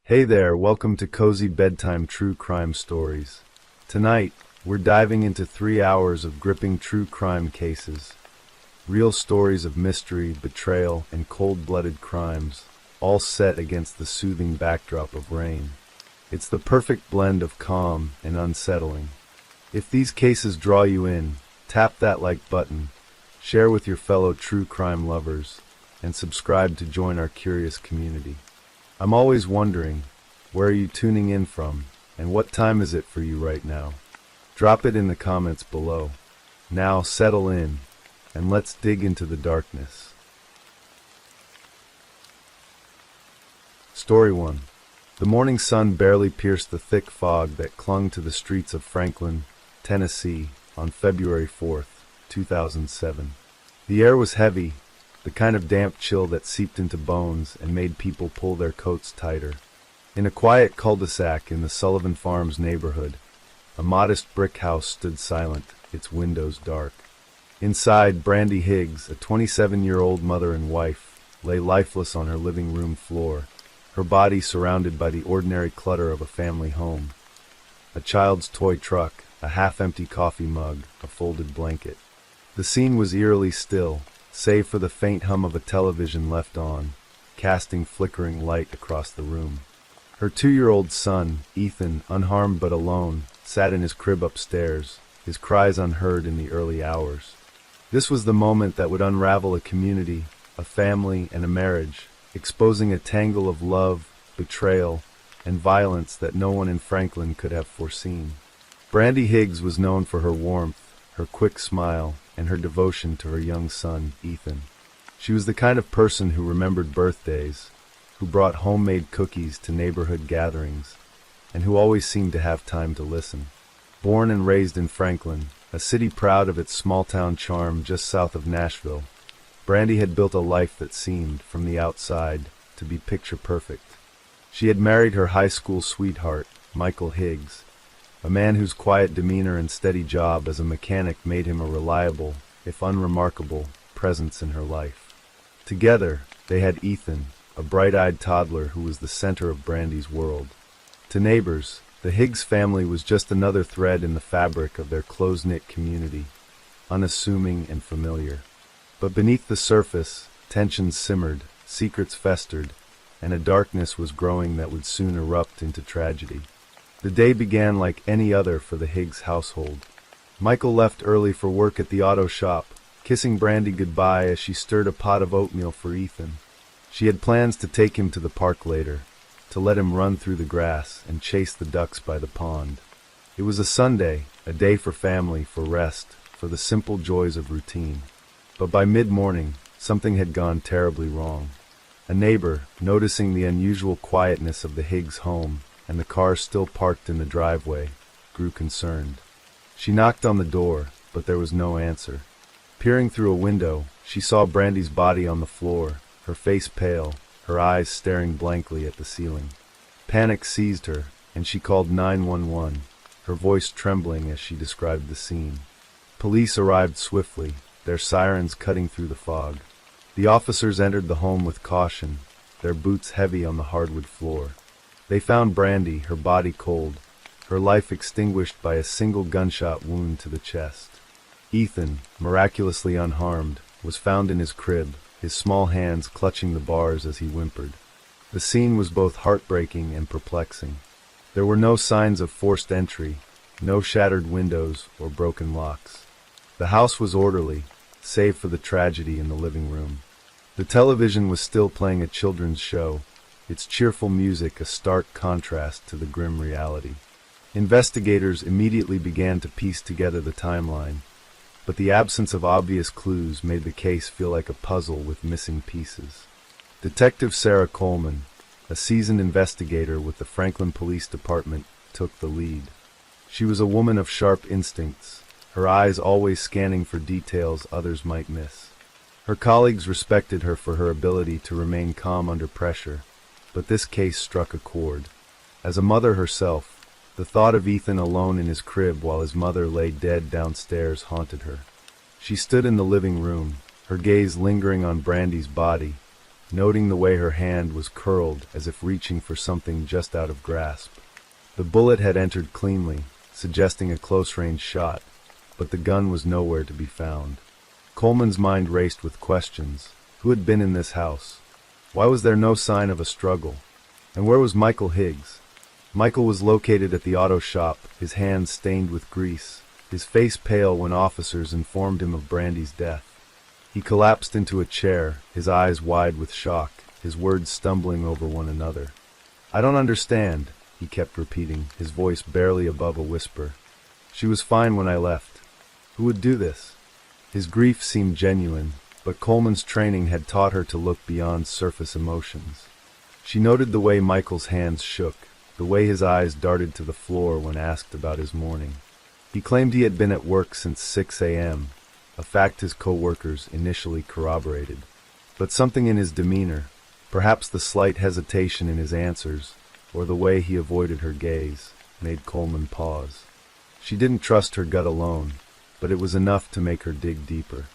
Hey there, welcome to Cozy Bedtime True Crime Stories. Tonight, we're diving into 3 hours of gripping true crime cases. Real stories of mystery, betrayal, and cold-blooded crimes, all set against the soothing backdrop of rain. It's the perfect blend of calm and unsettling. If these cases draw you in, tap that like button, share with your fellow true crime lovers, and subscribe to join our curious community. I'm always wondering, where are you tuning in from, and what time is it for you right now? Drop it in the comments below. Now settle in, and let's dig into the darkness. Story 1. The morning sun barely pierced the thick fog that clung to the streets of Franklin, Tennessee, on February 4th, 2007. The air was heavy, the kind of damp chill that seeped into bones and made people pull their coats tighter. In a quiet cul-de-sac in the Sullivan Farms neighborhood, a modest brick house stood silent, its windows dark. Inside, Brandy Higgs, a 27-year-old mother and wife, lay lifeless on her living room floor, her body surrounded by the ordinary clutter of a family home. A child's toy truck, a half-empty coffee mug, a folded blanket. The scene was eerily still, save for the faint hum of a television left on, casting flickering light across the room. Her 2-year-old son, Ethan, unharmed but alone, sat in his crib upstairs, his cries unheard in the early hours. This was the moment that would unravel a community, a family, and a marriage, exposing a tangle of love, betrayal, and violence that no one in Franklin could have foreseen. Brandy Higgs was known for her warmth, her quick smile, and her devotion to her young son, Ethan. She was the kind of person who remembered birthdays, who brought homemade cookies to neighborhood gatherings, and who always seemed to have time to listen. Born and raised in Franklin, a city proud of its small-town charm just south of Nashville, Brandy had built a life that seemed, from the outside, to be picture-perfect. She had married her high school sweetheart, Michael Higgs, a man whose quiet demeanor and steady job as a mechanic made him a reliable, if unremarkable, presence in her life. Together, they had Ethan, a bright-eyed toddler who was the center of Brandy's world. To neighbors, the Higgs family was just another thread in the fabric of their close-knit community, unassuming and familiar. But beneath the surface, tensions simmered, secrets festered, and a darkness was growing that would soon erupt into tragedy. The day began like any other for the Higgs household. Michael left early for work at the auto shop, kissing Brandy goodbye as she stirred a pot of oatmeal for Ethan. She had plans to take him to the park later, to let him run through the grass and chase the ducks by the pond. It was a Sunday, a day for family, for rest, for the simple joys of routine. But by mid-morning, something had gone terribly wrong. A neighbor, noticing the unusual quietness of the Higgs home and the car still parked in the driveway, grew concerned. She knocked on the door, but there was no answer. Peering through a window, she saw Brandy's body on the floor, her face pale, her eyes staring blankly at the ceiling. Panic seized her, and she called 911, her voice trembling as she described the scene. Police arrived swiftly, their sirens cutting through the fog. The officers entered the home with caution, their boots heavy on the hardwood floor. They found Brandy, her body cold, her life extinguished by a single gunshot wound to the chest. Ethan, miraculously unharmed, was found in his crib, his small hands clutching the bars as he whimpered. The scene was both heartbreaking and perplexing. There were no signs of forced entry, no shattered windows or broken locks. The house was orderly, save for the tragedy in the living room. The television was still playing a children's show, its cheerful music a stark contrast to the grim reality. Investigators immediately began to piece together the timeline, but the absence of obvious clues made the case feel like a puzzle with missing pieces. Detective Sarah Coleman, a seasoned investigator with the Franklin Police Department, took the lead. She was a woman of sharp instincts, her eyes always scanning for details others might miss. Her colleagues respected her for her ability to remain calm under pressure, but this case struck a chord. As a mother herself, the thought of Ethan alone in his crib while his mother lay dead downstairs haunted her. She stood in the living room, her gaze lingering on Brandy's body, noting the way her hand was curled as if reaching for something just out of grasp. The bullet had entered cleanly, suggesting a close-range shot, but the gun was nowhere to be found. Coleman's mind raced with questions. Who had been in this house? Why was there no sign of a struggle? And where was Michael Higgs? Michael was located at the auto shop, his hands stained with grease, his face pale when officers informed him of Brandy's death. He collapsed into a chair, his eyes wide with shock, his words stumbling over one another. "I don't understand," he kept repeating, his voice barely above a whisper. "She was fine when I left. Who would do this?" His grief seemed genuine, but Coleman's training had taught her to look beyond surface emotions. She noted the way Michael's hands shook, the way his eyes darted to the floor when asked about his morning. He claimed he had been at work since 6 a.m., a fact his co-workers initially corroborated. But something in his demeanor, perhaps the slight hesitation in his answers, or the way he avoided her gaze, made Coleman pause. She didn't trust her gut alone, but it was enough to make her dig deeper.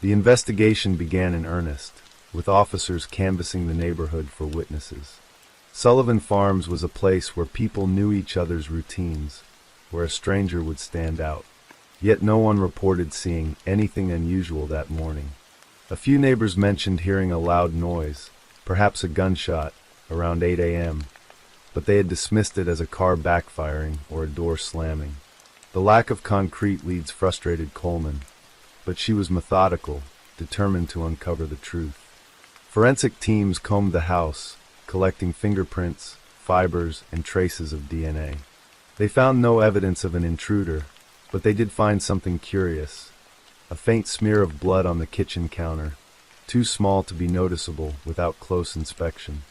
The investigation began in earnest, with officers canvassing the neighborhood for witnesses. Sullivan Farms was a place where people knew each other's routines, where a stranger would stand out. Yet no one reported seeing anything unusual that morning. A few neighbors mentioned hearing a loud noise, perhaps a gunshot, around 8 a.m., but they had dismissed it as a car backfiring or a door slamming. The lack of concrete leads frustrated Coleman, but she was methodical, determined to uncover the truth. Forensic teams combed the house, collecting fingerprints, fibers, and traces of DNA. They found no evidence of an intruder, but they did find something curious. A faint smear of blood on the kitchen counter, too small to be noticeable without close inspection.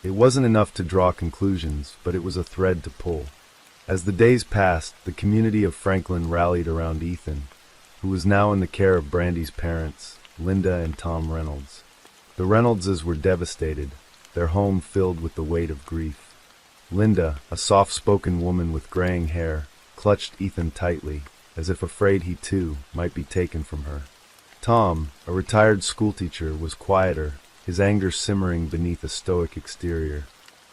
It wasn't enough to draw conclusions, but it was a thread to pull. As the days passed, the community of Franklin rallied around Ethan, who was now in the care of Brandy's parents, Linda and Tom Reynolds. The Reynoldses were devastated, their home filled with the weight of grief. Linda, a soft-spoken woman with graying hair, clutched Ethan tightly, as if afraid he too might be taken from her. Tom, a retired schoolteacher, was quieter, his anger simmering beneath a stoic exterior.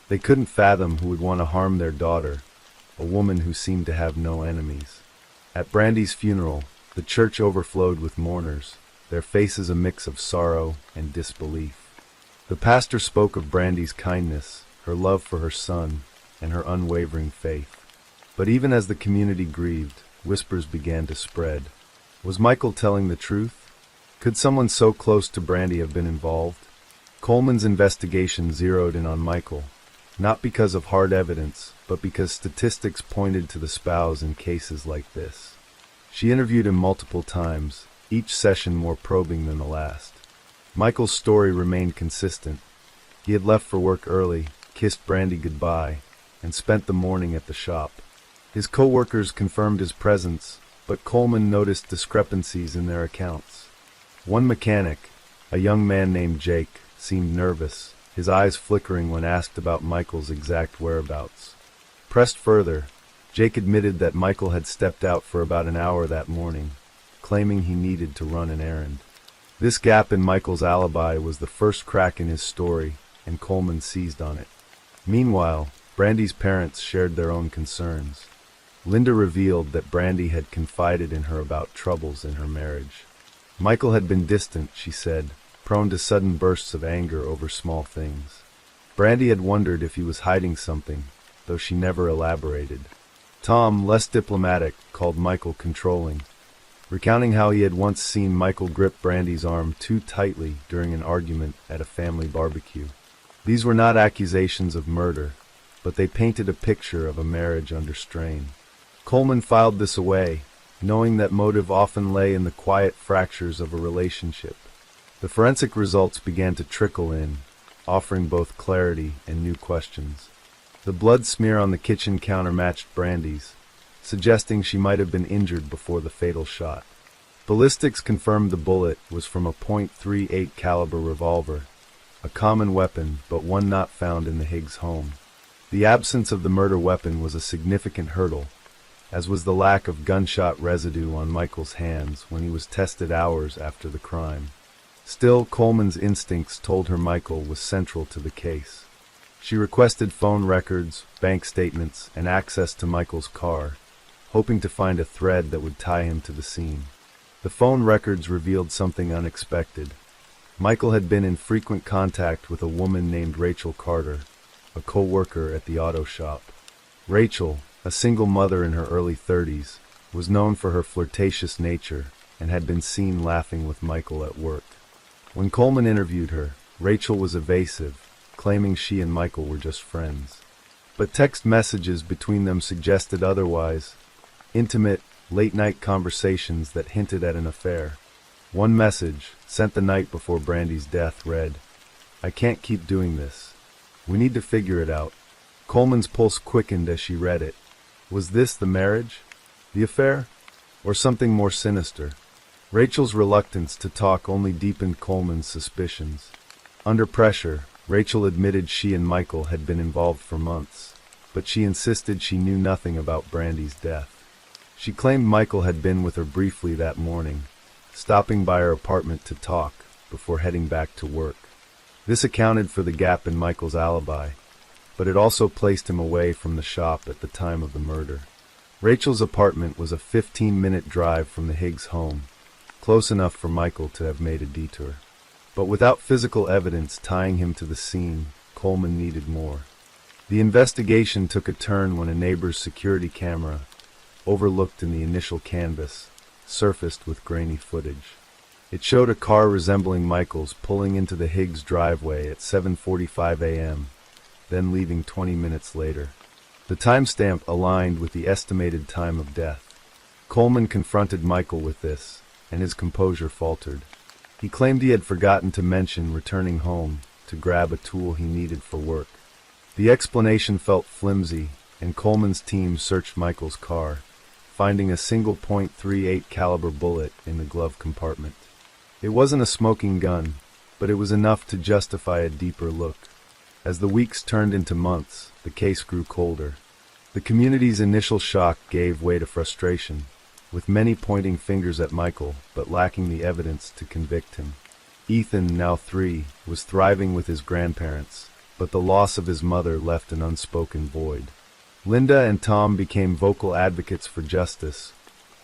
They couldn't fathom who would want to harm their daughter, a woman who seemed to have no enemies. At Brandy's funeral, the church overflowed with mourners, their faces a mix of sorrow and disbelief. The pastor spoke of Brandy's kindness, her love for her son, and her unwavering faith. But even as the community grieved, whispers began to spread. Was Michael telling the truth? Could someone so close to Brandy have been involved? Coleman's investigation zeroed in on Michael, not because of hard evidence, but because statistics pointed to the spouse in cases like this. She interviewed him multiple times, each session more probing than the last. Michael's story remained consistent. He had left for work early, kissed Brandy goodbye, and spent the morning at the shop. His co-workers confirmed his presence, but Coleman noticed discrepancies in their accounts. One mechanic, a young man named Jake, seemed nervous, his eyes flickering when asked about Michael's exact whereabouts. Pressed further, Jake admitted that Michael had stepped out for about an hour that morning, claiming he needed to run an errand. This gap in Michael's alibi was the first crack in his story, and Coleman seized on it. Meanwhile, Brandy's parents shared their own concerns. Linda revealed that Brandy had confided in her about troubles in her marriage. Michael had been distant, she said, prone to sudden bursts of anger over small things. Brandy had wondered if he was hiding something, though she never elaborated. Tom, less diplomatic, called Michael controlling, recounting how he had once seen Michael grip Brandy's arm too tightly during an argument at a family barbecue. These were not accusations of murder, but they painted a picture of a marriage under strain. Coleman filed this away, knowing that motive often lay in the quiet fractures of a relationship. The forensic results began to trickle in, offering both clarity and new questions. The blood smear on the kitchen counter matched Brandy's, suggesting she might have been injured before the fatal shot. Ballistics confirmed the bullet was from a .38 caliber revolver, a common weapon but one not found in the Higgs home. The absence of the murder weapon was a significant hurdle, as was the lack of gunshot residue on Michael's hands when he was tested hours after the crime. Still, Coleman's instincts told her Michael was central to the case. She requested phone records, bank statements, and access to Michael's car, hoping to find a thread that would tie him to the scene. The phone records revealed something unexpected. Michael had been in frequent contact with a woman named Rachel Carter, a co-worker at the auto shop. Rachel, a single mother in her early 30s, was known for her flirtatious nature and had been seen laughing with Michael at work. When Coleman interviewed her, Rachel was evasive, claiming she and Michael were just friends. But text messages between them suggested otherwise, intimate, late-night conversations that hinted at an affair. One message, sent the night before Brandy's death, read, "I can't keep doing this. We need to figure it out." Coleman's pulse quickened as she read it. Was this the marriage? The affair? Or something more sinister? Rachel's reluctance to talk only deepened Coleman's suspicions. Under pressure, Rachel admitted she and Michael had been involved for months, but she insisted she knew nothing about Brandy's death. She claimed Michael had been with her briefly that morning, stopping by her apartment to talk before heading back to work. This accounted for the gap in Michael's alibi, but it also placed him away from the shop at the time of the murder. Rachel's apartment was a 15-minute drive from the Higgs home, close enough for Michael to have made a detour. But without physical evidence tying him to the scene, Coleman needed more. The investigation took a turn when a neighbor's security camera, overlooked in the initial canvas, surfaced with grainy footage. It showed a car resembling Michael's pulling into the Higgs driveway at 7:45 a.m., then leaving 20 minutes later. The timestamp aligned with the estimated time of death. Coleman confronted Michael with this, and his composure faltered. He claimed he had forgotten to mention returning home to grab a tool he needed for work. The explanation felt flimsy, and Coleman's team searched Michael's car, finding a single .38 caliber bullet in the glove compartment. It wasn't a smoking gun, but it was enough to justify a deeper look. As the weeks turned into months, the case grew colder. The community's initial shock gave way to frustration, with many pointing fingers at Michael, but lacking the evidence to convict him. Ethan, now 3, was thriving with his grandparents, but the loss of his mother left an unspoken void. Linda and Tom became vocal advocates for justice,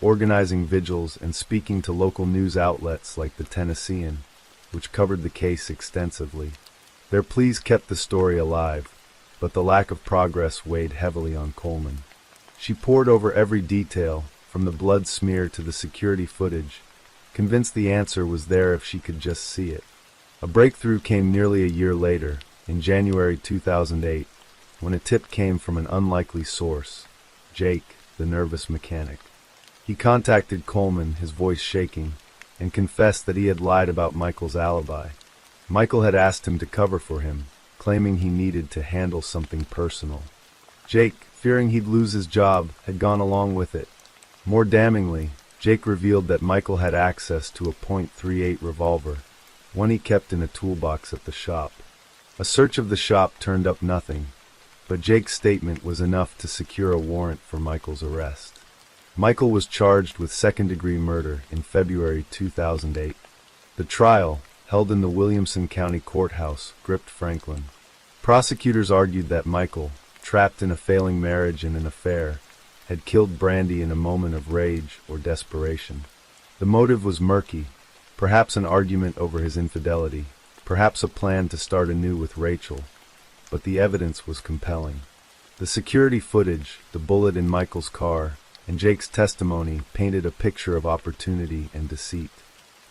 organizing vigils and speaking to local news outlets like the Tennessean, which covered the case extensively. Their pleas kept the story alive, but the lack of progress weighed heavily on Coleman. She pored over every detail, from the blood smear to the security footage, convinced the answer was there if she could just see it. A breakthrough came nearly a year later, in January 2008, when a tip came from an unlikely source, Jake, the nervous mechanic. He contacted Coleman, his voice shaking, and confessed that he had lied about Michael's alibi. Michael had asked him to cover for him, claiming he needed to handle something personal. Jake, fearing he'd lose his job, had gone along with it. More damningly, Jake revealed that Michael had access to a .38 revolver, one he kept in a toolbox at the shop. A search of the shop turned up nothing, but Jake's statement was enough to secure a warrant for Michael's arrest. Michael was charged with second-degree murder in February 2008. The trial, held in the Williamson County Courthouse, gripped Franklin. Prosecutors argued that Michael, trapped in a failing marriage and an affair, had killed Brandy in a moment of rage or desperation. The motive was murky, perhaps an argument over his infidelity, perhaps a plan to start anew with Rachel, but the evidence was compelling. The security footage, the bullet in Michael's car, and Jake's testimony painted a picture of opportunity and deceit.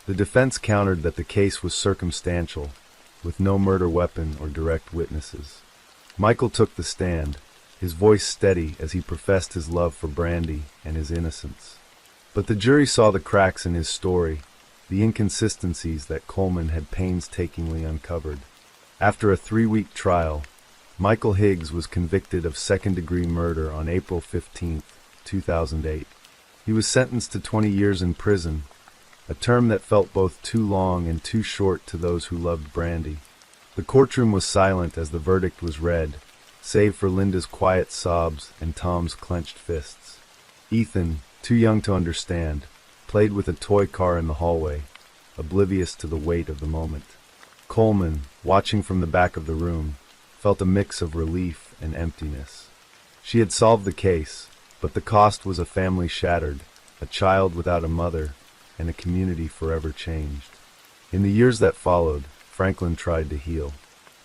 The defense countered that the case was circumstantial, with no murder weapon or direct witnesses. Michael took the stand, his voice steady as he professed his love for Brandy and his innocence. But the jury saw the cracks in his story, the inconsistencies that Coleman had painstakingly uncovered. After a 3-week trial, Michael Higgs was convicted of second-degree murder on April 15, 2008. He was sentenced to 20 years in prison, a term that felt both too long and too short to those who loved Brandy. The courtroom was silent as the verdict was read, save for Linda's quiet sobs and Tom's clenched fists. Ethan, too young to understand, played with a toy car in the hallway, oblivious to the weight of the moment. Coleman, watching from the back of the room, felt a mix of relief and emptiness. She had solved the case, but the cost was a family shattered, a child without a mother, and a community forever changed. In the years that followed, Franklin tried to heal.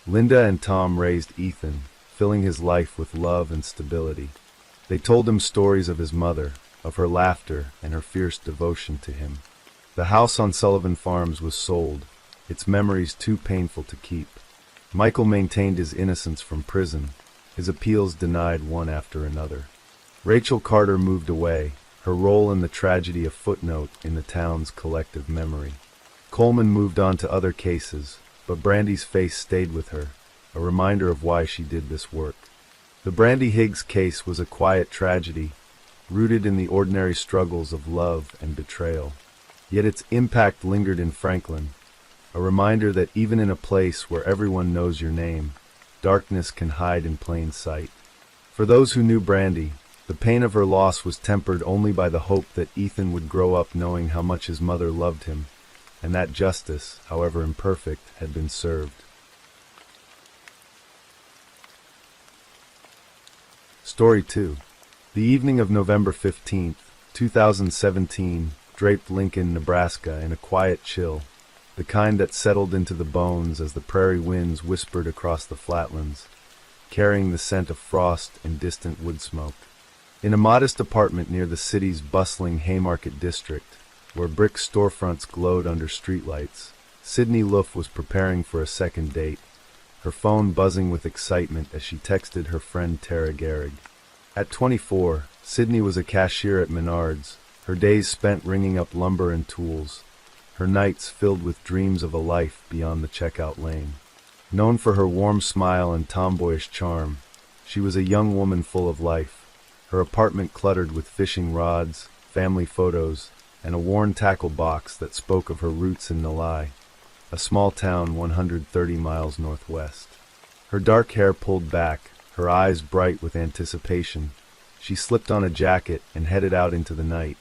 Linda and Tom raised Ethan, filling his life with love and stability. They told him stories of his mother, of her laughter and her fierce devotion to him. The house on Sullivan Farms was sold, its memories too painful to keep. Michael maintained his innocence from prison, his appeals denied one after another. Rachel Carter moved away, her role in the tragedy a footnote in the town's collective memory. Coleman moved on to other cases, but Brandy's face stayed with her, a reminder of why she did this work. The Brandy Higgs case was a quiet tragedy, rooted in the ordinary struggles of love and betrayal. Yet its impact lingered in Franklin, a reminder that even in a place where everyone knows your name, darkness can hide in plain sight. For those who knew Brandy, the pain of her loss was tempered only by the hope that Ethan would grow up knowing how much his mother loved him, and that justice, however imperfect, had been served. Story 2. The evening of November 15th, 2017, draped Lincoln, Nebraska in a quiet chill, the kind that settled into the bones as the prairie winds whispered across the flatlands, carrying the scent of frost and distant wood smoke. In a modest apartment near the city's bustling Haymarket district, where brick storefronts glowed under streetlights, Sydney Luff was preparing for a second date, her phone buzzing with excitement as she texted her friend Tara Gehrig. At 24, Sydney was a cashier at Menards, her days spent ringing up lumber and tools, her nights filled with dreams of a life beyond the checkout lane. Known for her warm smile and tomboyish charm, she was a young woman full of life, her apartment cluttered with fishing rods, family photos, and a worn tackle box that spoke of her roots in Nalai, a small town 130 miles northwest. Her dark hair pulled back, her eyes bright with anticipation, she slipped on a jacket and headed out into the night,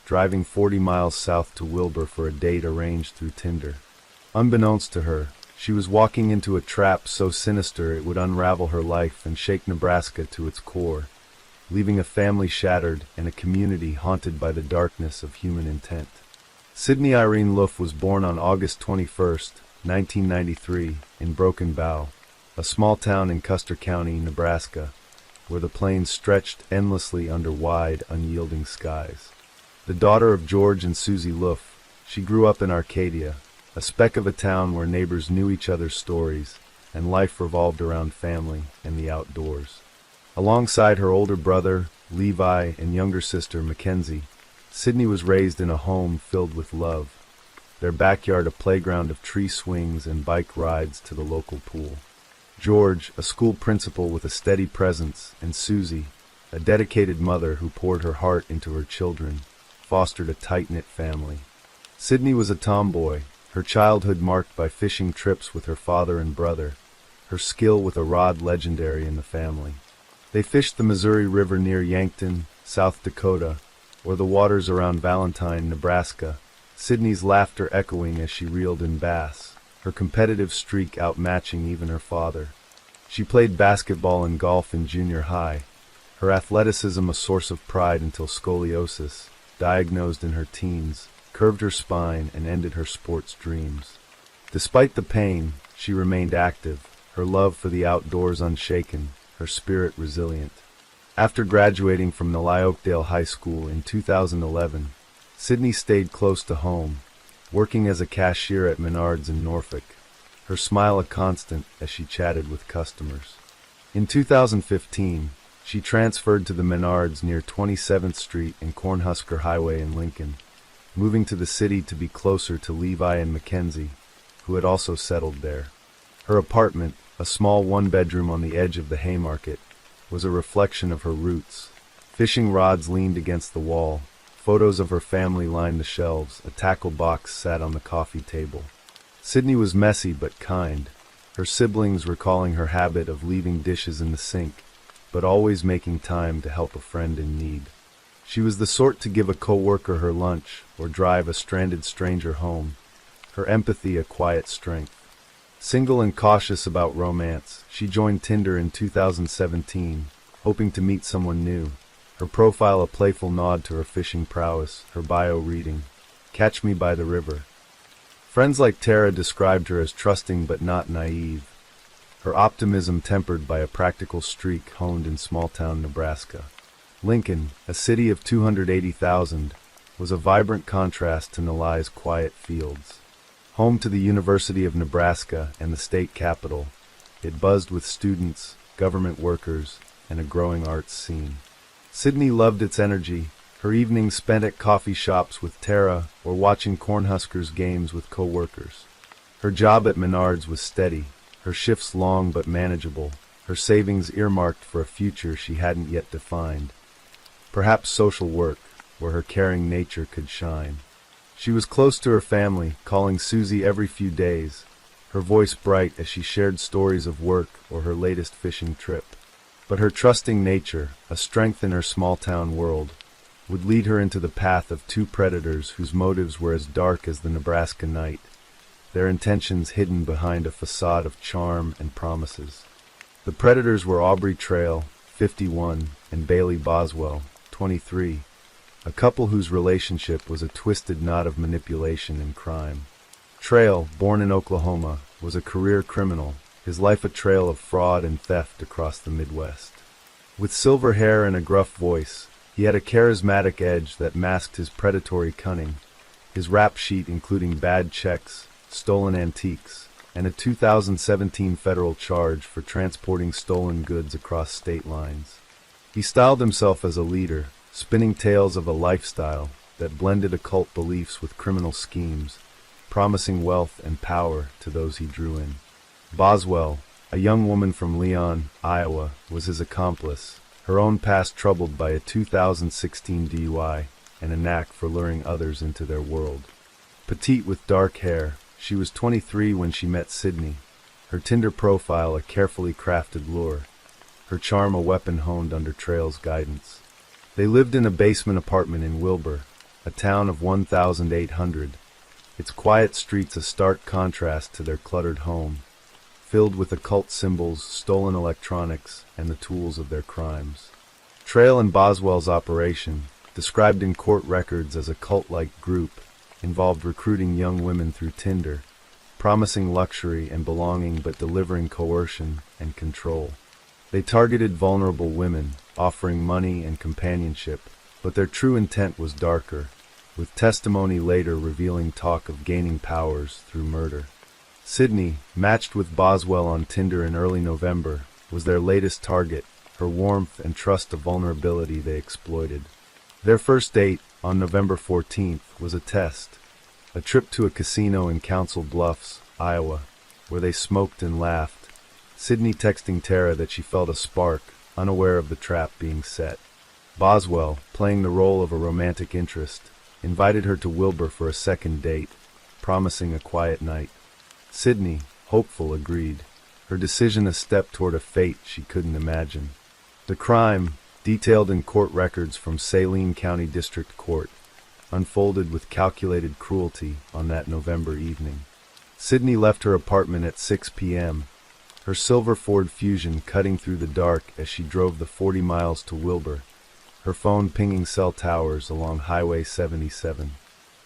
driving 40 miles south to Wilbur for a date arranged through Tinder. Unbeknownst to her, she was walking into a trap so sinister it would unravel her life and shake Nebraska to its core, leaving a family shattered and a community haunted by the darkness of human intent. Sydney Irene Luff was born on August 21, 1993, in Broken Bow, a small town in Custer County, Nebraska, where the plains stretched endlessly under wide, unyielding skies. The daughter of George and Susie Luff, she grew up in Arcadia, a speck of a town where neighbors knew each other's stories, and life revolved around family and the outdoors. Alongside her older brother, Levi, and younger sister, Mackenzie, Sydney was raised in a home filled with love, their backyard a playground of tree swings and bike rides to the local pool. George, a school principal with a steady presence, and Susie, a dedicated mother who poured her heart into her children, fostered a tight-knit family. Sydney was a tomboy, her childhood marked by fishing trips with her father and brother, her skill with a rod legendary in the family. They fished the Missouri River near Yankton, South Dakota, or the waters around Valentine, Nebraska, Sydney's laughter echoing as she reeled in bass, her competitive streak outmatching even her father. She played basketball and golf in junior high, her athleticism a source of pride until scoliosis, diagnosed in her teens, curved her spine and ended her sports dreams. Despite the pain, she remained active, her love for the outdoors unshaken, her spirit resilient. After graduating from Nalai Oakdale High School in 2011, Sydney stayed close to home, working as a cashier at Menards in Norfolk, her smile a constant as she chatted with customers. In 2015, she transferred to the Menards near 27th Street and Cornhusker Highway in Lincoln, moving to the city to be closer to Levi and Mackenzie, who had also settled there. Her apartment, a small one-bedroom on the edge of the Haymarket, was a reflection of her roots. Fishing rods leaned against the wall, photos of her family lined the shelves, a tackle box sat on the coffee table. Sydney was messy but kind, her siblings recalling her habit of leaving dishes in the sink, but always making time to help a friend in need. She was the sort to give a coworker her lunch or drive a stranded stranger home, her empathy a quiet strength. Single and cautious about romance, she joined Tinder in 2017, hoping to meet someone new. Her profile a playful nod to her fishing prowess, her bio reading, "Catch me by the river." Friends like Tara described her as trusting but not naive, her optimism tempered by a practical streak honed in small-town Nebraska. Lincoln, a city of 280,000, was a vibrant contrast to Nalai's quiet fields. Home to the University of Nebraska and the state capital, it buzzed with students, government workers, and a growing arts scene. Sydney loved its energy, her evenings spent at coffee shops with Tara or watching Cornhuskers games with co-workers. Her job at Menards was steady, her shifts long but manageable, her savings earmarked for a future she hadn't yet defined. Perhaps social work, where her caring nature could shine. She was close to her family, calling Susie every few days, her voice bright as she shared stories of work or her latest fishing trip. But her trusting nature, a strength in her small-town world, would lead her into the path of two predators whose motives were as dark as the Nebraska night, their intentions hidden behind a facade of charm and promises. The predators were Aubrey Trail, 51, and Bailey Boswell, 23, a couple whose relationship was a twisted knot of manipulation and crime. Trail, born in Oklahoma, was a career criminal, his life a trail of fraud and theft across the Midwest. With silver hair and a gruff voice, he had a charismatic edge that masked his predatory cunning, his rap sheet including bad checks, stolen antiques, and a 2017 federal charge for transporting stolen goods across state lines. He styled himself as a leader, spinning tales of a lifestyle that blended occult beliefs with criminal schemes, promising wealth and power to those he drew in. Boswell, a young woman from Leon, Iowa, was his accomplice, her own past troubled by a 2016 DUI and a knack for luring others into their world. Petite with dark hair, she was 23 when she met Sydney, her Tinder profile a carefully crafted lure, her charm a weapon honed under Trail's guidance. They lived in a basement apartment in Wilbur, a town of 1,800, its quiet streets a stark contrast to their cluttered home, filled with occult symbols, stolen electronics, and the tools of their crimes. Trail and Boswell's operation, described in court records as a cult-like group, involved recruiting young women through Tinder, promising luxury and belonging but delivering coercion and control. They targeted vulnerable women, offering money and companionship, but their true intent was darker, with testimony later revealing talk of gaining powers through murder. Sydney, matched with Boswell on Tinder in early November, was their latest target, her warmth and trust a vulnerability they exploited. Their first date, on November 14th, was a test, a trip to a casino in Council Bluffs, Iowa, where they smoked and laughed, Sydney texting Tara that she felt a spark, unaware of the trap being set. Boswell, playing the role of a romantic interest, invited her to Wilbur for a second date, promising a quiet night. Sydney, hopeful, agreed, her decision a step toward a fate she couldn't imagine. The crime, detailed in court records from Saline County District Court, unfolded with calculated cruelty on that November evening. Sydney left her apartment at 6 p.m., her silver Ford Fusion cutting through the dark as she drove the 40 miles to Wilbur, her phone pinging cell towers along Highway 77.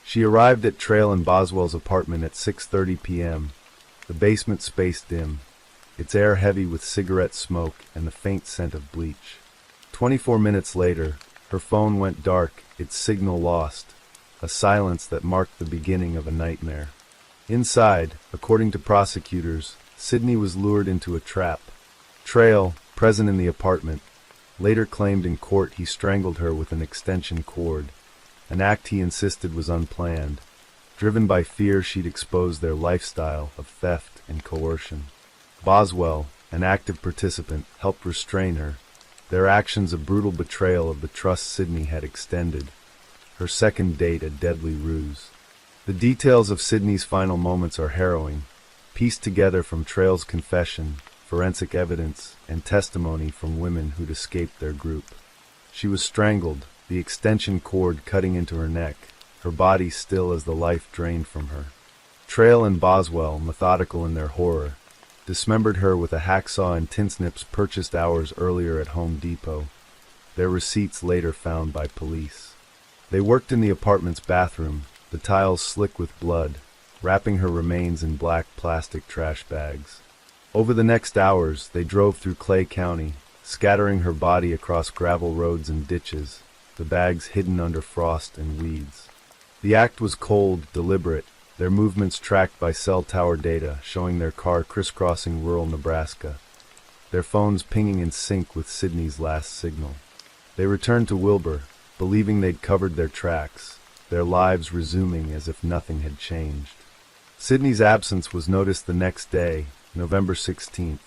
She arrived at Trail and Boswell's apartment at 6:30 p.m., the basement space dim, its air heavy with cigarette smoke and the faint scent of bleach. 24 minutes later, her phone went dark, its signal lost, a silence that marked the beginning of a nightmare. Inside, according to prosecutors, Sydney was lured into a trap. Trail, present in the apartment, later claimed in court he strangled her with an extension cord, an act he insisted was unplanned, driven by fear she'd expose their lifestyle of theft and coercion. Boswell, an active participant, helped restrain her, their actions a brutal betrayal of the trust Sydney had extended, her second date a deadly ruse. The details of Sydney's final moments are harrowing, pieced together from Trail's confession, forensic evidence, and testimony from women who'd escaped their group. She was strangled, the extension cord cutting into her neck, her body still as the life drained from her. Trail and Boswell, methodical in their horror, dismembered her with a hacksaw and tin snips purchased hours earlier at Home Depot, their receipts later found by police. They worked in the apartment's bathroom, the tiles slick with blood, wrapping her remains in black plastic trash bags. Over the next hours, they drove through Clay County, scattering her body across gravel roads and ditches, the bags hidden under frost and weeds. The act was cold, deliberate, their movements tracked by cell tower data showing their car crisscrossing rural Nebraska, their phones pinging in sync with Sydney's last signal. They returned to Wilbur, believing they'd covered their tracks, their lives resuming as if nothing had changed. Sydney's absence was noticed the next day, November 16th,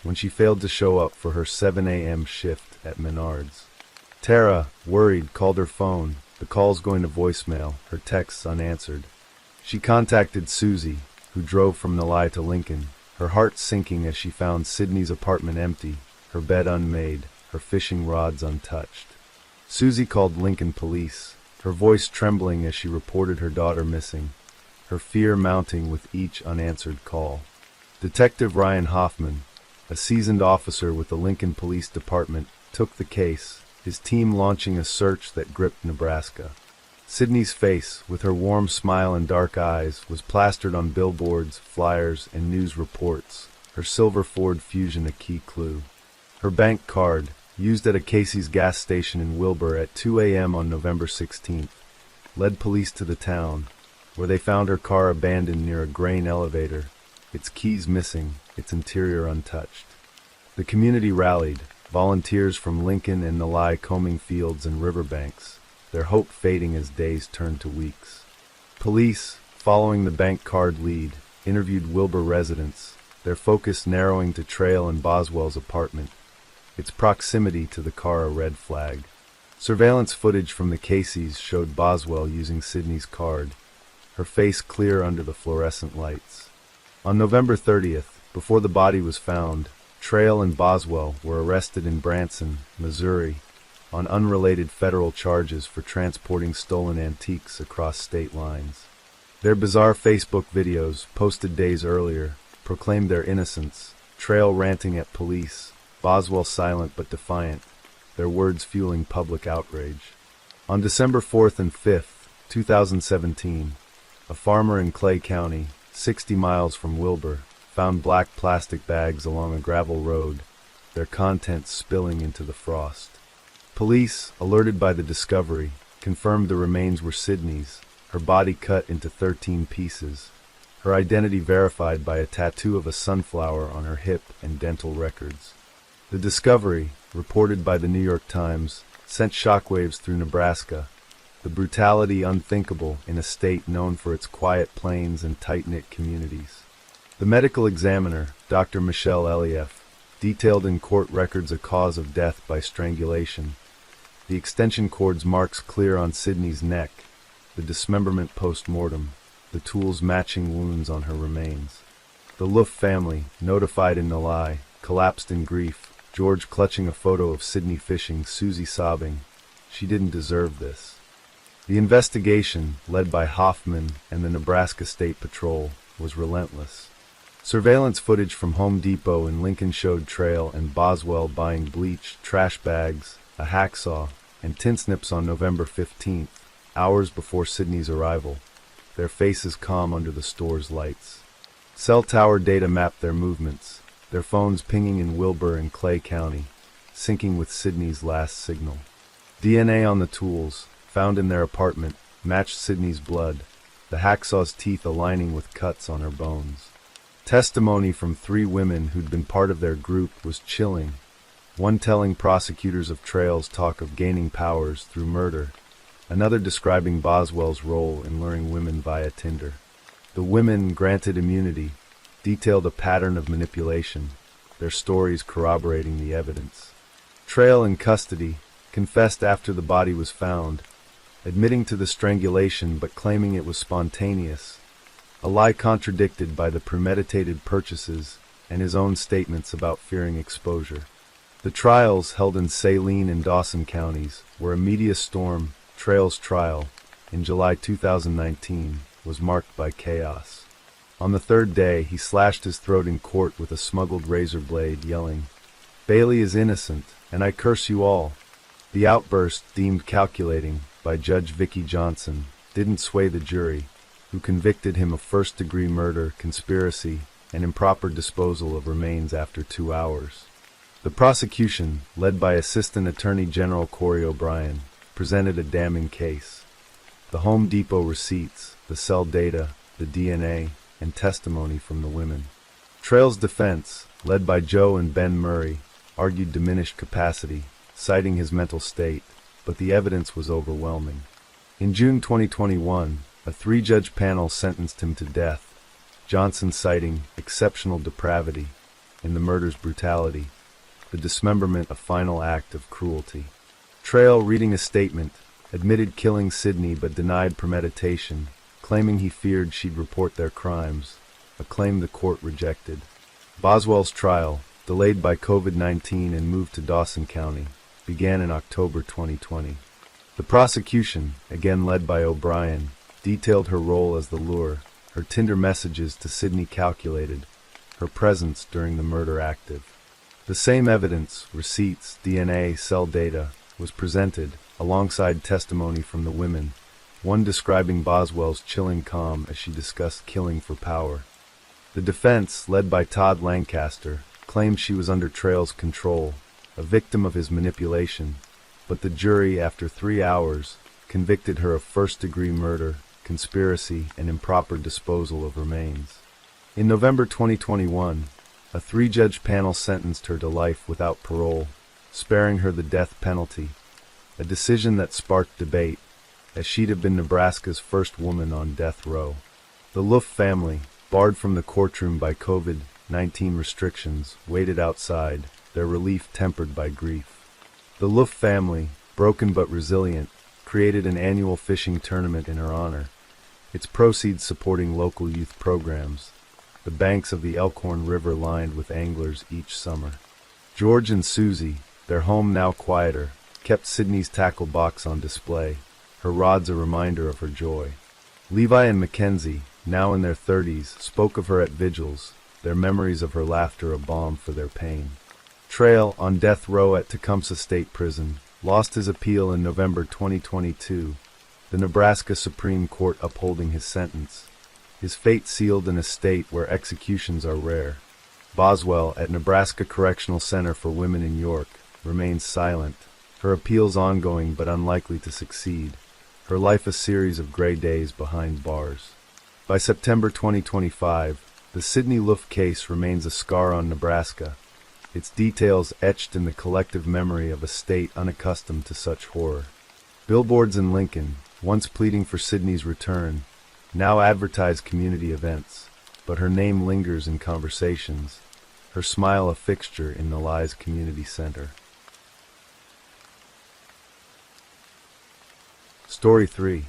when she failed to show up for her 7 a.m. shift at Menards. Tara, worried, called her phone, the calls going to voicemail, her texts unanswered. She contacted Susie, who drove from Nalai to Lincoln, her heart sinking as she found Sydney's apartment empty, her bed unmade, her fishing rods untouched. Susie called Lincoln police, her voice trembling as she reported her daughter missing, her fear mounting with each unanswered call. Detective Ryan Hoffman, a seasoned officer with the Lincoln Police Department, took the case, his team launching a search that gripped Nebraska. Sydney's face, with her warm smile and dark eyes, was plastered on billboards, flyers, and news reports, her silver Ford Fusion a key clue. Her bank card, used at a Casey's gas station in Wilbur at 2 a.m. on November 16th, led police to the town, where they found her car abandoned near a grain elevator, its keys missing, its interior untouched. The community rallied, volunteers from Lincoln and Nalai combing fields and riverbanks, their hope fading as days turned to weeks. Police, following the bank card lead, interviewed Wilbur residents, their focus narrowing to Trail and Boswell's apartment, its proximity to the car a red flag. Surveillance footage from the Casey's showed Boswell using Sydney's card, her face clear under the fluorescent lights. On November 30th, before the body was found, Trail and Boswell were arrested in Branson, Missouri, on unrelated federal charges for transporting stolen antiques across state lines. Their bizarre Facebook videos, posted days earlier, proclaimed their innocence, Trail ranting at police, Boswell silent but defiant, their words fueling public outrage. On December 4th and 5th, 2017, a farmer in Clay County, 60 miles from Wilbur, found black plastic bags along a gravel road, their contents spilling into the frost. Police, alerted by the discovery, confirmed the remains were Sydney's, her body cut into 13 pieces, her identity verified by a tattoo of a sunflower on her hip and dental records. The discovery, reported by the New York Times, sent shockwaves through Nebraska, the brutality unthinkable in a state known for its quiet plains and tight-knit communities. The medical examiner, Dr. Michelle Elieff, detailed in court records a cause of death by strangulation, the extension cord's marks clear on Sydney's neck, the dismemberment post-mortem, the tools matching wounds on her remains. The Loof family, notified in Nalai, collapsed in grief, George clutching a photo of Sydney fishing, Susie sobbing, "She didn't deserve this." The investigation, led by Hoffman and the Nebraska State Patrol, was relentless. Surveillance footage from Home Depot in Lincoln showed Trail and Boswell buying bleach, trash bags, a hacksaw, and tin snips on November 15th, hours before Sydney's arrival, their faces calm under the store's lights. Cell tower data mapped their movements, their phones pinging in Wilbur and Clay County, syncing with Sydney's last signal. DNA on the tools, found in their apartment, matched Sydney's blood, the hacksaw's teeth aligning with cuts on her bones. Testimony from 3 women who'd been part of their group was chilling, one telling prosecutors of Trail's talk of gaining powers through murder, another describing Boswell's role in luring women via Tinder. The women, granted immunity, detailed a pattern of manipulation, their stories corroborating the evidence. Trail, in custody, confessed after the body was found, admitting to the strangulation but claiming it was spontaneous, a lie contradicted by the premeditated purchases and his own statements about fearing exposure. The trials, held in Saline and Dawson counties, were a media storm. Trail's trial, in July 2019, was marked by chaos. On the third day, he slashed his throat in court with a smuggled razor blade, yelling, "Bailey is innocent, and I curse you all." The outburst, deemed calculating by Judge Vicky Johnson, didn't sway the jury, who convicted him of first-degree murder, conspiracy, and improper disposal of remains after 2 hours. The prosecution, led by Assistant Attorney General Corey O'Brien, presented a damning case. The Home Depot receipts, the cell data, the DNA, and testimony from the women. Trail's defense, led by Joe and Ben Murray, argued diminished capacity, citing his mental state, but the evidence was overwhelming. In June 2021, a 3-judge panel sentenced him to death, Johnson citing exceptional depravity in the murder's brutality, the dismemberment a final act of cruelty. Trail, reading a statement, admitted killing Sydney but denied premeditation, claiming he feared she'd report their crimes, a claim the court rejected. Boswell's trial, delayed by COVID-19 and moved to Dawson County, began in October 2020. The prosecution, again led by O'Brien, detailed her role as the lure, her Tinder messages to Sydney calculated, her presence during the murder active. The same evidence, receipts, DNA, cell data, was presented, alongside testimony from the women, one describing Boswell's chilling calm as she discussed killing for power. The defense, led by Todd Lancaster, claimed she was under Trail's control, a victim of his manipulation, but the jury, after 3 hours, convicted her of first-degree murder, conspiracy, and improper disposal of remains. In November 2021, a 3-judge panel sentenced her to life without parole, sparing her the death penalty, a decision that sparked debate, as she'd have been Nebraska's first woman on death row. The Luff family, barred from the courtroom by COVID-19 restrictions, waited outside, their relief tempered by grief. The Luff family, broken but resilient, created an annual fishing tournament in her honor, its proceeds supporting local youth programs, the banks of the Elkhorn River lined with anglers each summer. George and Susie, their home now quieter, kept Sydney's tackle box on display, her rods a reminder of her joy. Levi and Mackenzie, now in their 30s, spoke of her at vigils, their memories of her laughter a balm for their pain. Trail, on death row at Tecumseh State Prison, lost his appeal in November 2022, the Nebraska Supreme Court upholding his sentence, his fate sealed in a state where executions are rare. Boswell, at Nebraska Correctional Center for Women in York, remains silent, her appeals ongoing but unlikely to succeed, her life a series of gray days behind bars. By September 2025, the Sydney Luff case remains a scar on Nebraska, its details etched in the collective memory of a state unaccustomed to such horror. Billboards in Lincoln, once pleading for Sydney's return, now advertise community events, but her name lingers in conversations, her smile a fixture in Nalai's community center. Story 3.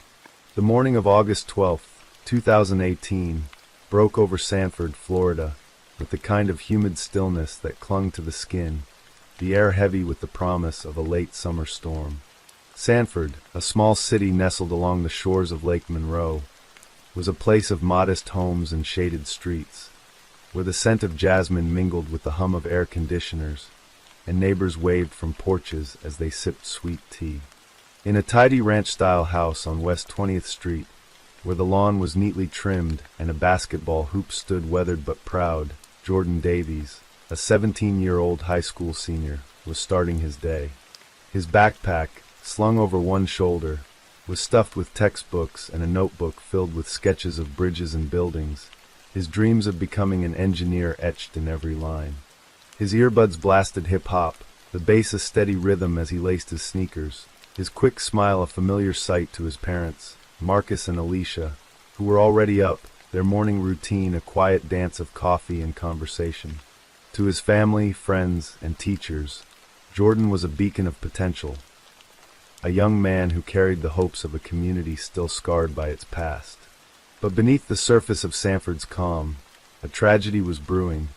The morning of August 12, 2018, broke over Sanford, Florida, with the kind of humid stillness that clung to the skin, the air heavy with the promise of a late summer storm. Sanford, a small city nestled along the shores of Lake Monroe, was a place of modest homes and shaded streets, where the scent of jasmine mingled with the hum of air conditioners, and neighbors waved from porches as they sipped sweet tea. In a tidy ranch-style house on West 20th Street, where the lawn was neatly trimmed and a basketball hoop stood weathered but proud, Jordan Davies, a 17-year-old high school senior, was starting his day. His backpack, slung over one shoulder, was stuffed with textbooks and a notebook filled with sketches of bridges and buildings, his dreams of becoming an engineer etched in every line. His earbuds blasted hip-hop, the bass a steady rhythm as he laced his sneakers, his quick smile a familiar sight to his parents, Marcus and Alicia, who were already up, their morning routine a quiet dance of coffee and conversation. To his family, friends, and teachers, Jordan was a beacon of potential, a young man who carried the hopes of a community still scarred by its past. But beneath the surface of Sanford's calm, a tragedy was brewing,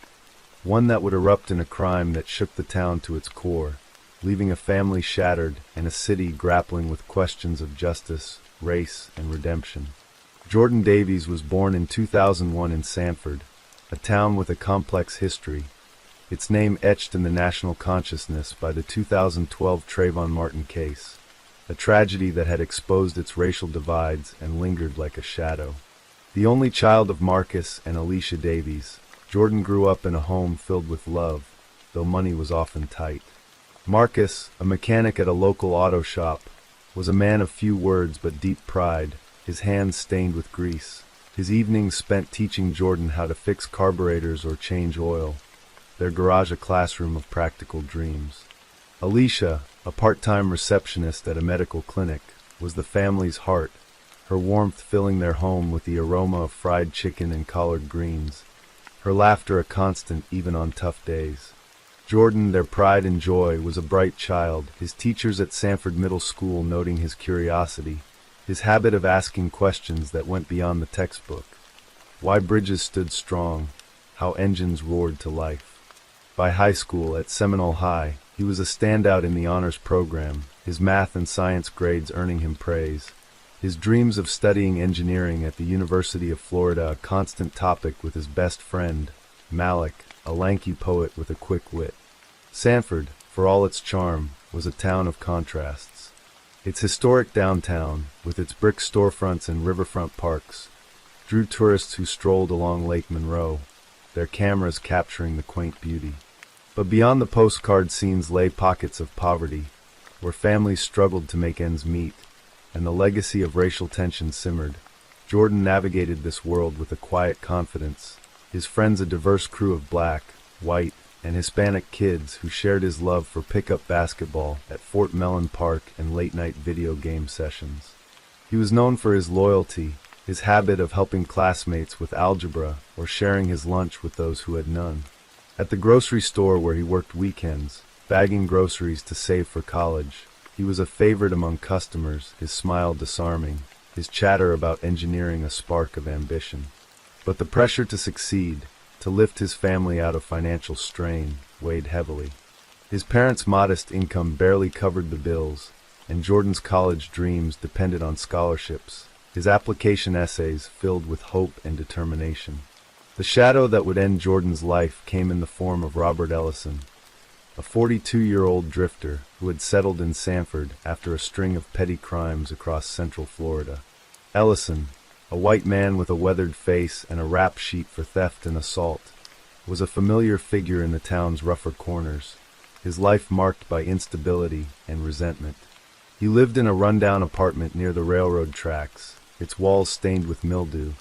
one that would erupt in a crime that shook the town to its core, leaving a family shattered and a city grappling with questions of justice, race, and redemption. Jordan Davies was born in 2001 in Sanford, a town with a complex history, its name etched in the national consciousness by the 2012 Trayvon Martin case, a tragedy that had exposed its racial divides and lingered like a shadow. The only child of Marcus and Alicia Davies, Jordan grew up in a home filled with love, though money was often tight. Marcus, a mechanic at a local auto shop, was a man of few words but deep pride, his hands stained with grease, his evenings spent teaching Jordan how to fix carburetors or change oil, their garage a classroom of practical dreams. Alicia, a part-time receptionist at a medical clinic, was the family's heart, her warmth filling their home with the aroma of fried chicken and collard greens, her laughter a constant even on tough days. Jordan, their pride and joy, was a bright child, his teachers at Sanford Middle School noting his curiosity, his habit of asking questions that went beyond the textbook. Why bridges stood strong, how engines roared to life. By high school, at Seminole High, he was a standout in the honors program, his math and science grades earning him praise. His dreams of studying engineering at the University of Florida a constant topic with his best friend, Malik, a lanky poet with a quick wit. Sanford, for all its charm, was a town of contrasts. Its historic downtown, with its brick storefronts and riverfront parks, drew tourists who strolled along Lake Monroe, their cameras capturing the quaint beauty. But beyond the postcard scenes lay pockets of poverty, where families struggled to make ends meet, and the legacy of racial tension simmered. Jordan navigated this world with a quiet confidence, his friends a diverse crew of black, white, and Hispanic kids who shared his love for pickup basketball at Fort Mellon Park and late-night video game sessions. He was known for his loyalty, his habit of helping classmates with algebra or sharing his lunch with those who had none. At the grocery store where he worked weekends, bagging groceries to save for college, he was a favorite among customers, his smile disarming, his chatter about engineering a spark of ambition. But the pressure to succeed, to lift his family out of financial strain, weighed heavily. His parents' modest income barely covered the bills, and Jordan's college dreams depended on scholarships, his application essays filled with hope and determination. The shadow that would end Jordan's life came in the form of Robert Ellison, a 42-year-old drifter who had settled in Sanford after a string of petty crimes across central Florida. Ellison, a white man with a weathered face and a rap sheet for theft and assault, was a familiar figure in the town's rougher corners, his life marked by instability and resentment. He lived in a rundown apartment near the railroad tracks, its walls stained with mildew,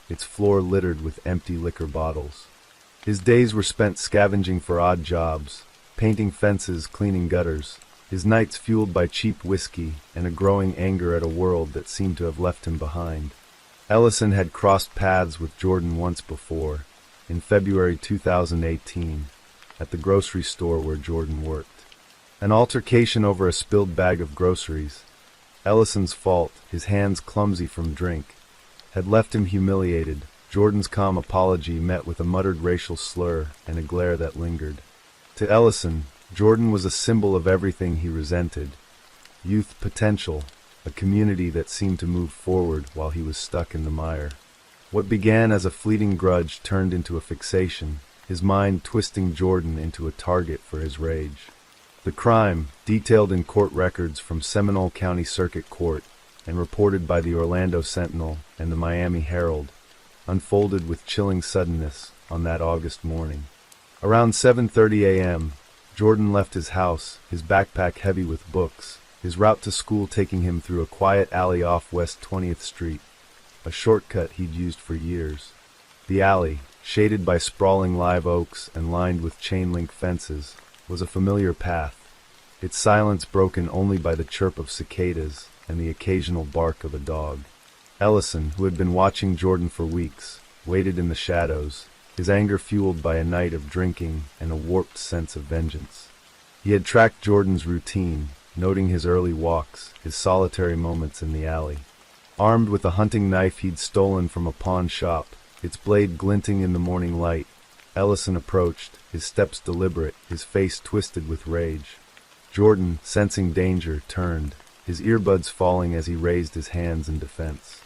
its floor littered with empty liquor bottles. His days were spent scavenging for odd jobs, painting fences, cleaning gutters, his nights fueled by cheap whiskey and a growing anger at a world that seemed to have left him behind. Ellison had crossed paths with Jordan once before, in February 2018, at the grocery store where Jordan worked. An altercation over a spilled bag of groceries, Ellison's fault, his hands clumsy from drink, had left him humiliated. Jordan's calm apology met with a muttered racial slur and a glare that lingered. To Ellison, Jordan was a symbol of everything he resented: youth potential, a community that seemed to move forward while he was stuck in the mire. What began as a fleeting grudge turned into a fixation, his mind twisting Jordan into a target for his rage. The crime, detailed in court records from Seminole County Circuit Court and reported by the Orlando Sentinel and the Miami Herald, unfolded with chilling suddenness on that August morning. Around 7:30 a.m., Jordan left his house, his backpack heavy with books, his route to school taking him through a quiet alley off West 20th Street, a shortcut he'd used for years. The alley, shaded by sprawling live oaks and lined with chain-link fences, was a familiar path, its silence broken only by the chirp of cicadas and the occasional bark of a dog. Ellison, who had been watching Jordan for weeks, waited in the shadows, his anger fueled by a night of drinking and a warped sense of vengeance. He had tracked Jordan's routine, noting his early walks, his solitary moments in the alley. Armed with a hunting knife he'd stolen from a pawn shop, its blade glinting in the morning light, Ellison approached, his steps deliberate, his face twisted with rage. Jordan, sensing danger, turned, his earbuds falling as he raised his hands in defense.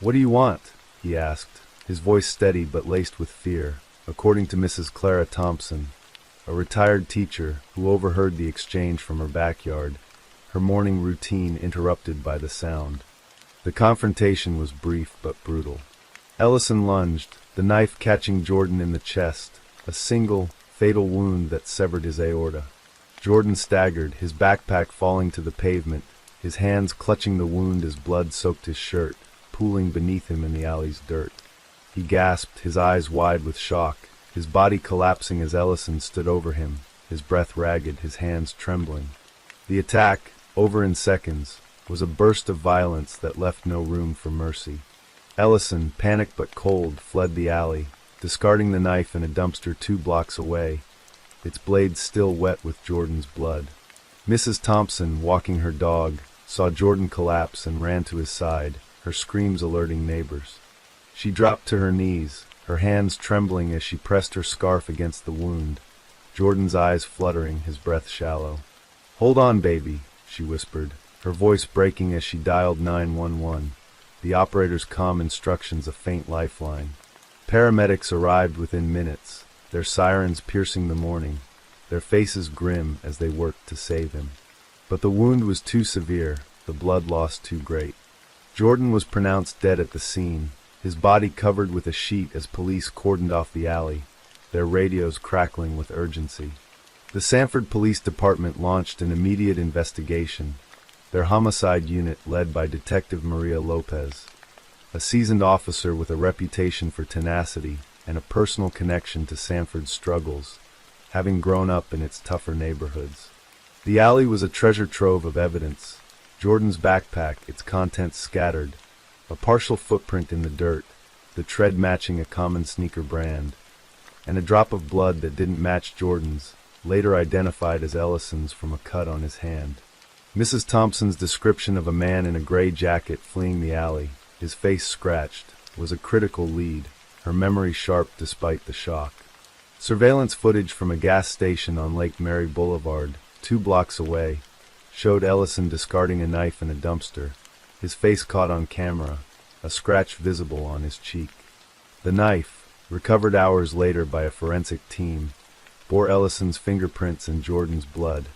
"What do you want?" he asked, his voice steady but laced with fear. According to Mrs. Clara Thompson, a retired teacher who overheard the exchange from her backyard, her morning routine interrupted by the sound. The confrontation was brief but brutal. Ellison lunged, the knife catching Jordan in the chest, a single, fatal wound that severed his aorta. Jordan staggered, his backpack falling to the pavement, his hands clutching the wound as blood soaked his shirt, pooling beneath him in the alley's dirt. He gasped, his eyes wide with shock, his body collapsing as Ellison stood over him, his breath ragged, his hands trembling. The attack, over in seconds, was a burst of violence that left no room for mercy. Ellison, panicked but cold, fled the alley, discarding the knife in a dumpster 2 blocks away, its blade still wet with Jordan's blood. Mrs. Thompson, walking her dog, saw Jordan collapse and ran to his side, her screams alerting neighbors. She dropped to her knees, her hands trembling as she pressed her scarf against the wound, Jordan's eyes fluttering, his breath shallow. "Hold on, baby," she whispered, her voice breaking as she dialed 911, the operator's calm instructions a faint lifeline. Paramedics arrived within minutes, their sirens piercing the morning, their faces grim as they worked to save him. But the wound was too severe, the blood loss too great. Jordan was pronounced dead at the scene, his body covered with a sheet as police cordoned off the alley, their radios crackling with urgency. The Sanford Police Department launched an immediate investigation, their homicide unit led by Detective Maria Lopez, a seasoned officer with a reputation for tenacity and a personal connection to Sanford's struggles, having grown up in its tougher neighborhoods. The alley was a treasure trove of evidence, Jordan's backpack, its contents scattered, a partial footprint in the dirt, the tread matching a common sneaker brand, and a drop of blood that didn't match Jordan's, later identified as Ellison's from a cut on his hand. Mrs. Thompson's description of a man in a gray jacket fleeing the alley, his face scratched, was a critical lead, her memory sharp despite the shock. Surveillance footage from a gas station on Lake Mary Boulevard, 2 blocks away, showed Ellison discarding a knife in a dumpster, his face caught on camera, a scratch visible on his cheek. The knife, recovered hours later by a forensic team, bore Ellison's fingerprints and Jordan's blood,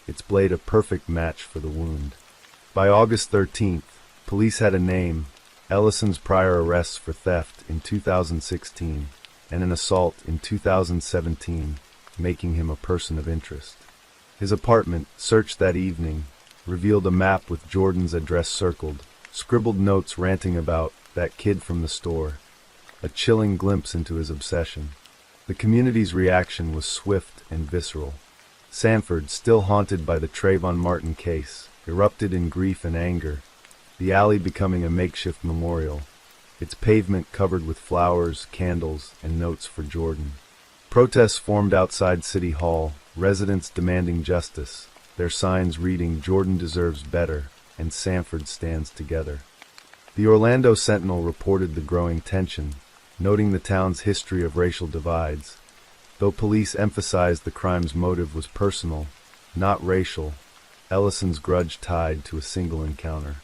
its blade a perfect match for the wound. By August 13th, police had a name, Ellison's prior arrests for theft in 2016 and an assault in 2017, making him a person of interest. His apartment, searched that evening, revealed a map with Jordan's address circled, scribbled notes ranting about that kid from the store, a chilling glimpse into his obsession. The community's reaction was swift and visceral. Sanford, still haunted by the Trayvon Martin case, erupted in grief and anger, the alley becoming a makeshift memorial, its pavement covered with flowers, candles, and notes for Jordan. Protests formed outside City Hall, residents demanding justice, their signs reading "Jordan deserves better" and "Sanford stands together." The Orlando Sentinel reported the growing tension, noting the town's history of racial divides. Though police emphasized the crime's motive was personal, not racial, Ellison's grudge tied to a single encounter.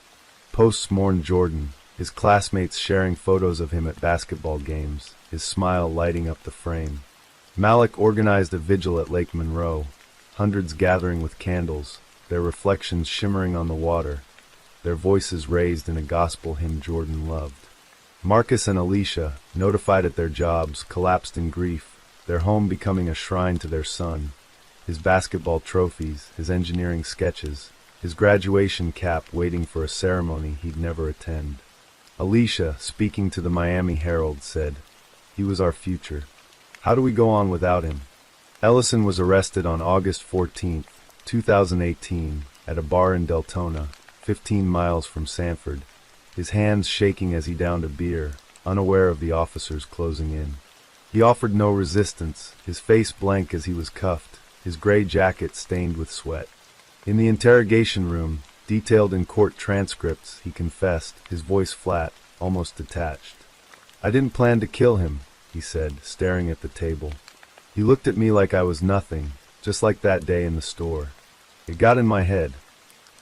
Posts mourned Jordan, his classmates sharing photos of him at basketball games, his smile lighting up the frame. Malik organized a vigil at Lake Monroe, hundreds gathering with candles, their reflections shimmering on the water, their voices raised in a gospel hymn Jordan loved. Marcus and Alicia, notified at their jobs, collapsed in grief, their home becoming a shrine to their son, his basketball trophies, his engineering sketches, his graduation cap waiting for a ceremony he'd never attend. Alicia, speaking to the Miami Herald, said, "He was our future. How do we go on without him?" Ellison was arrested on August 14, 2018, at a bar in Deltona, 15 miles from Sanford, his hands shaking as he downed a beer, unaware of the officers closing in. He offered no resistance, his face blank as he was cuffed, his gray jacket stained with sweat. In the interrogation room, detailed in court transcripts, he confessed, his voice flat, almost detached. "I didn't plan to kill him," he said, staring at the table. "He looked at me like I was nothing, just like that day in the store. It got in my head."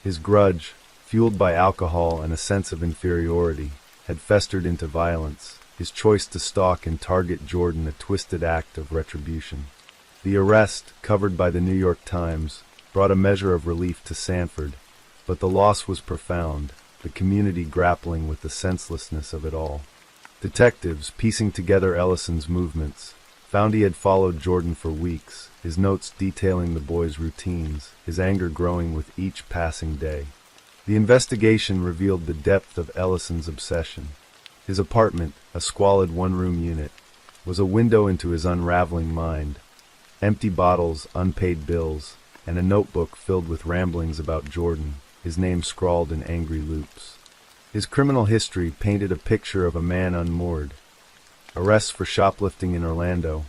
His grudge, fueled by alcohol and a sense of inferiority, had festered into violence, his choice to stalk and target Jordan a twisted act of retribution. The arrest, covered by the New York Times, brought a measure of relief to Sanford, but the loss was profound, the community grappling with the senselessness of it all. Detectives, piecing together Ellison's movements, found he had followed Jordan for weeks, his notes detailing the boy's routines, his anger growing with each passing day. The investigation revealed the depth of Ellison's obsession. His apartment, a squalid one-room unit, was a window into his unraveling mind. Empty bottles, unpaid bills, and a notebook filled with ramblings about Jordan, his name scrawled in angry loops. His criminal history painted a picture of a man unmoored. Arrests for shoplifting in Orlando,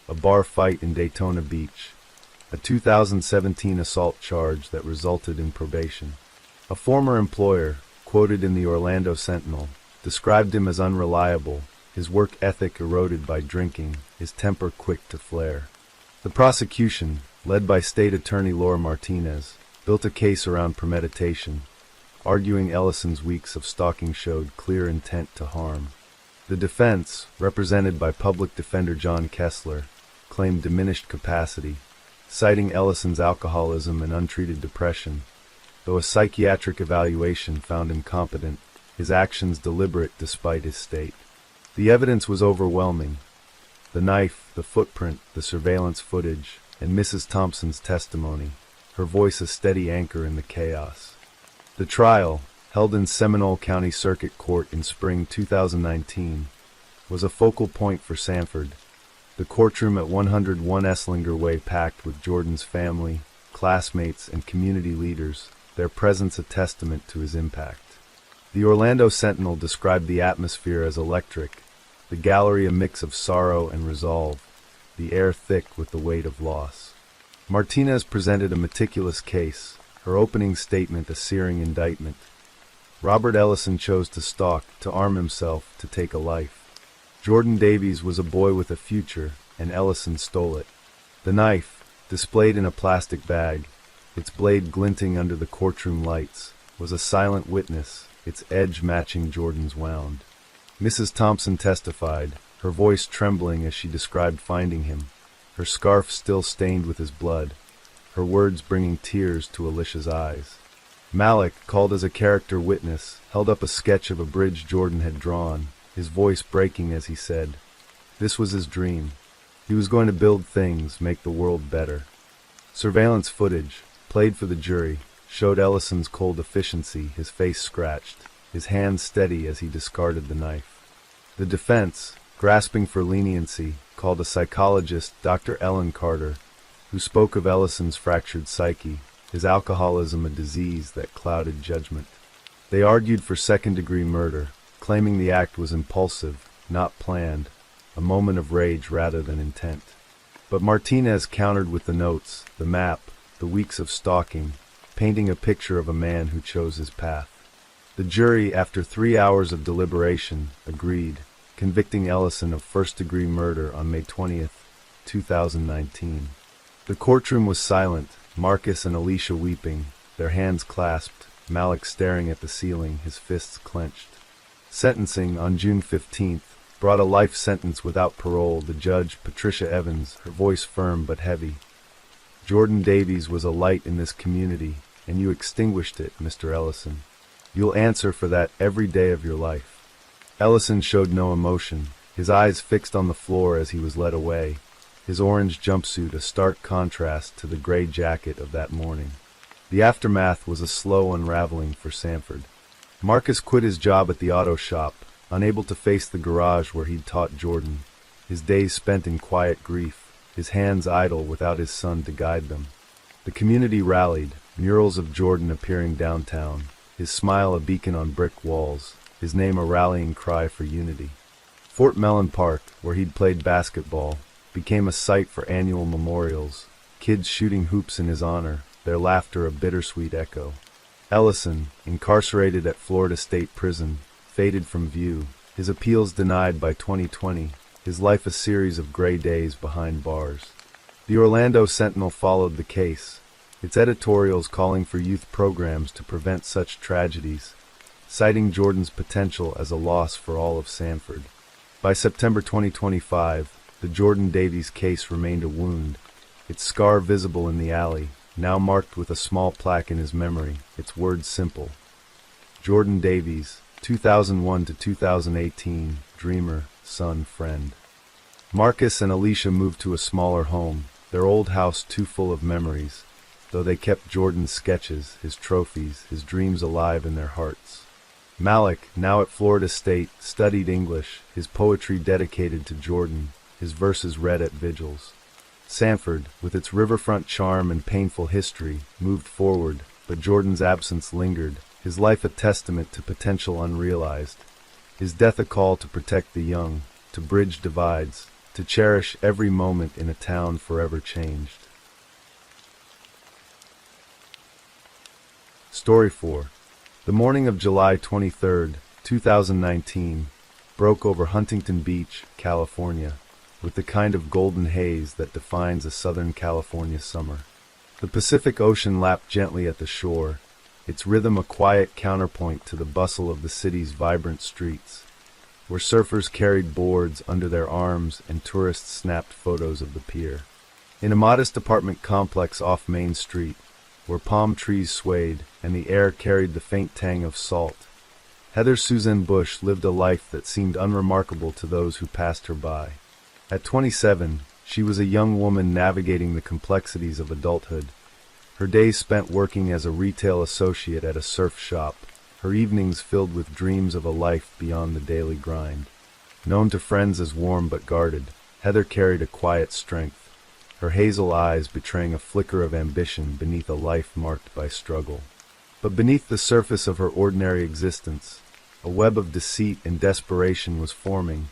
a bar fight in Daytona Beach, a 2017 assault charge that resulted in probation. A former employer, quoted in the Orlando Sentinel, described him as unreliable, his work ethic eroded by drinking, his temper quick to flare. The prosecution, led by State Attorney Laura Martinez, built a case around premeditation, arguing Ellison's weeks of stalking showed clear intent to harm. The defense, represented by Public Defender John Kessler, claimed diminished capacity, citing Ellison's alcoholism and untreated depression, though a psychiatric evaluation found him competent, his actions deliberate despite his state. The evidence was overwhelming. The knife, the footprint, the surveillance footage, and Mrs. Thompson's testimony, her voice a steady anchor in the chaos. The trial, held in Seminole County Circuit Court in spring 2019, was a focal point for Sanford, the courtroom at 101 Esslinger Way packed with Jordan's family, classmates, and community leaders, their presence a testament to his impact. The Orlando Sentinel described the atmosphere as electric, the gallery a mix of sorrow and resolve, the air thick with the weight of loss. Martinez presented a meticulous case, her opening statement a searing indictment. Robert Ellison chose to stalk, to arm himself, to take a life. Jordan Davies was a boy with a future, and Ellison stole it. The knife, displayed in a plastic bag, its blade glinting under the courtroom lights, was a silent witness, its edge matching Jordan's wound. Mrs. Thompson testified, her voice trembling as she described finding him, her scarf still stained with his blood, her words bringing tears to Alicia's eyes. Malik, called as a character witness, held up a sketch of a bridge Jordan had drawn, his voice breaking as he said, "This was his dream. He was going to build things, make the world better." Surveillance footage, played for the jury, showed Ellison's cold efficiency, his face scratched, his hands steady as he discarded the knife. The defense, grasping for leniency, called a psychologist, Dr. Ellen Carter, who spoke of Ellison's fractured psyche, his alcoholism a disease that clouded judgment. They argued for second-degree murder, claiming the act was impulsive, not planned, a moment of rage rather than intent. But Martinez countered with the notes, the map, the weeks of stalking, painting a picture of a man who chose his path. The jury, after 3 hours of deliberation, agreed, convicting Ellison of first-degree murder on May 20th, 2019. The courtroom was silent, Marcus and Alicia weeping, their hands clasped, Malik staring at the ceiling, his fists clenched. Sentencing on June 15th brought a life sentence without parole. The judge, Patricia Evans, her voice firm but heavy. "Jordan Davies was a light in this community, and you extinguished it, Mr. Ellison. You'll answer for that every day of your life." Ellison showed no emotion, his eyes fixed on the floor as he was led away, his orange jumpsuit a stark contrast to the gray jacket of that morning. The aftermath was a slow unraveling for Sanford. Marcus quit his job at the auto shop, unable to face the garage where he'd taught Jordan, his days spent in quiet grief, his hands idle without his son to guide them. The community rallied, murals of Jordan appearing downtown, his smile a beacon on brick walls, his name a rallying cry for unity. Fort Mellon Park, where he'd played basketball, became a site for annual memorials, kids shooting hoops in his honor, their laughter a bittersweet echo. Ellison, incarcerated at Florida State Prison, faded from view, his appeals denied by 2020, his life a series of gray days behind bars. The Orlando Sentinel followed the case, its editorials calling for youth programs to prevent such tragedies, citing Jordan's potential as a loss for all of Sanford. By September 2025, the Jordan Davies case remained a wound, its scar visible in the alley, now marked with a small plaque in his memory, its words simple. Jordan Davies, 2001 to 2018, dreamer, son, friend. Marcus and Alicia moved to a smaller home, their old house too full of memories, though they kept Jordan's sketches, his trophies, his dreams alive in their hearts. Malik, now at Florida State, studied English, his poetry dedicated to Jordan, his verses read at vigils. Sanford, with its riverfront charm and painful history, moved forward, but Jordan's absence lingered, his life a testament to potential unrealized, his death a call to protect the young, to bridge divides, to cherish every moment in a town forever changed. Story 4. The morning of July 23, 2019, broke over Huntington Beach, California, with the kind of golden haze that defines a Southern California summer. The Pacific Ocean lapped gently at the shore, its rhythm a quiet counterpoint to the bustle of the city's vibrant streets, where surfers carried boards under their arms and tourists snapped photos of the pier. In a modest apartment complex off Main Street, where palm trees swayed and the air carried the faint tang of salt, Heather Suzanne Bush lived a life that seemed unremarkable to those who passed her by. At 27, she was a young woman navigating the complexities of adulthood, her days spent working as a retail associate at a surf shop, her evenings filled with dreams of a life beyond the daily grind. Known to friends as warm but guarded, Heather carried a quiet strength, her hazel eyes betraying a flicker of ambition beneath a life marked by struggle. But beneath the surface of her ordinary existence, a web of deceit and desperation was forming,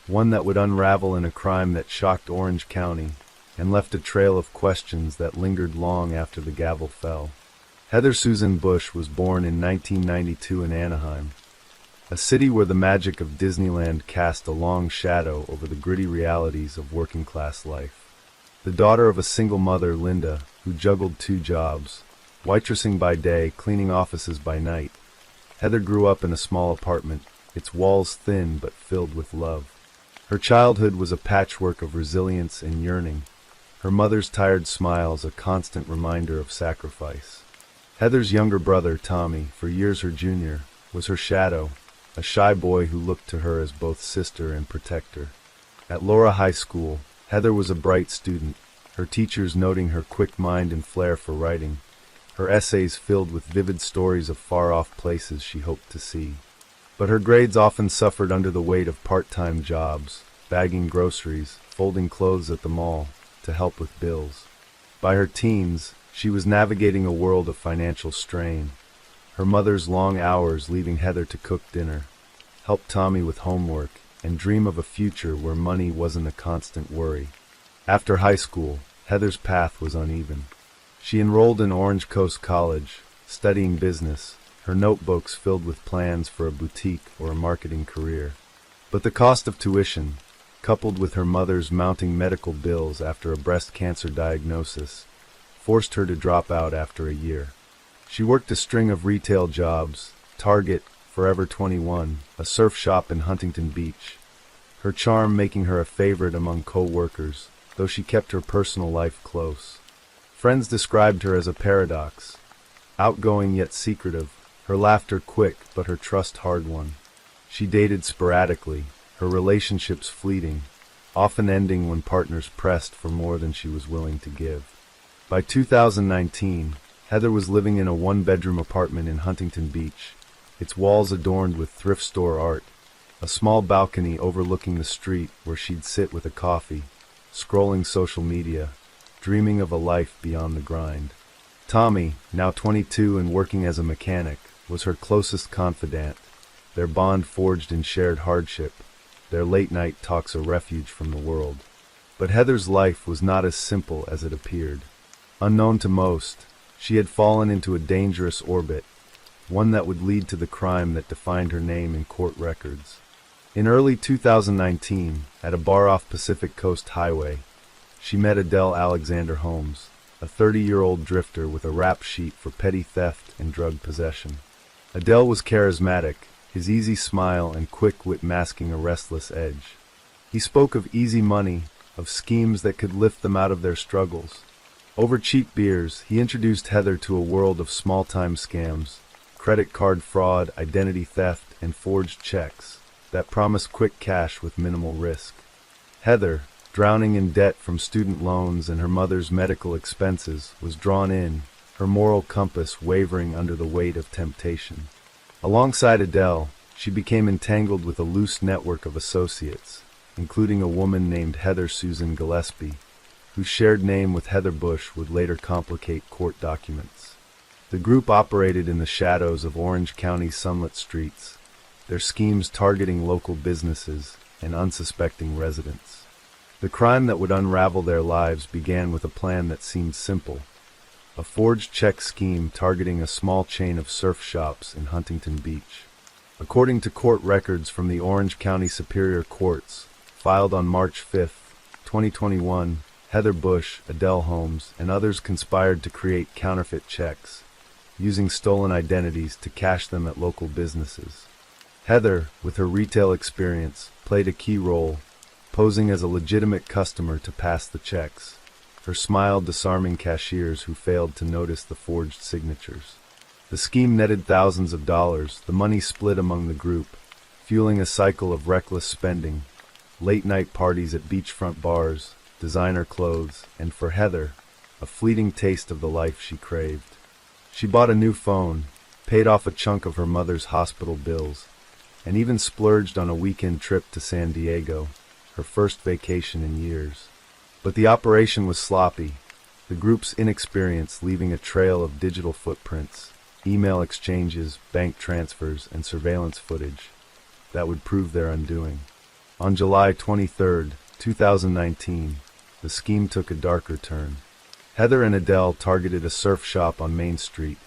one that would unravel in a crime that shocked Orange County and left a trail of questions that lingered long after the gavel fell. Heather Suzanne Bush was born in 1992 in Anaheim, a city where the magic of Disneyland cast a long shadow over the gritty realities of working-class life. The daughter of a single mother, Linda, who juggled 2 jobs, waitressing by day, cleaning offices by night, Heather grew up in a small apartment, its walls thin but filled with love. Her childhood was a patchwork of resilience and yearning, her mother's tired smiles a constant reminder of sacrifice. Heather's younger brother, Tommy, for years her junior, was her shadow, a shy boy who looked to her as both sister and protector. At Laura High School, Heather was a bright student, her teachers noting her quick mind and flair for writing, her essays filled with vivid stories of far-off places she hoped to see. But her grades often suffered under the weight of part-time jobs, bagging groceries, folding clothes at the mall, to help with bills. By her teens, she was navigating a world of financial strain, her mother's long hours leaving Heather to cook dinner, help Tommy with homework, and dream of a future where money wasn't a constant worry. After high school, Heather's path was uneven. She enrolled in Orange Coast College, studying business, her notebooks filled with plans for a boutique or a marketing career. But the cost of tuition, coupled with her mother's mounting medical bills after a breast cancer diagnosis, forced her to drop out after a year. She worked a string of retail jobs, Target, Forever 21, a surf shop in Huntington Beach, her charm making her a favorite among co-workers, though she kept her personal life close. Friends described her as a paradox, outgoing yet secretive, her laughter quick but her trust hard-won. She dated sporadically, her relationships fleeting, often ending when partners pressed for more than she was willing to give. By 2019, Heather was living in a 1-bedroom apartment in Huntington Beach, its walls adorned with thrift store art, a small balcony overlooking the street where she'd sit with a coffee, scrolling social media, dreaming of a life beyond the grind. Tommy, now 22 and working as a mechanic, was her closest confidant, their bond forged in shared hardship, their late-night talks a refuge from the world. But Heather's life was not as simple as it appeared. Unknown to most, she had fallen into a dangerous orbit, one that would lead to the crime that defined her name in court records. In early 2019, at a bar off Pacific Coast Highway, she met Adele Alexander Holmes, a 30-year-old drifter with a rap sheet for petty theft and drug possession. Adele was charismatic, his easy smile and quick wit masking a restless edge. He spoke of easy money, of schemes that could lift them out of their struggles. Over cheap beers, he introduced Heather to a world of small-time scams, credit card fraud, identity theft, and forged checks that promised quick cash with minimal risk. Heather, drowning in debt from student loans and her mother's medical expenses, was drawn in, her moral compass wavering under the weight of temptation. Alongside Adele, she became entangled with a loose network of associates, including a woman named Heather Susan Gillespie, whose shared name with Heather Bush would later complicate court documents. The group operated in the shadows of Orange County's sunlit streets, their schemes targeting local businesses and unsuspecting residents. The crime that would unravel their lives began with a plan that seemed simple: a forged check scheme targeting a small chain of surf shops in Huntington Beach. According to court records from the Orange County Superior Courts, filed on March 5, 2021, Heather Bush, Adele Holmes, and others conspired to create counterfeit checks, using stolen identities to cash them at local businesses. Heather, with her retail experience, played a key role, posing as a legitimate customer to pass the checks, her smile disarming cashiers who failed to notice the forged signatures. The scheme netted thousands of dollars, the money split among the group, fueling a cycle of reckless spending, late-night parties at beachfront bars, designer clothes, and for Heather, a fleeting taste of the life she craved. She bought a new phone, paid off a chunk of her mother's hospital bills, and even splurged on a weekend trip to San Diego, her first vacation in years. But the operation was sloppy, the group's inexperience leaving a trail of digital footprints, email exchanges, bank transfers, and surveillance footage that would prove their undoing. On July 23, 2019, the scheme took a darker turn. Heather and Adele targeted a surf shop on Main Street,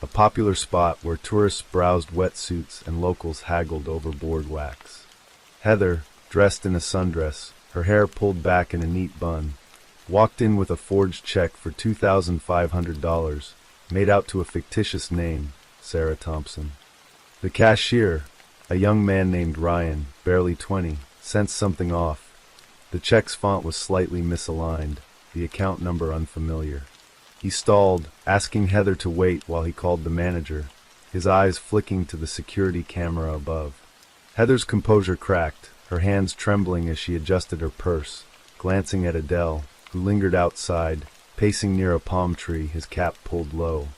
a popular spot where tourists browsed wetsuits and locals haggled over board wax. Heather, dressed in a sundress, her hair pulled back in a neat bun, walked in with a forged check for $2,500, made out to a fictitious name, Sarah Thompson. The cashier, a young man named Ryan, barely 20, sensed something off. The check's font was slightly misaligned, the account number unfamiliar. He stalled, asking Heather to wait while he called the manager, his eyes flicking to the security camera above. Heather's composure cracked, her hands trembling as she adjusted her purse, glancing at Adele, who lingered outside, pacing near a palm tree, his cap pulled low.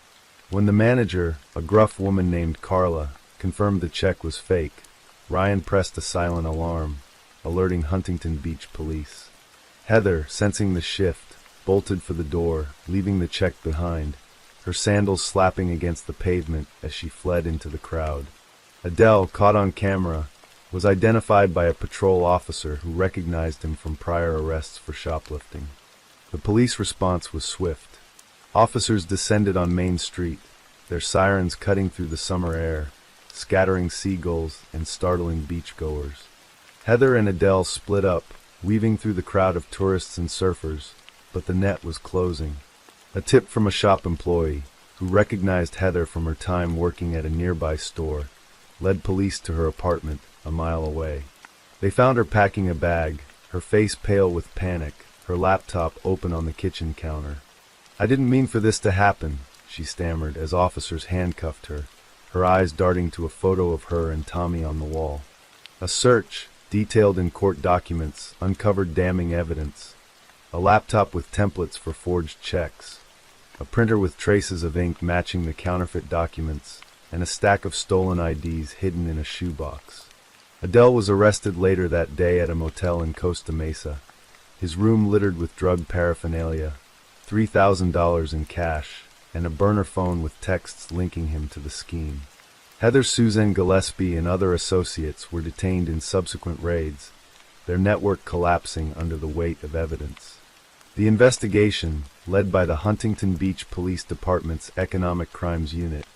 When the manager, a gruff woman named Carla, confirmed the check was fake, Ryan pressed a silent alarm, alerting Huntington Beach police. Heather, sensing the shift, bolted for the door, leaving the check behind, her sandals slapping against the pavement as she fled into the crowd. Adele, caught on camera, was identified by a patrol officer who recognized him from prior arrests for shoplifting. The police response was swift. Officers descended on Main Street, their sirens cutting through the summer air, scattering seagulls and startling beachgoers. Heather and Adele split up, weaving through the crowd of tourists and surfers, but the net was closing. A tip from a shop employee, who recognized Heather from her time working at a nearby store, led police to her apartment a mile away. They found her packing a bag, her face pale with panic, her laptop open on the kitchen counter. "I didn't mean for this to happen," she stammered as officers handcuffed her, her eyes darting to a photo of her and Tommy on the wall. A search, detailed in court documents, uncovered damning evidence: a laptop with templates for forged checks, a printer with traces of ink matching the counterfeit documents, and a stack of stolen IDs hidden in a shoebox. Adele was arrested later that day at a motel in Costa Mesa, his room littered with drug paraphernalia, $3,000 in cash, and a burner phone with texts linking him to the scheme. Heather Susan Gillespie and other associates were detained in subsequent raids, their network collapsing under the weight of evidence. The investigation, led by the Huntington Beach Police Department's Economic Crimes Unit,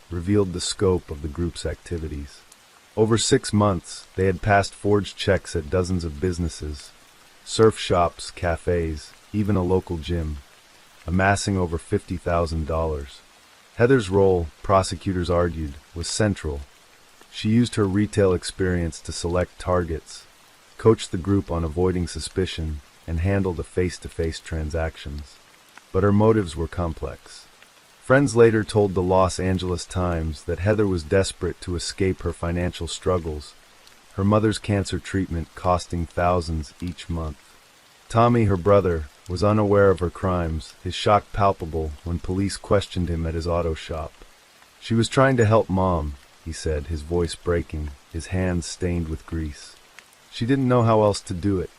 revealed the scope of the group's activities. Over 6 months, they had passed forged checks at dozens of businesses, surf shops, cafes, even a local gym, amassing over $50,000. Heather's role, prosecutors argued, was central. She used her retail experience to select targets, coach the group on avoiding suspicion, and handle the face-to-face transactions. But her motives were complex. Friends later told the Los Angeles Times that Heather was desperate to escape her financial struggles, her mother's cancer treatment costing thousands each month. Tommy, her brother, was unaware of her crimes, his shock palpable when police questioned him at his auto shop. "She was trying to help Mom," he said, his voice breaking, his hands stained with grease. "She didn't know how else to do it."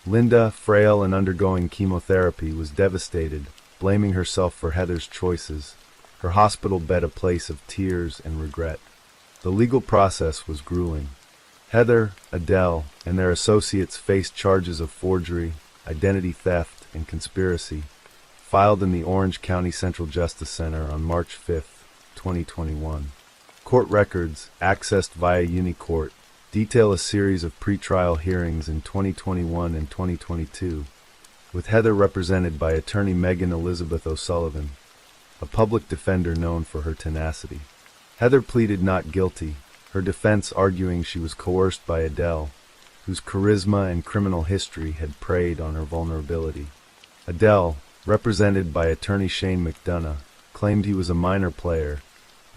Linda, frail and undergoing chemotherapy, was devastated, blaming herself for Heather's choices, her hospital bed a place of tears and regret. The legal process was grueling. Heather, Adele, and their associates faced charges of forgery, identity theft, and conspiracy, filed in the Orange County Central Justice Center on March 5, 2021. Court records, accessed via Unicourt, detail a series of pretrial hearings in 2021 and 2022, with Heather represented by attorney Megan Elizabeth O'Sullivan, a public defender known for her tenacity. Heather pleaded not guilty, her defense arguing she was coerced by Adele, whose charisma and criminal history had preyed on her vulnerability. Adele, represented by attorney Shane McDonough, claimed he was a minor player,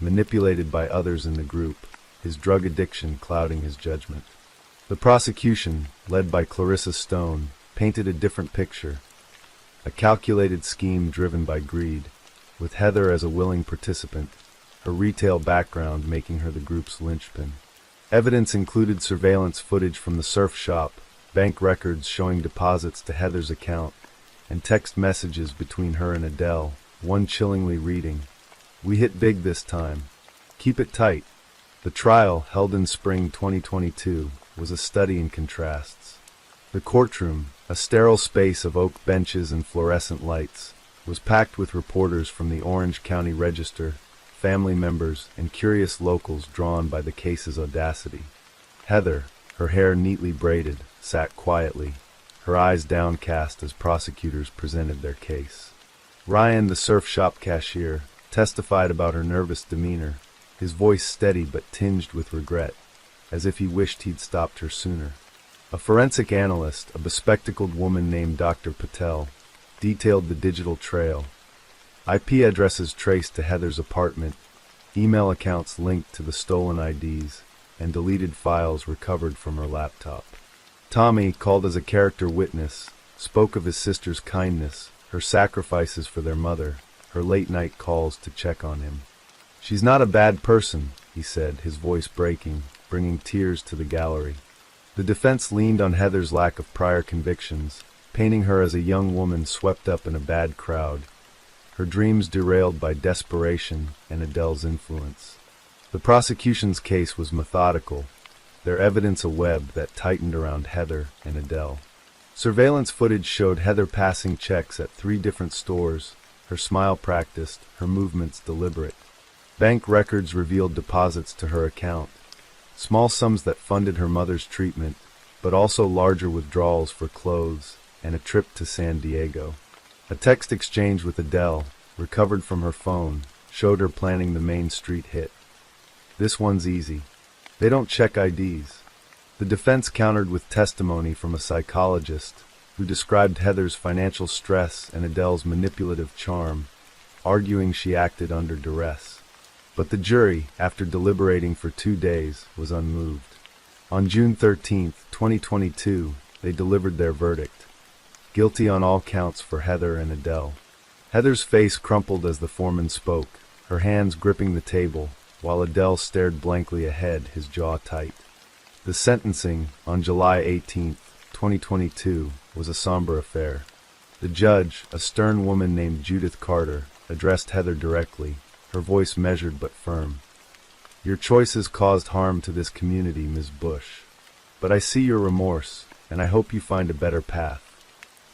manipulated by others in the group, his drug addiction clouding his judgment. The prosecution, led by Clarissa Stone, painted a different picture, a calculated scheme driven by greed, with Heather as a willing participant, her retail background making her the group's linchpin. Evidence included surveillance footage from the surf shop, bank records showing deposits to Heather's account, and text messages between her and Adele, one chillingly reading, "We hit big this time. Keep it tight." The trial, held in spring 2022, was a study in contrasts. The courtroom, a sterile space of oak benches and fluorescent lights, was packed with reporters from the Orange County Register, family members, and curious locals drawn by the case's audacity. Heather, her hair neatly braided, sat quietly, her eyes downcast as prosecutors presented their case. Ryan, the surf shop cashier, testified about her nervous demeanor, his voice steady but tinged with regret, as if he wished he'd stopped her sooner. A forensic analyst, a bespectacled woman named Dr. Patel, detailed the digital trail. IP addresses traced to Heather's apartment, email accounts linked to the stolen IDs, and deleted files recovered from her laptop. Tommy, called as a character witness, spoke of his sister's kindness, her sacrifices for their mother, her late-night calls to check on him. "She's not a bad person," he said, his voice breaking, bringing tears to the gallery. The defense leaned on Heather's lack of prior convictions, painting her as a young woman swept up in a bad crowd, her dreams derailed by desperation and Adele's influence. The prosecution's case was methodical, their evidence a web that tightened around Heather and Adele. Surveillance footage showed Heather passing checks at 3 different stores, her smile practiced, her movements deliberate. Bank records revealed deposits to her account, small sums that funded her mother's treatment, but also larger withdrawals for clothes and a trip to San Diego. A text exchange with Adele, recovered from her phone, showed her planning the Main Street hit. "This one's easy. They don't check IDs." The defense countered with testimony from a psychologist who described Heather's financial stress and Adele's manipulative charm, arguing she acted under duress. But the jury, after deliberating for 2 days, was unmoved. On June 13, 2022, they delivered their verdict. Guilty on all counts for Heather and Adele. Heather's face crumpled as the foreman spoke, her hands gripping the table, while Adele stared blankly ahead, his jaw tight. The sentencing, on July 18, 2022, was a somber affair. The judge, a stern woman named Judith Carter, addressed Heather directly, her voice measured but firm. "Your choices caused harm to this community, Ms. Bush. But I see your remorse, and I hope you find a better path."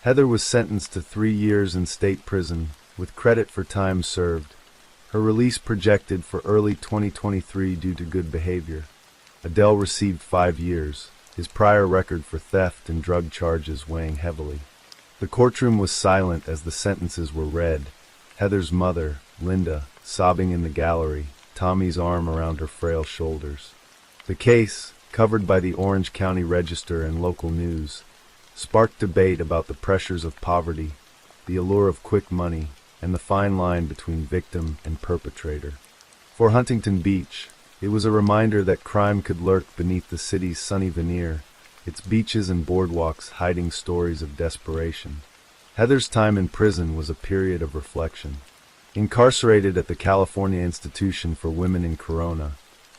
Heather was sentenced to 3 years in state prison, with credit for time served, her release projected for early 2023 due to good behavior. Adele received 5 years, his prior record for theft and drug charges weighing heavily. The courtroom was silent as the sentences were read. Heather's mother, Linda, sobbing in the gallery, Tommy's arm around her frail shoulders. The case, covered by the Orange County Register and local news, sparked debate about the pressures of poverty, the allure of quick money, and the fine line between victim and perpetrator. For Huntington Beach, it was a reminder that crime could lurk beneath the city's sunny veneer, its beaches and boardwalks hiding stories of desperation. Heather's time in prison was a period of reflection. Incarcerated at the California Institution for Women in Corona,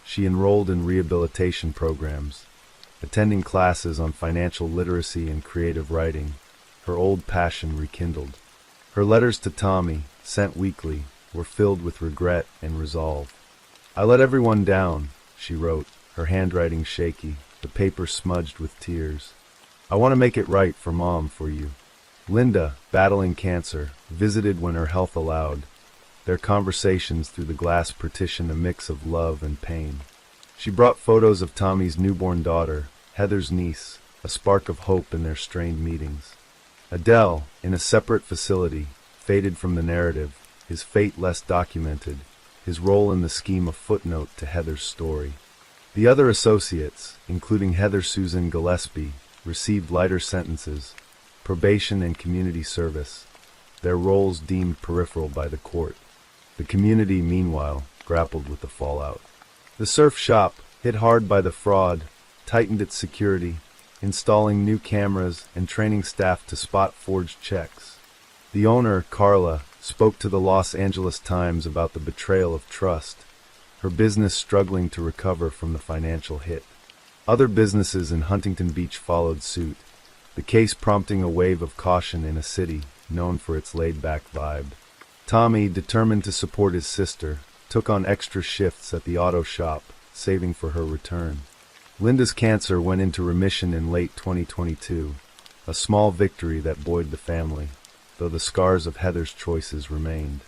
she enrolled in rehabilitation programs, attending classes on financial literacy and creative writing, her old passion rekindled. Her letters to Tommy, sent weekly, were filled with regret and resolve. "I let everyone down," she wrote, her handwriting shaky, the paper smudged with tears. "I want to make it right for Mom, for you." Linda, battling cancer, visited when her health allowed, their conversations through the glass partition a mix of love and pain. She brought photos of Tommy's newborn daughter, Heather's niece, a spark of hope in their strained meetings. Adele, in a separate facility, faded from the narrative, his fate less documented, his role in the scheme a footnote to Heather's story. The other associates, including Heather Susan Gillespie, received lighter sentences, probation and community service, their roles deemed peripheral by the court. The community, meanwhile, grappled with the fallout. The surf shop, hit hard by the fraud, tightened its security, installing new cameras and training staff to spot forged checks. The owner, Carla, spoke to the Los Angeles Times about the betrayal of trust, her business struggling to recover from the financial hit. Other businesses in Huntington Beach followed suit, the case prompting a wave of caution in a city known for its laid-back vibe. Tommy, determined to support his sister, took on extra shifts at the auto shop, saving for her return. Linda's cancer went into remission in late 2022, a small victory that buoyed the family, though the scars of Heather's choices remained.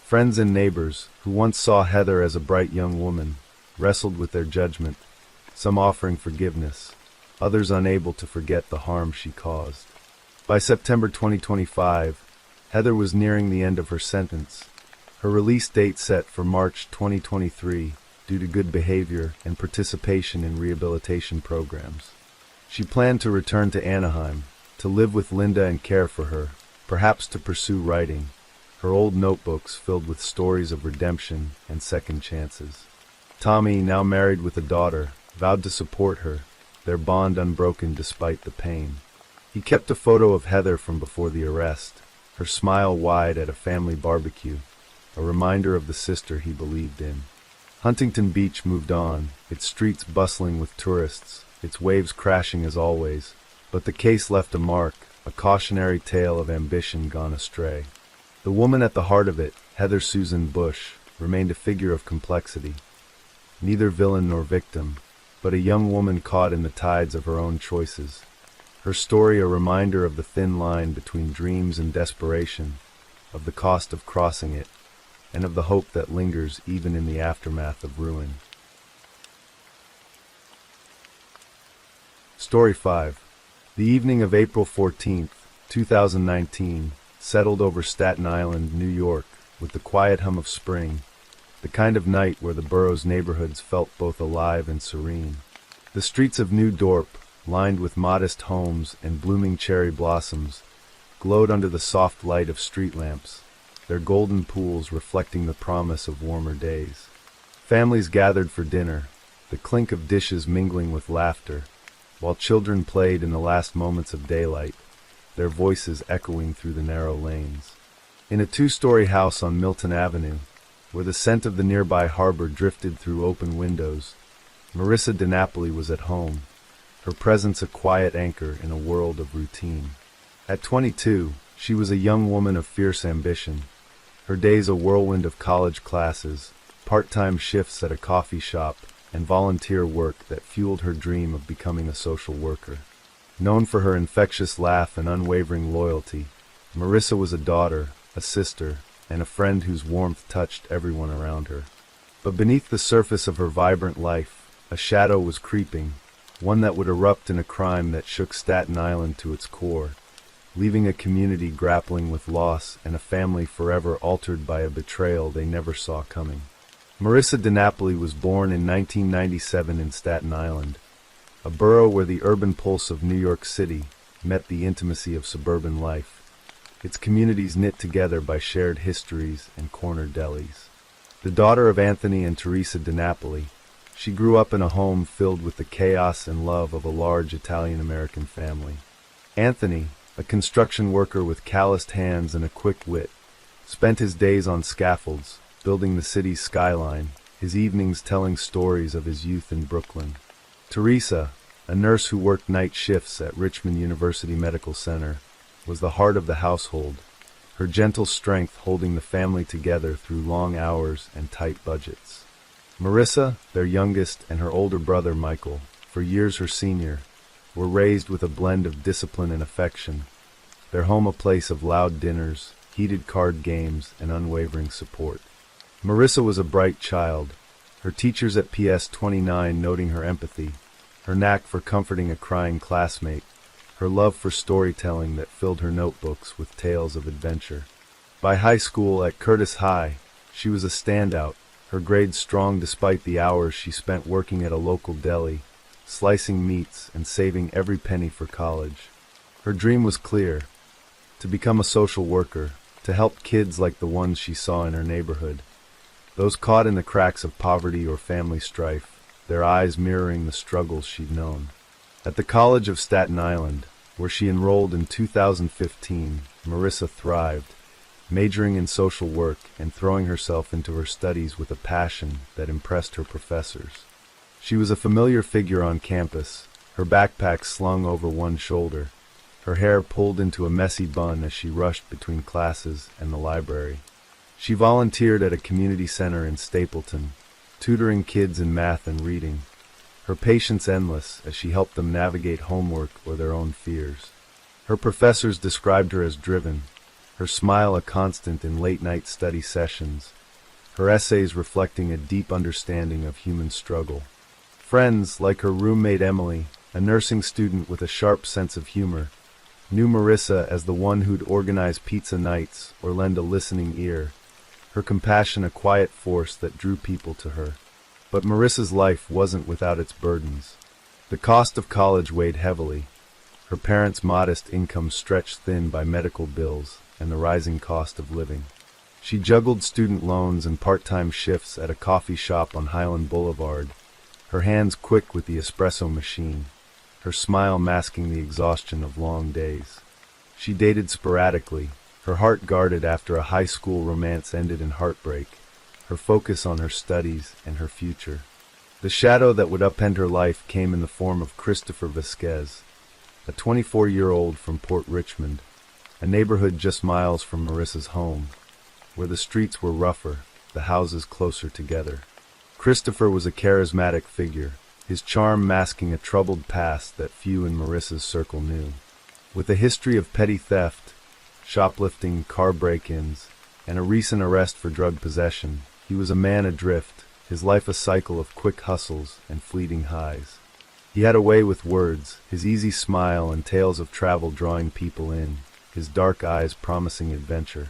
Friends and neighbors, who once saw Heather as a bright young woman, wrestled with their judgment, some offering forgiveness, others unable to forget the harm she caused. By September 2025, Heather was nearing the end of her sentence, her release date set for March 2023 due to good behavior and participation in rehabilitation programs. She planned to return to Anaheim, to live with Linda and care for her, perhaps to pursue writing, her old notebooks filled with stories of redemption and second chances. Tommy, now married with a daughter, vowed to support her, their bond unbroken despite the pain. He kept a photo of Heather from before the arrest, her smile wide at a family barbecue, a reminder of the sister he believed in. Huntington Beach moved on, its streets bustling with tourists, its waves crashing as always, but the case left a mark, a cautionary tale of ambition gone astray. The woman at the heart of it, Heather Susan Bush, remained a figure of complexity. Neither villain nor victim, but a young woman caught in the tides of her own choices. Her story a reminder of the thin line between dreams and desperation, of the cost of crossing it, and of the hope that lingers even in the aftermath of ruin. Story 5. The evening of April 14th, 2019, settled over Staten Island, New York, with the quiet hum of spring, the kind of night where the borough's neighborhoods felt both alive and serene. The streets of New Dorp, lined with modest homes and blooming cherry blossoms, glowed under the soft light of street lamps, their golden pools reflecting the promise of warmer days. Families gathered for dinner, the clink of dishes mingling with laughter, while children played in the last moments of daylight, their voices echoing through the narrow lanes. In a two-story house on Milton Avenue, where the scent of the nearby harbor drifted through open windows, Marissa DiNapoli was at home, her presence a quiet anchor in a world of routine. At 22, she was a young woman of fierce ambition, her days a whirlwind of college classes, part-time shifts at a coffee shop, and volunteer work that fueled her dream of becoming a social worker. Known for her infectious laugh and unwavering loyalty, Marissa was a daughter, a sister, and a friend whose warmth touched everyone around her. But beneath the surface of her vibrant life, a shadow was creeping, one that would erupt in a crime that shook Staten Island to its core. leaving a community grappling with loss and a family forever altered by a betrayal they never saw coming. Marissa DiNapoli was born in 1997 in Staten Island, a borough where the urban pulse of New York City met the intimacy of suburban life, its communities knit together by shared histories and corner delis. The daughter of Anthony and Teresa DiNapoli, she grew up in a home filled with the chaos and love of a large Italian-American family. Anthony, a construction worker with calloused hands and a quick wit, spent his days on scaffolds, building the city's skyline, his evenings telling stories of his youth in Brooklyn. Teresa, a nurse who worked night shifts at Richmond University Medical Center, was the heart of the household, her gentle strength holding the family together through long hours and tight budgets. Marissa, their youngest, and her older brother Michael, for years her senior, were raised with a blend of discipline and affection, their home a place of loud dinners, heated card games, and unwavering support. Marissa was a bright child, her teachers at PS 29 noting her empathy, her knack for comforting a crying classmate, her love for storytelling that filled her notebooks with tales of adventure. By high school at Curtis High, she was a standout, her grades strong despite the hours she spent working at a local deli, slicing meats and saving every penny for college. Her dream was clear: to become a social worker, to help kids like the ones she saw in her neighborhood, those caught in the cracks of poverty or family strife, their eyes mirroring the struggles she'd known. At the College of Staten Island, where she enrolled in 2015, Marissa thrived, majoring in social work and throwing herself into her studies with a passion that impressed her professors. She was a familiar figure on campus, her backpack slung over one shoulder, her hair pulled into a messy bun as she rushed between classes and the library. She volunteered at a community center in Stapleton, tutoring kids in math and reading, her patience endless as she helped them navigate homework or their own fears. Her professors described her as driven, her smile a constant in late-night study sessions, her essays reflecting a deep understanding of human struggle. Friends, like her roommate Emily, a nursing student with a sharp sense of humor, knew Marissa as the one who'd organize pizza nights or lend a listening ear, her compassion a quiet force that drew people to her. But Marissa's life wasn't without its burdens. The cost of college weighed heavily, her parents' modest income stretched thin by medical bills and the rising cost of living. She juggled student loans and part-time shifts at a coffee shop on Highland Boulevard, her hands quick with the espresso machine, her smile masking the exhaustion of long days. She dated sporadically, her heart guarded after a high school romance ended in heartbreak, her focus on her studies and her future. The shadow that would upend her life came in the form of Christopher Vasquez, a 24-year-old from Port Richmond, a neighborhood just miles from Marissa's home, where the streets were rougher, the houses closer together. Christopher was a charismatic figure, his charm masking a troubled past that few in Marissa's circle knew. With a history of petty theft, shoplifting, car break-ins, and a recent arrest for drug possession, he was a man adrift, his life a cycle of quick hustles and fleeting highs. He had a way with words, his easy smile and tales of travel drawing people in, his dark eyes promising adventure.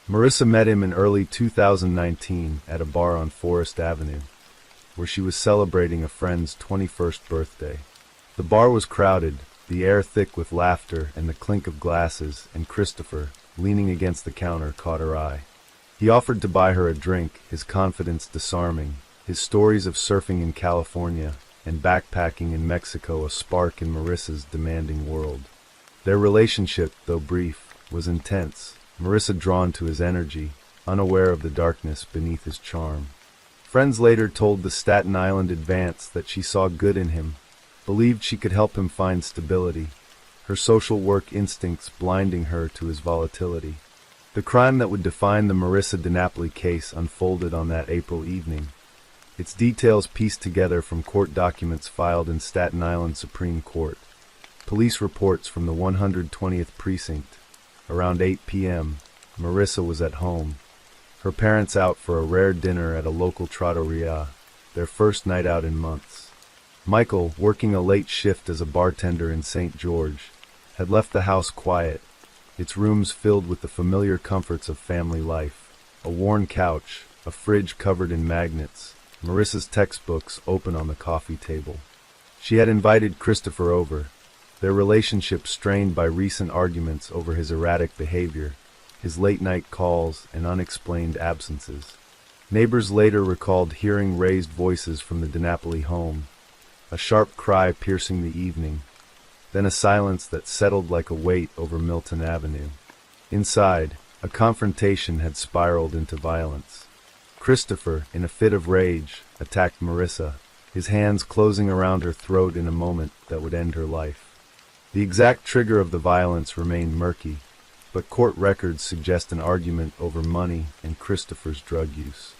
Marissa met him in early 2019 at a bar on Forest Avenue, where she was celebrating a friend's 21st birthday. The bar was crowded, the air thick with laughter and the clink of glasses, and Christopher, leaning against the counter, caught her eye. He offered to buy her a drink, his confidence disarming, his stories of surfing in California and backpacking in Mexico a spark in Marissa's demanding world. Their relationship, though brief, was intense, Marissa drawn to his energy, unaware of the darkness beneath his charm. Friends later told the Staten Island Advance that she saw good in him, believed she could help him find stability, her social work instincts blinding her to his volatility. The crime that would define the Marissa DiNapoli case unfolded on that April evening, its details pieced together from court documents filed in Staten Island Supreme Court, police reports from the 120th Precinct. Around 8 p.m., Marissa was at home, her parents out for a rare dinner at a local trattoria, their first night out in months. Michael, working a late shift as a bartender in St. George, had left the house quiet, its rooms filled with the familiar comforts of family life. A worn couch, a fridge covered in magnets, Marissa's textbooks open on the coffee table. She had invited Christopher over, their relationship strained by recent arguments over his erratic behavior, his late-night calls, and unexplained absences. Neighbors later recalled hearing raised voices from the DiNapoli home, a sharp cry piercing the evening, then a silence that settled like a weight over Milton Avenue. Inside, a confrontation had spiraled into violence. Christopher, in a fit of rage, attacked Marissa, his hands closing around her throat in a moment that would end her life. The exact trigger of the violence remained murky, but court records suggest an argument over money and Christopher's drug use.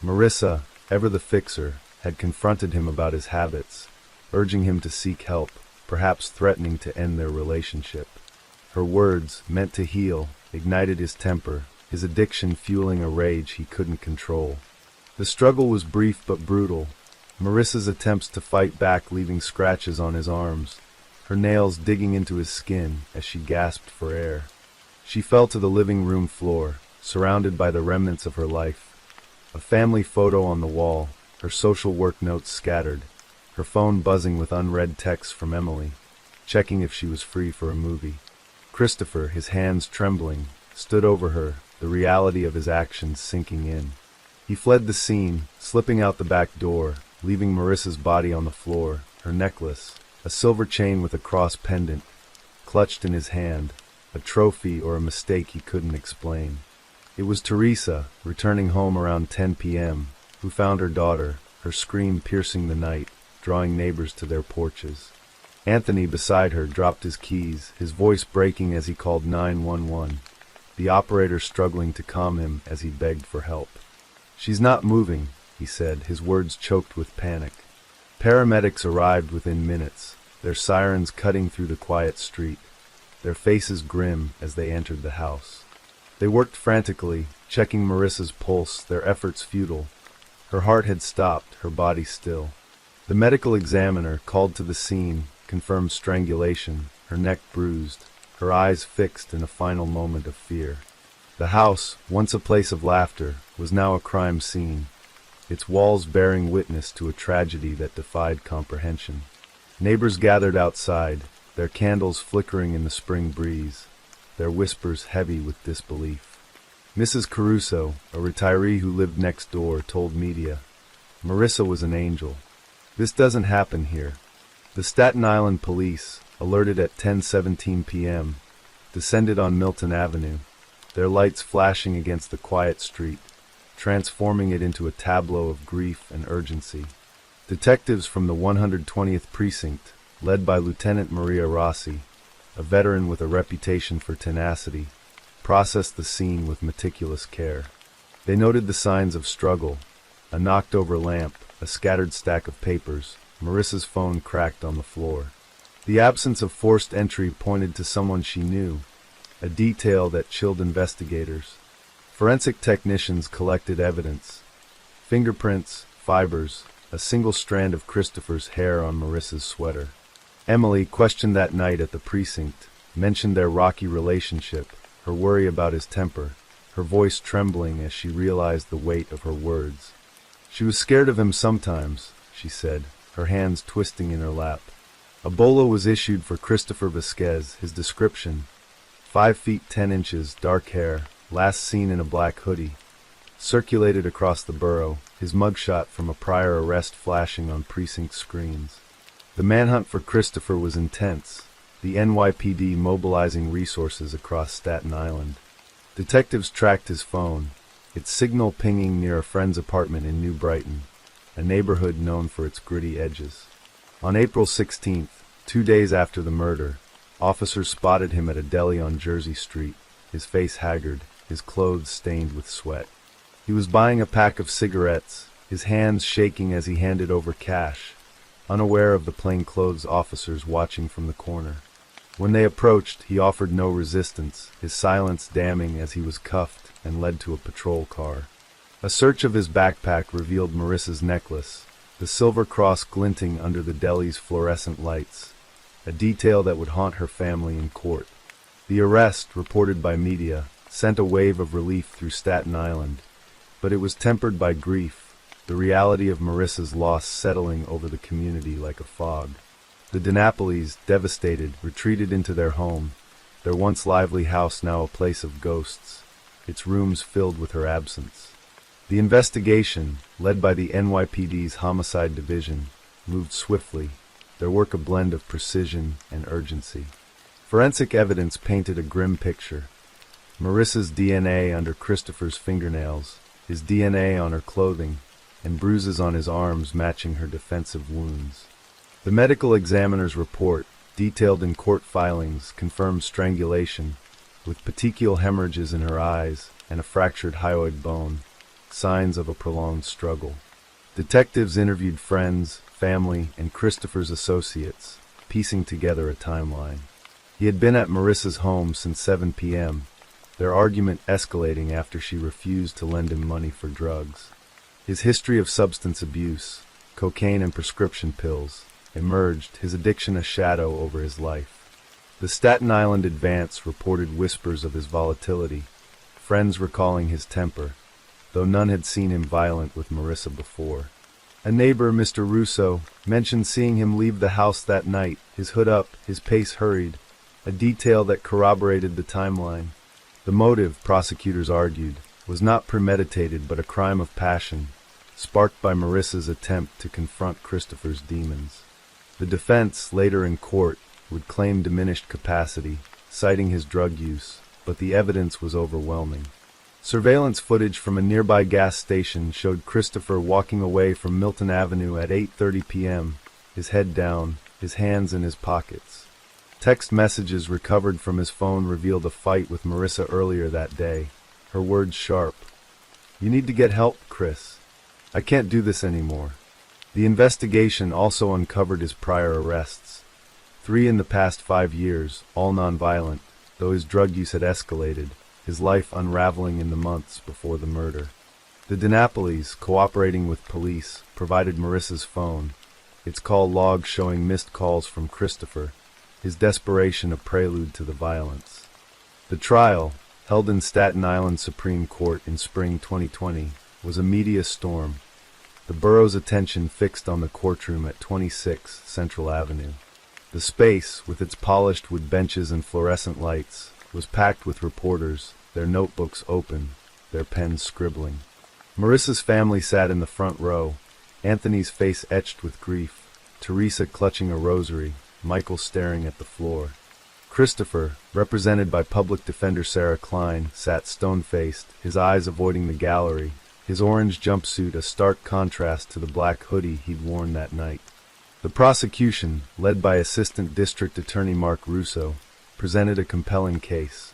Marissa, ever the fixer, had confronted him about his habits, urging him to seek help, perhaps threatening to end their relationship. Her words, meant to heal, ignited his temper, his addiction fueling a rage he couldn't control. The struggle was brief but brutal, Marissa's attempts to fight back leaving scratches on his arms, her nails digging into his skin as she gasped for air. She fell to the living room floor, surrounded by the remnants of her life. A family photo on the wall, her social work notes scattered, her phone buzzing with unread texts from Emily, checking if she was free for a movie. Christopher, his hands trembling, stood over her, the reality of his actions sinking in. He fled the scene, slipping out the back door, leaving Marissa's body on the floor, her necklace, a silver chain with a cross pendant, clutched in his hand, a trophy or a mistake he couldn't explain. It was Teresa, returning home around 10 p.m., who found her daughter, her scream piercing the night, drawing neighbors to their porches. Anthony, beside her, dropped his keys, his voice breaking as he called 911, the operator struggling to calm him as he begged for help. "She's not moving," he said, his words choked with panic. Paramedics arrived within minutes, their sirens cutting through the quiet street, their faces grim as they entered the house. They worked frantically, checking Marissa's pulse, their efforts futile. Her heart had stopped, her body still. The medical examiner, called to the scene, confirmed strangulation, her neck bruised, her eyes fixed in a final moment of fear. The house, once a place of laughter, was now a crime scene, its walls bearing witness to a tragedy that defied comprehension. Neighbors gathered outside, their candles flickering in the spring breeze, their whispers heavy with disbelief. Mrs. Caruso, a retiree who lived next door, told media, "Marissa was an angel. This doesn't happen here." The Staten Island police, alerted at 10:17 p.m., descended on Milton Avenue, their lights flashing against the quiet street, transforming it into a tableau of grief and urgency. Detectives from the 120th Precinct, led by Lieutenant Maria Rossi, a veteran with a reputation for tenacity, processed the scene with meticulous care. They noted the signs of struggle, a knocked-over lamp, a scattered stack of papers, Marissa's phone cracked on the floor. The absence of forced entry pointed to someone she knew, a detail that chilled investigators. Forensic technicians collected evidence: fingerprints, fibers, a single strand of Christopher's hair on Marissa's sweater. Emily, questioned that night at the precinct, mentioned their rocky relationship, her worry about his temper, her voice trembling as she realized the weight of her words. She was scared of him sometimes, she said, her hands twisting in her lap. A bolo was issued for Christopher Vasquez, his description: 5 feet 10 inches, dark hair, last seen in a black hoodie, circulated across the borough, his mugshot from a prior arrest flashing on precinct screens. The manhunt for Christopher was intense, the NYPD mobilizing resources across Staten Island. Detectives tracked his phone, its signal pinging near a friend's apartment in New Brighton, a neighborhood known for its gritty edges. On April 16th, 2 days after the murder, officers spotted him at a deli on Jersey Street, his face haggard, his clothes stained with sweat. He was buying a pack of cigarettes, his hands shaking as he handed over cash, unaware of the plainclothes officers watching from the corner. When they approached, he offered no resistance, his silence damning as he was cuffed and led to a patrol car. A search of his backpack revealed Marissa's necklace, the silver cross glinting under the deli's fluorescent lights, a detail that would haunt her family in court. The arrest, reported by media, sent a wave of relief through Staten Island, but it was tempered by grief, the reality of Marissa's loss settling over the community like a fog. The DiNapolis, devastated, retreated into their home, their once lively house now a place of ghosts, its rooms filled with her absence. The investigation, led by the NYPD's Homicide Division, moved swiftly, their work a blend of precision and urgency. Forensic evidence painted a grim picture. Marissa's DNA under Christopher's fingernails, his DNA on her clothing, and bruises on his arms matching her defensive wounds. The medical examiner's report, detailed in court filings, confirmed strangulation, with petechial hemorrhages in her eyes and a fractured hyoid bone, signs of a prolonged struggle. Detectives interviewed friends, family, and Christopher's associates, piecing together a timeline. He had been at Marissa's home since 7 p.m., their argument escalating after she refused to lend him money for drugs. His history of substance abuse, cocaine and prescription pills, emerged, his addiction a shadow over his life. The Staten Island Advance reported whispers of his volatility, friends recalling his temper, though none had seen him violent with Marissa before. A neighbor, Mr. Russo, mentioned seeing him leave the house that night, his hood up, his pace hurried, a detail that corroborated the timeline. The motive, prosecutors argued, was not premeditated but a crime of passion, sparked by Marissa's attempt to confront Christopher's demons. The defense, later in court, would claim diminished capacity, citing his drug use, but the evidence was overwhelming. Surveillance footage from a nearby gas station showed Christopher walking away from Milton Avenue at 8:30 p.m., his head down, his hands in his pockets. Text messages recovered from his phone revealed a fight with Marissa earlier that day, her words sharp. "You need to get help, Chris. I can't do this anymore." The investigation also uncovered his prior arrests. 3 in the past 5 years, all nonviolent, though his drug use had escalated, his life unraveling in the months before the murder. The DiNapolis, cooperating with police, provided Marissa's phone, its call log showing missed calls from Christopher, his desperation a prelude to the violence. The trial, held in Staten Island Supreme Court in spring 2020, was a media storm, the borough's attention fixed on the courtroom at 26 Central Avenue. The space, with its polished wood benches and fluorescent lights, was packed with reporters, their notebooks open, their pens scribbling. Marissa's family sat in the front row, Anthony's face etched with grief, Teresa clutching a rosary, Michael staring at the floor. Christopher, represented by Public Defender Sarah Klein, sat stone-faced, his eyes avoiding the gallery, his orange jumpsuit a stark contrast to the black hoodie he'd worn that night. The prosecution, led by Assistant District Attorney Mark Russo, presented a compelling case.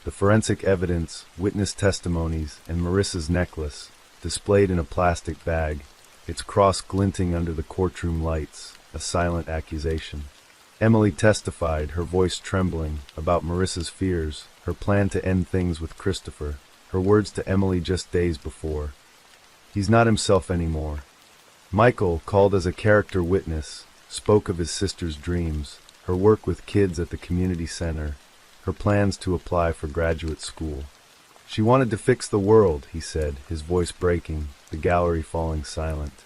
The forensic evidence, witness testimonies, and Marissa's necklace, displayed in a plastic bag, its cross glinting under the courtroom lights, a silent accusation. Emily testified, her voice trembling, about Marissa's fears, her plan to end things with Christopher, her words to Emily just days before. "He's not himself anymore." Michael, called as a character witness, spoke of his sister's dreams, her work with kids at the community center, her plans to apply for graduate school. "She wanted to fix the world," he said, his voice breaking, the gallery falling silent.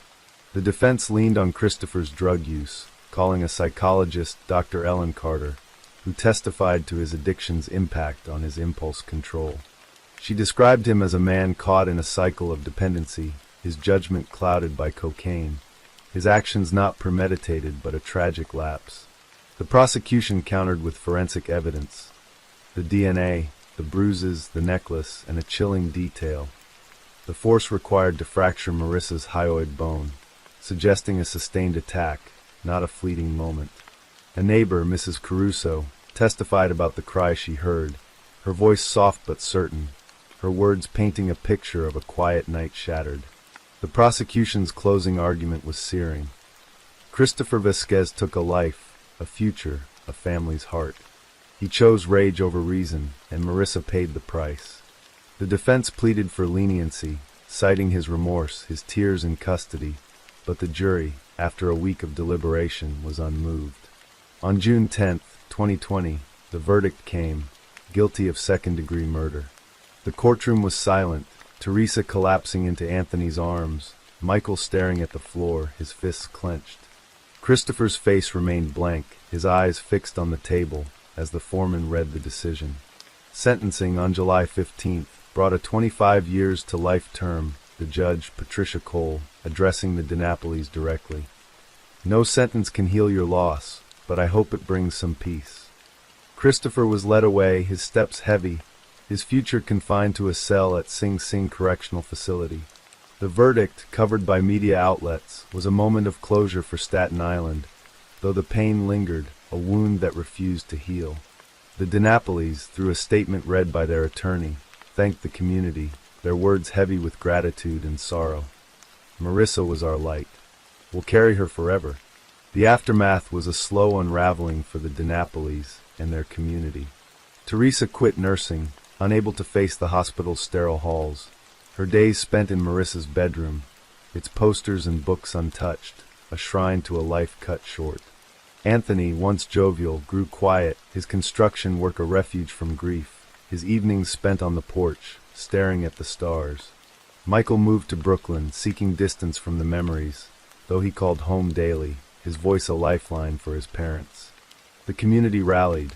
The defense leaned on Christopher's drug use, calling a psychologist, Dr. Ellen Carter, who testified to his addiction's impact on his impulse control. She described him as a man caught in a cycle of dependency, his judgment clouded by cocaine, his actions not premeditated but a tragic lapse. The prosecution countered with forensic evidence. The DNA, the bruises, the necklace, and a chilling detail. The force required to fracture Marissa's hyoid bone, suggesting a sustained attack, not a fleeting moment. A neighbor, Mrs. Caruso, testified about the cry she heard, her voice soft but certain, her words painting a picture of a quiet night shattered. The prosecution's closing argument was searing. Christopher Vasquez took a life, a future, a family's heart. He chose rage over reason, and Marissa paid the price. The defense pleaded for leniency, citing his remorse, his tears in custody, but the jury, after a week of deliberation, was unmoved. On June 10, 2020, the verdict came, guilty of second-degree murder. The courtroom was silent, Teresa collapsing into Anthony's arms, Michael staring at the floor, his fists clenched. Christopher's face remained blank, his eyes fixed on the table, as the foreman read the decision. Sentencing on July 15th brought a 25 years to life term, the judge, Patricia Cole, addressing the DiNapolis directly. No sentence can heal your loss, but I hope it brings some peace. Christopher was led away, his steps heavy, his future confined to a cell at Sing Sing Correctional Facility. The verdict, covered by media outlets, was a moment of closure for Staten Island, though the pain lingered, a wound that refused to heal. The DiNapolis, through a statement read by their attorney, thanked the community, their words heavy with gratitude and sorrow. Marissa was our light. We'll carry her forever. The aftermath was a slow unraveling for the DiNapolis and their community. Teresa quit nursing, unable to face the hospital's sterile halls. Her days spent in Marissa's bedroom, its posters and books untouched, a shrine to a life cut short. Anthony, once jovial, grew quiet, his construction work a refuge from grief, his evenings spent on the porch, staring at the stars. Michael moved to Brooklyn, seeking distance from the memories, though he called home daily, his voice a lifeline for his parents. The community rallied,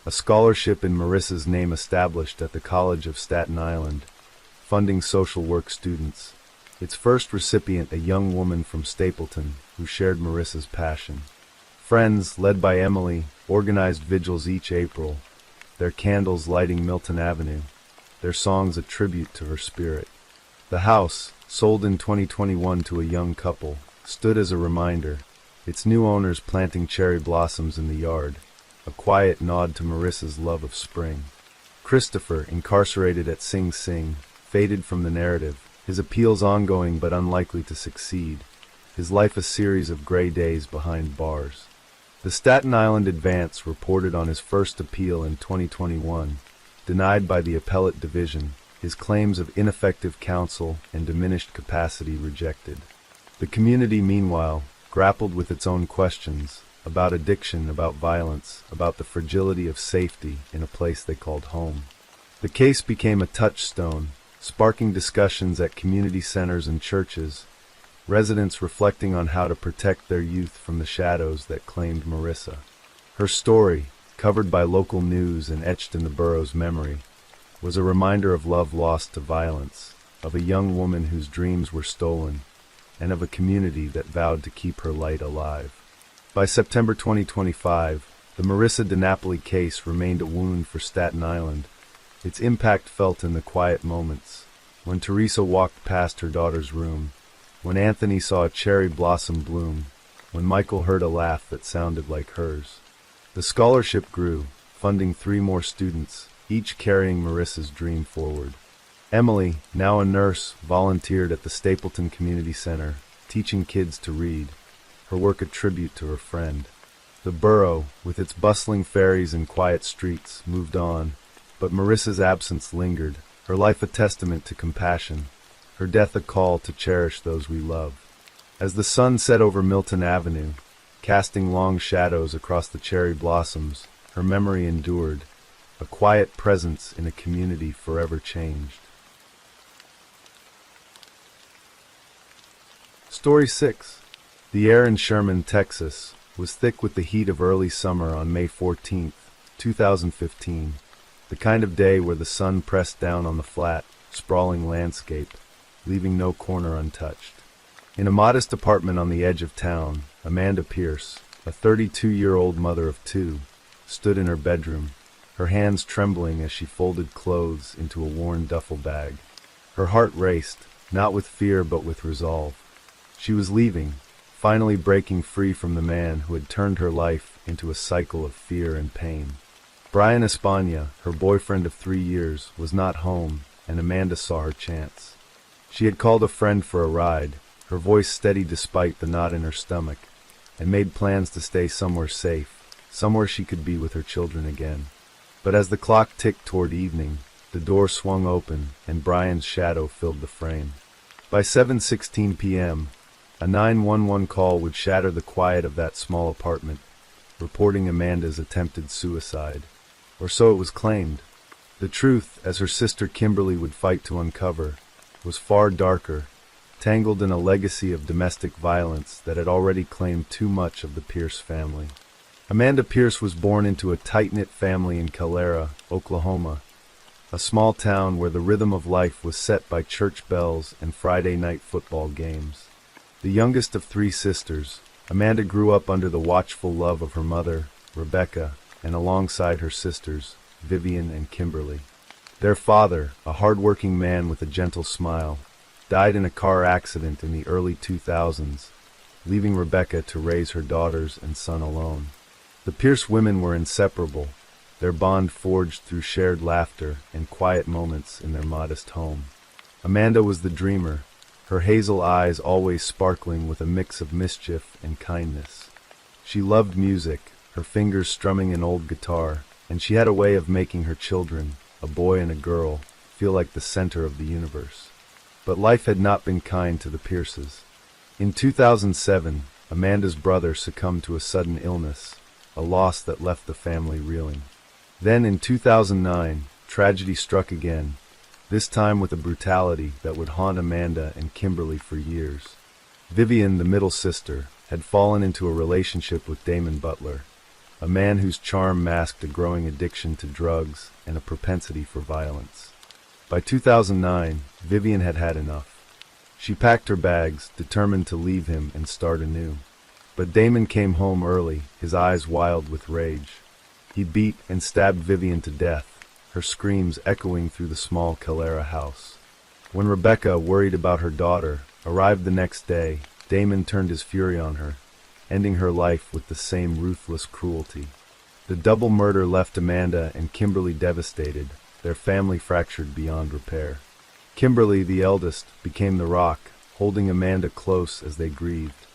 a scholarship in Marissa's name established at the College of Staten Island, funding social work students. Its first recipient, a young woman from Stapleton, who shared Marissa's passion. Friends, led by Emily, organized vigils each April, their candles lighting Milton Avenue, their songs a tribute to her spirit. The house, sold in 2021 to a young couple, stood as a reminder, its new owners planting cherry blossoms in the yard, a quiet nod to Marissa's love of spring. Christopher, incarcerated at Sing Sing, faded from the narrative, his appeals ongoing but unlikely to succeed, his life a series of gray days behind bars. The Staten Island Advance reported on his first appeal in 2021, denied by the appellate division, his claims of ineffective counsel and diminished capacity rejected. The community, meanwhile, grappled with its own questions, about addiction, about violence, about the fragility of safety in a place they called home. The case became a touchstone, sparking discussions at community centers and churches, residents reflecting on how to protect their youth from the shadows that claimed Marissa. Her story, covered by local news and etched in the borough's memory, was a reminder of love lost to violence, of a young woman whose dreams were stolen, and of a community that vowed to keep her light alive. By September 2025, the Marissa DiNapoli case remained a wound for Staten Island, its impact felt in the quiet moments, when Teresa walked past her daughter's room, when Anthony saw a cherry blossom bloom, when Michael heard a laugh that sounded like hers. The scholarship grew, funding 3 more students, each carrying Marissa's dream forward. Emily, now a nurse, volunteered at the Stapleton Community Center, teaching kids to read, her work a tribute to her friend. The borough, with its bustling ferries and quiet streets, moved on, but Marissa's absence lingered, her life a testament to compassion, her death a call to cherish those we love. As the sun set over Milton Avenue, casting long shadows across the cherry blossoms, her memory endured, a quiet presence in a community forever changed. Story 6. The air in Sherman, Texas, was thick with the heat of early summer on May 14, 2015, the kind of day where the sun pressed down on the flat, sprawling landscape, leaving no corner untouched. In a modest apartment on the edge of town, Amanda Pierce, a 32-year-old mother of 2, stood in her bedroom, her hands trembling as she folded clothes into a worn duffel bag. Her heart raced, not with fear but with resolve. She was leaving, finally breaking free from the man who had turned her life into a cycle of fear and pain. Brian Espana, her boyfriend of 3 years, was not home, and Amanda saw her chance. She had called a friend for a ride, her voice steady despite the knot in her stomach, and made plans to stay somewhere safe, somewhere she could be with her children again. But as the clock ticked toward evening, the door swung open, and Brian's shadow filled the frame. By 7:16 p.m., a 911 call would shatter the quiet of that small apartment, reporting Amanda's attempted suicide. Or so it was claimed. The truth, as her sister Kimberly would fight to uncover, was far darker, tangled in a legacy of domestic violence that had already claimed too much of the Pierce family. Amanda Pierce was born into a tight-knit family in Calera, Oklahoma, a small town where the rhythm of life was set by church bells and Friday night football games. The youngest of three sisters, Amanda grew up under the watchful love of her mother, Rebecca, and alongside her sisters, Vivian and Kimberly. Their father, a hard-working man with a gentle smile, died in a car accident in the early 2000s, leaving Rebecca to raise her daughters and son alone. The Pierce women were inseparable, their bond forged through shared laughter and quiet moments in their modest home. Amanda was the dreamer, her hazel eyes always sparkling with a mix of mischief and kindness. She loved music, her fingers strumming an old guitar, and she had a way of making her children, a boy and a girl, feel like the center of the universe. But life had not been kind to the Pierces. In 2007, Amanda's brother succumbed to a sudden illness, a loss that left the family reeling. Then in 2009, tragedy struck again, this time with a brutality that would haunt Amanda and Kimberly for years. Vivian, the middle sister, had fallen into a relationship with Damon Butler, a man whose charm masked a growing addiction to drugs and a propensity for violence. By 2009, Vivian had had enough. She packed her bags, determined to leave him and start anew. But Damon came home early, his eyes wild with rage. He beat and stabbed Vivian to death, her screams echoing through the small Calera house. When Rebecca, worried about her daughter, arrived the next day, Damon turned his fury on her, ending her life with the same ruthless cruelty. The double murder left Amanda and Kimberly devastated, their family fractured beyond repair. Kimberly, the eldest, became the rock, holding Amanda close as they grieved.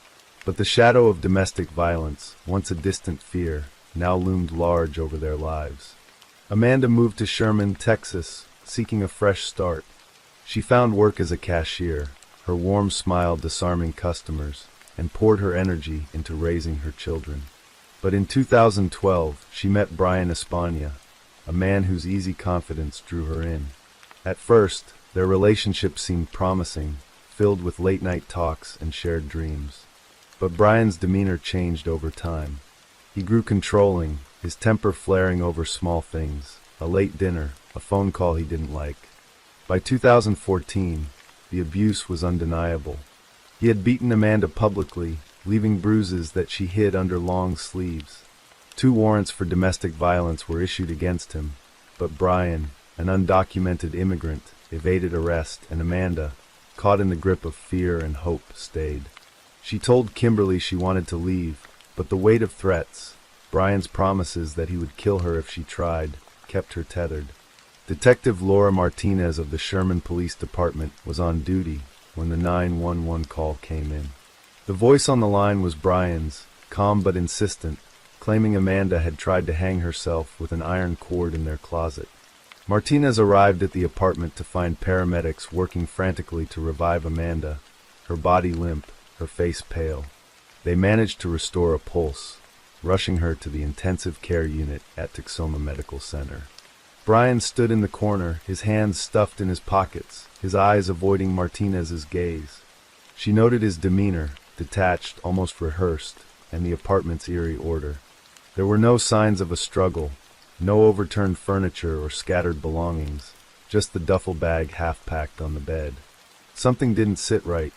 But the shadow of domestic violence, once a distant fear, now loomed large over their lives. Amanda moved to Sherman, Texas, seeking a fresh start. She found work as a cashier, her warm smile disarming customers, and poured her energy into raising her children. But in 2012, she met Brian Espana, a man whose easy confidence drew her in. At first, their relationship seemed promising, filled with late-night talks and shared dreams. But Brian's demeanor changed over time. He grew controlling, his temper flaring over small things, a late dinner, a phone call he didn't like. By 2014, the abuse was undeniable. He had beaten Amanda publicly, leaving bruises that she hid under long sleeves. 2 warrants for domestic violence were issued against him, but Brian, an undocumented immigrant, evaded arrest, and Amanda, caught in the grip of fear and hope, stayed. She told Kimberly she wanted to leave, but the weight of threats, Brian's promises that he would kill her if she tried, kept her tethered. Detective Laura Martinez of the Sherman Police Department was on duty when the 911 call came in. The voice on the line was Brian's, calm but insistent, claiming Amanda had tried to hang herself with an iron cord in their closet. Martinez arrived at the apartment to find paramedics working frantically to revive Amanda, her body limp, her face pale. They managed to restore a pulse, rushing her to the intensive care unit at Texoma Medical Center. Brian stood in the corner, his hands stuffed in his pockets, his eyes avoiding Martinez's gaze. She noted his demeanor, detached, almost rehearsed, and the apartment's eerie order. There were no signs of a struggle, no overturned furniture or scattered belongings, just the duffel bag half-packed on the bed. Something didn't sit right.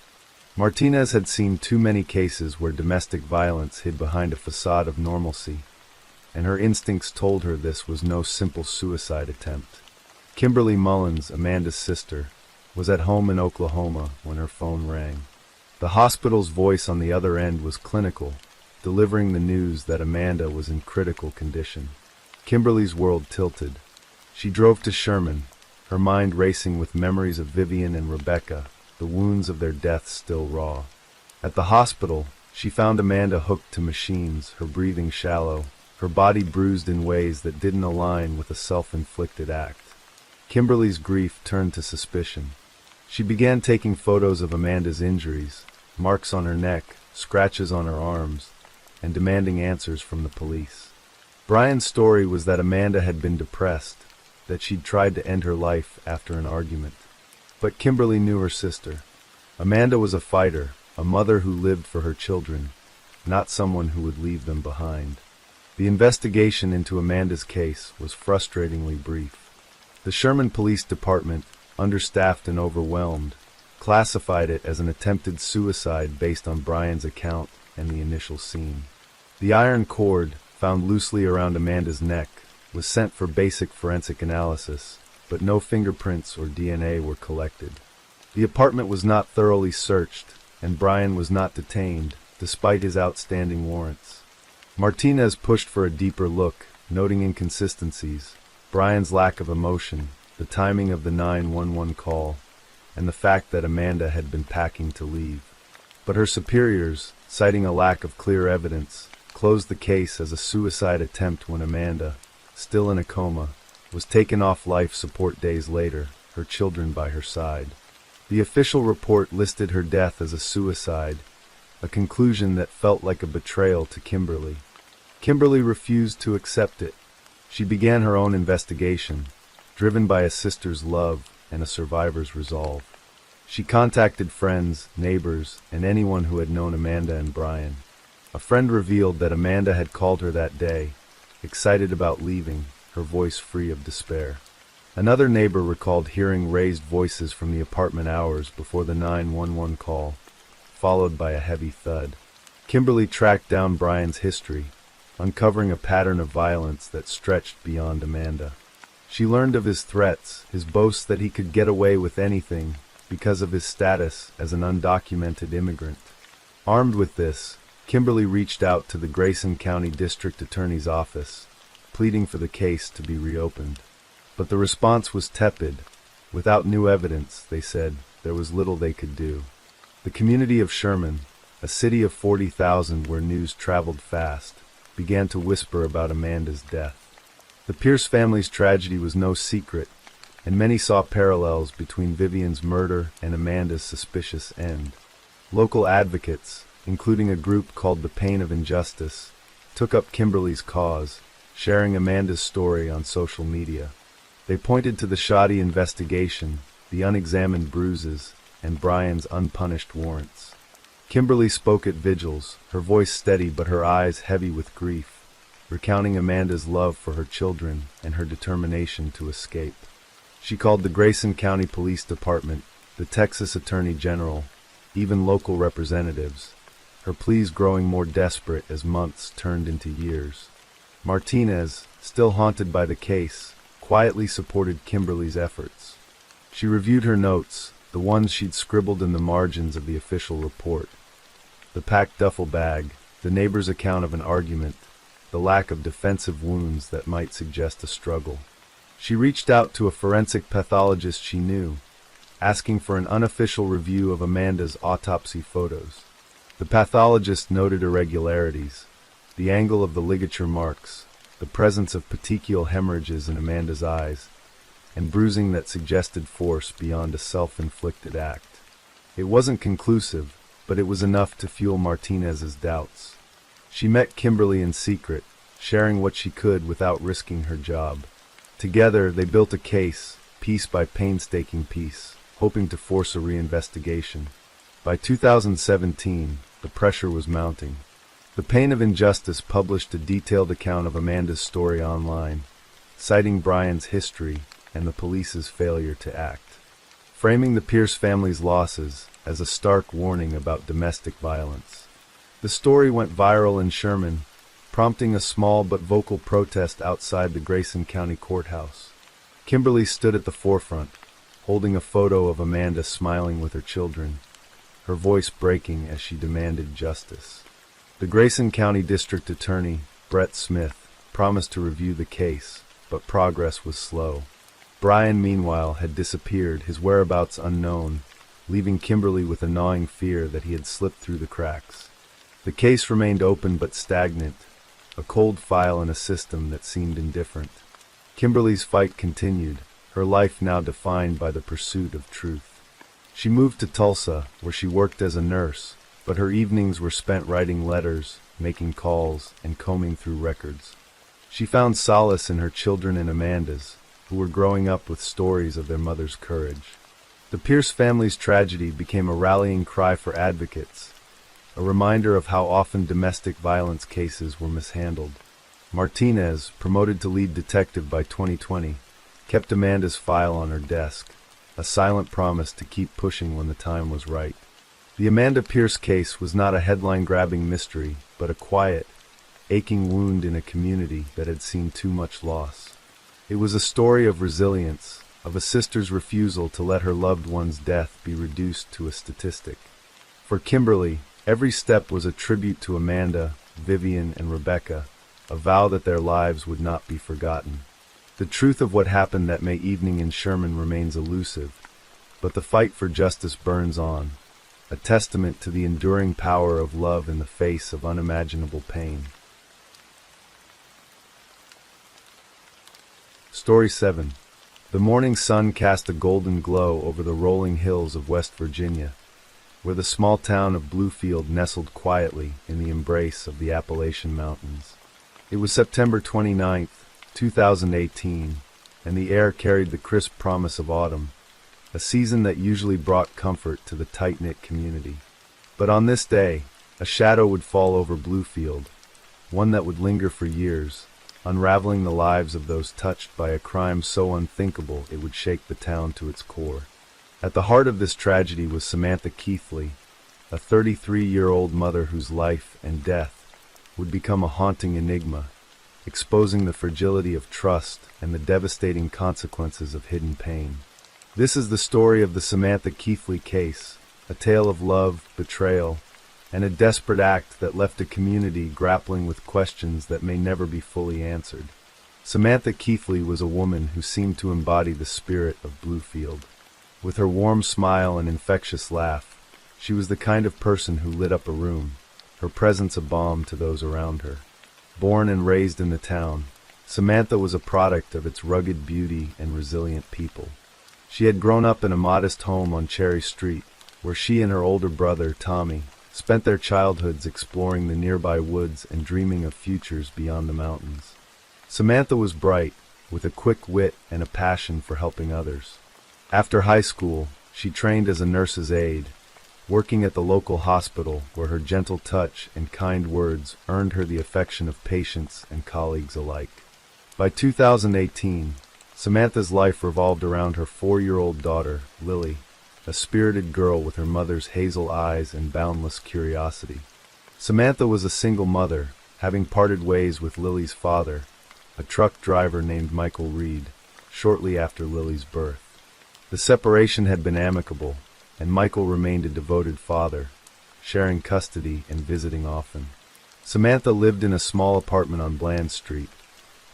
Martinez had seen too many cases where domestic violence hid behind a facade of normalcy, and her instincts told her this was no simple suicide attempt. Kimberly Mullins, Amanda's sister, was at home in Oklahoma when her phone rang. The hospital's voice on the other end was clinical, delivering the news that Amanda was in critical condition. Kimberly's world tilted. She drove to Sherman, her mind racing with memories of Vivian and Rebecca, the wounds of their deaths still raw. At the hospital, she found Amanda hooked to machines, her breathing shallow, her body bruised in ways that didn't align with a self-inflicted act. Kimberly's grief turned to suspicion. She began taking photos of Amanda's injuries, marks on her neck, scratches on her arms, and demanding answers from the police. Brian's story was that Amanda had been depressed, that she'd tried to end her life after an argument. But Kimberly knew her sister. Amanda was a fighter, a mother who lived for her children, not someone who would leave them behind. The investigation into Amanda's case was frustratingly brief. The Sherman Police Department, understaffed and overwhelmed, classified it as an attempted suicide based on Brian's account and the initial scene. The iron cord, found loosely around Amanda's neck, was sent for basic forensic analysis, but no fingerprints or DNA were collected. The apartment was not thoroughly searched, and Brian was not detained, despite his outstanding warrants. Martinez pushed for a deeper look, noting inconsistencies, Brian's lack of emotion, the timing of the 911 call, and the fact that Amanda had been packing to leave. But her superiors, citing a lack of clear evidence, closed the case as a suicide attempt when Amanda, still in a coma, was taken off life support days later, her children by her side. The official report listed her death as a suicide, a conclusion that felt like a betrayal to Kimberly. Kimberly refused to accept it. She began her own investigation, driven by a sister's love and a survivor's resolve. She contacted friends, neighbors, and anyone who had known Amanda and Brian. A friend revealed that Amanda had called her that day, excited about leaving, her voice free of despair. Another neighbor recalled hearing raised voices from the apartment hours before the 911 call, followed by a heavy thud. Kimberly tracked down Brian's history, uncovering a pattern of violence that stretched beyond Amanda. She learned of his threats, his boasts that he could get away with anything because of his status as an undocumented immigrant. Armed with this, Kimberly reached out to the Grayson County District Attorney's Office, pleading for the case to be reopened. But the response was tepid. Without new evidence, they said, there was little they could do. The community of Sherman, a city of 40,000 where news traveled fast, began to whisper about Amanda's death. The Pierce family's tragedy was no secret, and many saw parallels between Vivian's murder and Amanda's suspicious end. Local advocates, including a group called The Pain of Injustice, took up Kimberly's cause, sharing Amanda's story on social media. They pointed to the shoddy investigation, the unexamined bruises, and Brian's unpunished warrants. Kimberly spoke at vigils, her voice steady but her eyes heavy with grief, recounting Amanda's love for her children and her determination to escape. She called the Grayson County Police Department, the Texas Attorney General, even local representatives, her pleas growing more desperate as months turned into years. Martinez, still haunted by the case, quietly supported Kimberly's efforts. She reviewed her notes, the ones she'd scribbled in the margins of the official report. The packed duffel bag, the neighbor's account of an argument, the lack of defensive wounds that might suggest a struggle. She reached out to a forensic pathologist she knew, asking for an unofficial review of Amanda's autopsy photos. The pathologist noted irregularities, the angle of the ligature marks, the presence of petechial hemorrhages in Amanda's eyes, and bruising that suggested force beyond a self-inflicted act. It wasn't conclusive, but it was enough to fuel Martinez's doubts. She met Kimberly in secret, sharing what she could without risking her job. Together, they built a case, piece by painstaking piece, hoping to force a reinvestigation. By 2017, the pressure was mounting. The Pain of Injustice published a detailed account of Amanda's story online, citing Brian's history and the police's failure to act, framing the Pierce family's losses as a stark warning about domestic violence. The story went viral in Sherman, prompting a small but vocal protest outside the Grayson County Courthouse. Kimberly stood at the forefront, holding a photo of Amanda smiling with her children, her voice breaking as she demanded justice. The Grayson County District Attorney, Brett Smith, promised to review the case, but progress was slow. Brian, meanwhile, had disappeared, his whereabouts unknown, leaving Kimberly with a gnawing fear that he had slipped through the cracks. The case remained open but stagnant, a cold file in a system that seemed indifferent. Kimberly's fight continued, her life now defined by the pursuit of truth. She moved to Tulsa, where she worked as a nurse, but her evenings were spent writing letters, making calls, and combing through records. She found solace in her children and Amanda's, who were growing up with stories of their mother's courage. The Pierce family's tragedy became a rallying cry for advocates, a reminder of how often domestic violence cases were mishandled. Martinez, promoted to lead detective by 2020, kept Amanda's file on her desk, a silent promise to keep pushing when the time was right. The Amanda Pierce case was not a headline-grabbing mystery, but a quiet, aching wound in a community that had seen too much loss. It was a story of resilience, of a sister's refusal to let her loved one's death be reduced to a statistic. For Kimberly, every step was a tribute to Amanda, Vivian, and Rebecca, a vow that their lives would not be forgotten. The truth of what happened that May evening in Sherman remains elusive, but the fight for justice burns on, a testament to the enduring power of love in the face of unimaginable pain. Story 7. The morning sun cast a golden glow over the rolling hills of West Virginia, where the small town of Bluefield nestled quietly in the embrace of the Appalachian Mountains. It was September 29th, 2018, and the air carried the crisp promise of autumn, a season that usually brought comfort to the tight-knit community. But on this day, a shadow would fall over Bluefield, one that would linger for years, unraveling the lives of those touched by a crime so unthinkable it would shake the town to its core. At the heart of this tragedy was Samantha Keithley, a 33-year-old mother whose life and death would become a haunting enigma, exposing the fragility of trust and the devastating consequences of hidden pain. This is the story of the Samantha Keithley case, a tale of love, betrayal, and a desperate act that left a community grappling with questions that may never be fully answered. Samantha Keithley was a woman who seemed to embody the spirit of Bluefield. With her warm smile and infectious laugh, she was the kind of person who lit up a room, her presence a balm to those around her. Born and raised in the town, Samantha was a product of its rugged beauty and resilient people. She had grown up in a modest home on Cherry Street, where she and her older brother, Tommy, spent their childhoods exploring the nearby woods and dreaming of futures beyond the mountains. Samantha was bright, with a quick wit and a passion for helping others. After high school, she trained as a nurse's aide, working at the local hospital where her gentle touch and kind words earned her the affection of patients and colleagues alike. By 2018, Samantha's life revolved around her 4-year-old daughter, Lily, a spirited girl with her mother's hazel eyes and boundless curiosity. Samantha was a single mother, having parted ways with Lily's father, a truck driver named Michael Reed, shortly after Lily's birth. The separation had been amicable, and Michael remained a devoted father, sharing custody and visiting often. Samantha lived in a small apartment on Bland Street,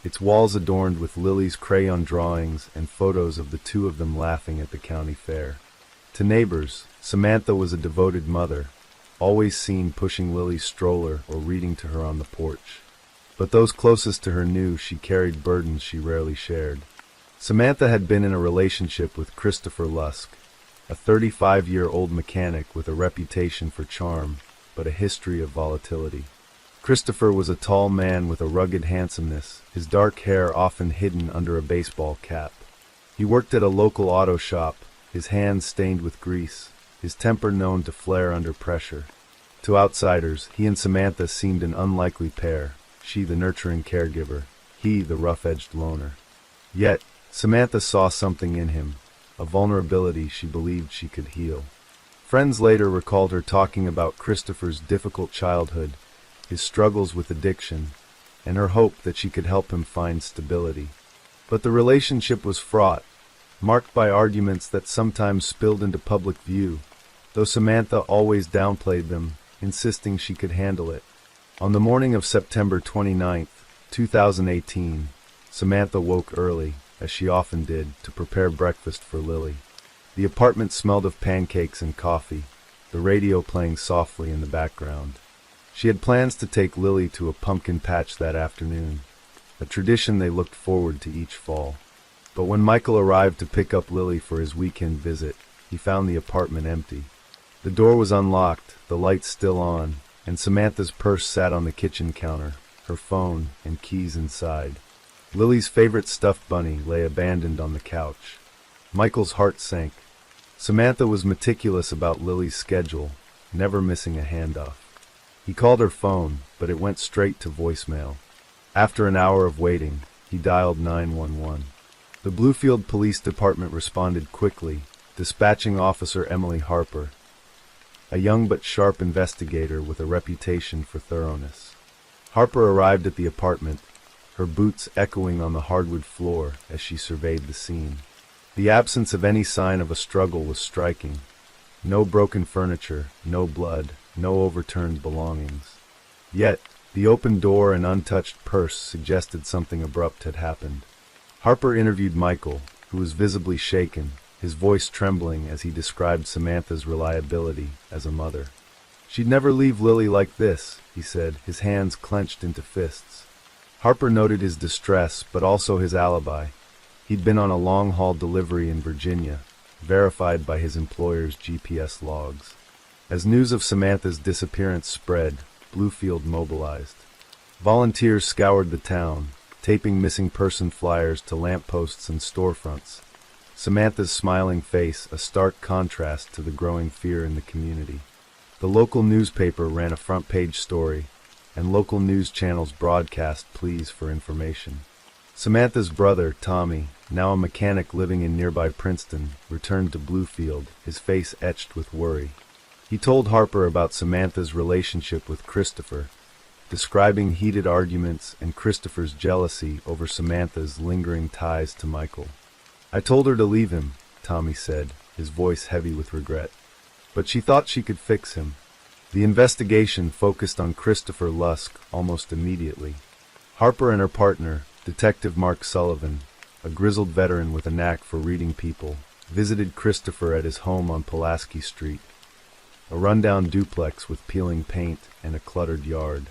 its walls adorned with Lily's crayon drawings and photos of the two of them laughing at the county fair. To neighbors, Samantha was a devoted mother, always seen pushing Lily's stroller or reading to her on the porch. But those closest to her knew she carried burdens she rarely shared. Samantha had been in a relationship with Christopher Lusk, a 35-year-old mechanic with a reputation for charm, but a history of volatility. Christopher was a tall man with a rugged handsomeness, his dark hair often hidden under a baseball cap. He worked at a local auto shop, his hands stained with grease, his temper known to flare under pressure. To outsiders, he and Samantha seemed an unlikely pair, she the nurturing caregiver, he the rough-edged loner. Yet, Samantha saw something in him, a vulnerability she believed she could heal. Friends later recalled her talking about Christopher's difficult childhood, his struggles with addiction, and her hope that she could help him find stability. But the relationship was fraught, marked by arguments that sometimes spilled into public view, though Samantha always downplayed them, insisting she could handle it. On the morning of September 29th, 2018, Samantha woke early, as she often did, to prepare breakfast for Lily. The apartment smelled of pancakes and coffee, the radio playing softly in the background. She had plans to take Lily to a pumpkin patch that afternoon, a tradition they looked forward to each fall. But when Michael arrived to pick up Lily for his weekend visit, he found the apartment empty. The door was unlocked, the lights still on, and Samantha's purse sat on the kitchen counter, her phone and keys inside. Lily's favorite stuffed bunny lay abandoned on the couch. Michael's heart sank. Samantha was meticulous about Lily's schedule, never missing a handoff. He called her phone, but it went straight to voicemail. After an hour of waiting, he dialed 911. The Bluefield Police Department responded quickly, dispatching Officer Emily Harper, a young but sharp investigator with a reputation for thoroughness. Harper arrived at the apartment, her boots echoing on the hardwood floor as she surveyed the scene. The absence of any sign of a struggle was striking. No broken furniture, no blood, no overturned belongings. Yet, the open door and untouched purse suggested something abrupt had happened. Harper interviewed Michael, who was visibly shaken, his voice trembling as he described Samantha's reliability as a mother. "She'd never leave Lily like this," he said, his hands clenched into fists. Harper noted his distress, but also his alibi. He'd been on a long-haul delivery in Virginia, verified by his employer's GPS logs. As news of Samantha's disappearance spread, Bluefield mobilized. Volunteers scoured the town, taping missing person flyers to lampposts and storefronts. Samantha's smiling face a stark contrast to the growing fear in the community. The local newspaper ran a front-page story, and local news channels broadcast pleas for information. Samantha's brother, Tommy, now a mechanic living in nearby Princeton, returned to Bluefield, his face etched with worry. He told Harper about Samantha's relationship with Christopher, describing heated arguments and Christopher's jealousy over Samantha's lingering ties to Michael. "I told her to leave him," Tommy said, his voice heavy with regret. "But she thought she could fix him." The investigation focused on Christopher Lusk almost immediately. Harper and her partner, Detective Mark Sullivan, a grizzled veteran with a knack for reading people, visited Christopher at his home on Pulaski Street, a rundown duplex with peeling paint and a cluttered yard.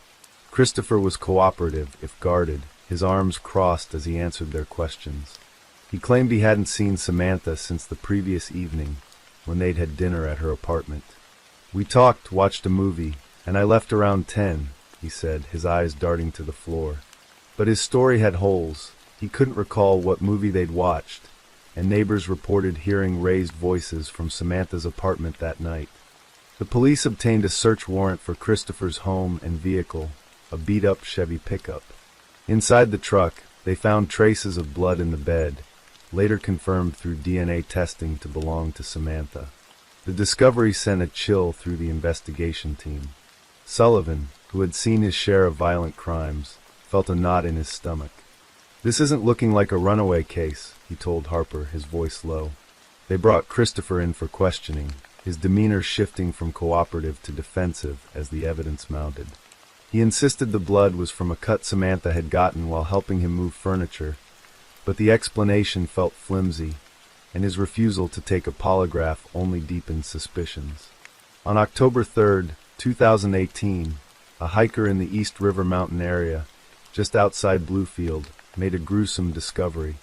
Christopher was cooperative, if guarded, his arms crossed as he answered their questions. He claimed he hadn't seen Samantha since the previous evening, when they'd had dinner at her apartment. "We talked, watched a movie, and I left around 10, he said, his eyes darting to the floor. But his story had holes. He couldn't recall what movie they'd watched, and neighbors reported hearing raised voices from Samantha's apartment that night. The police obtained a search warrant for Christopher's home and vehicle, a beat-up Chevy pickup. Inside the truck, they found traces of blood in the bed, later confirmed through DNA testing to belong to Samantha. The discovery sent a chill through the investigation team. Sullivan, who had seen his share of violent crimes, felt a knot in his stomach. "This isn't looking like a runaway case," he told Harper, his voice low. They brought Christopher in for questioning, his demeanor shifting from cooperative to defensive as the evidence mounted. He insisted the blood was from a cut Samantha had gotten while helping him move furniture, but the explanation felt flimsy, and his refusal to take a polygraph only deepened suspicions. On October 3, 2018, a hiker in the East River Mountain area, just outside Bluefield, made a gruesome discovery.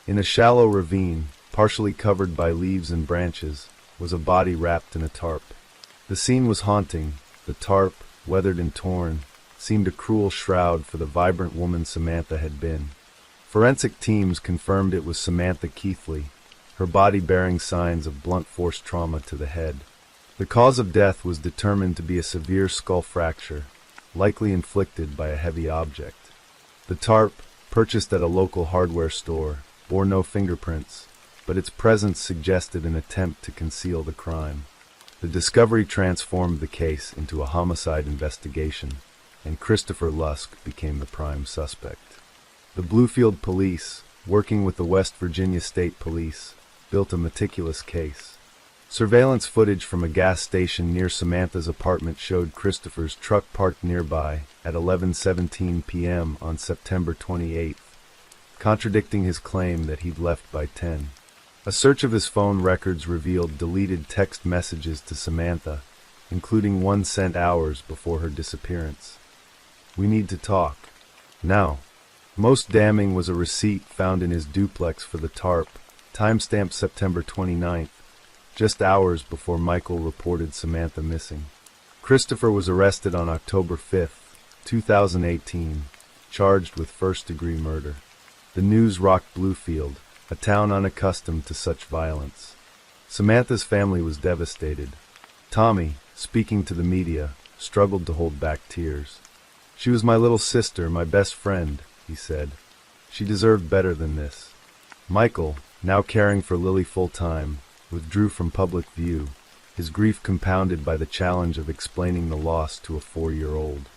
In a shallow ravine, partially covered by leaves and branches, was a body wrapped in a tarp. The scene was haunting. The tarp, weathered and torn, seemed a cruel shroud for the vibrant woman Samantha had been. Forensic teams confirmed it was Samantha Keithley, her body bearing signs of blunt force trauma to the head. The cause of death was determined to be a severe skull fracture, likely inflicted by a heavy object. The tarp, purchased at a local hardware store, bore no fingerprints, but its presence suggested an attempt to conceal the crime. The discovery transformed the case into a homicide investigation, and Christopher Lusk became the prime suspect. The Bluefield Police, working with the West Virginia State Police, built a meticulous case. Surveillance footage from a gas station near Samantha's apartment showed Christopher's truck parked nearby at 11:17 p.m. on September 28th, contradicting his claim that he'd left by 10. A search of his phone records revealed deleted text messages to Samantha, including one sent hours before her disappearance. "We need to talk. Now." Most damning was a receipt found in his duplex for the tarp, timestamped September 29th, just hours before Michael reported Samantha missing. Christopher was arrested on October 5, 2018, charged with first-degree murder. The news rocked Bluefield, a town unaccustomed to such violence. Samantha's family was devastated. Tommy, speaking to the media, struggled to hold back tears. "She was my little sister, my best friend," he said. "She deserved better than this." Michael, now caring for Lily full-time, withdrew from public view, his grief compounded by the challenge of explaining the loss to a 4-year-old.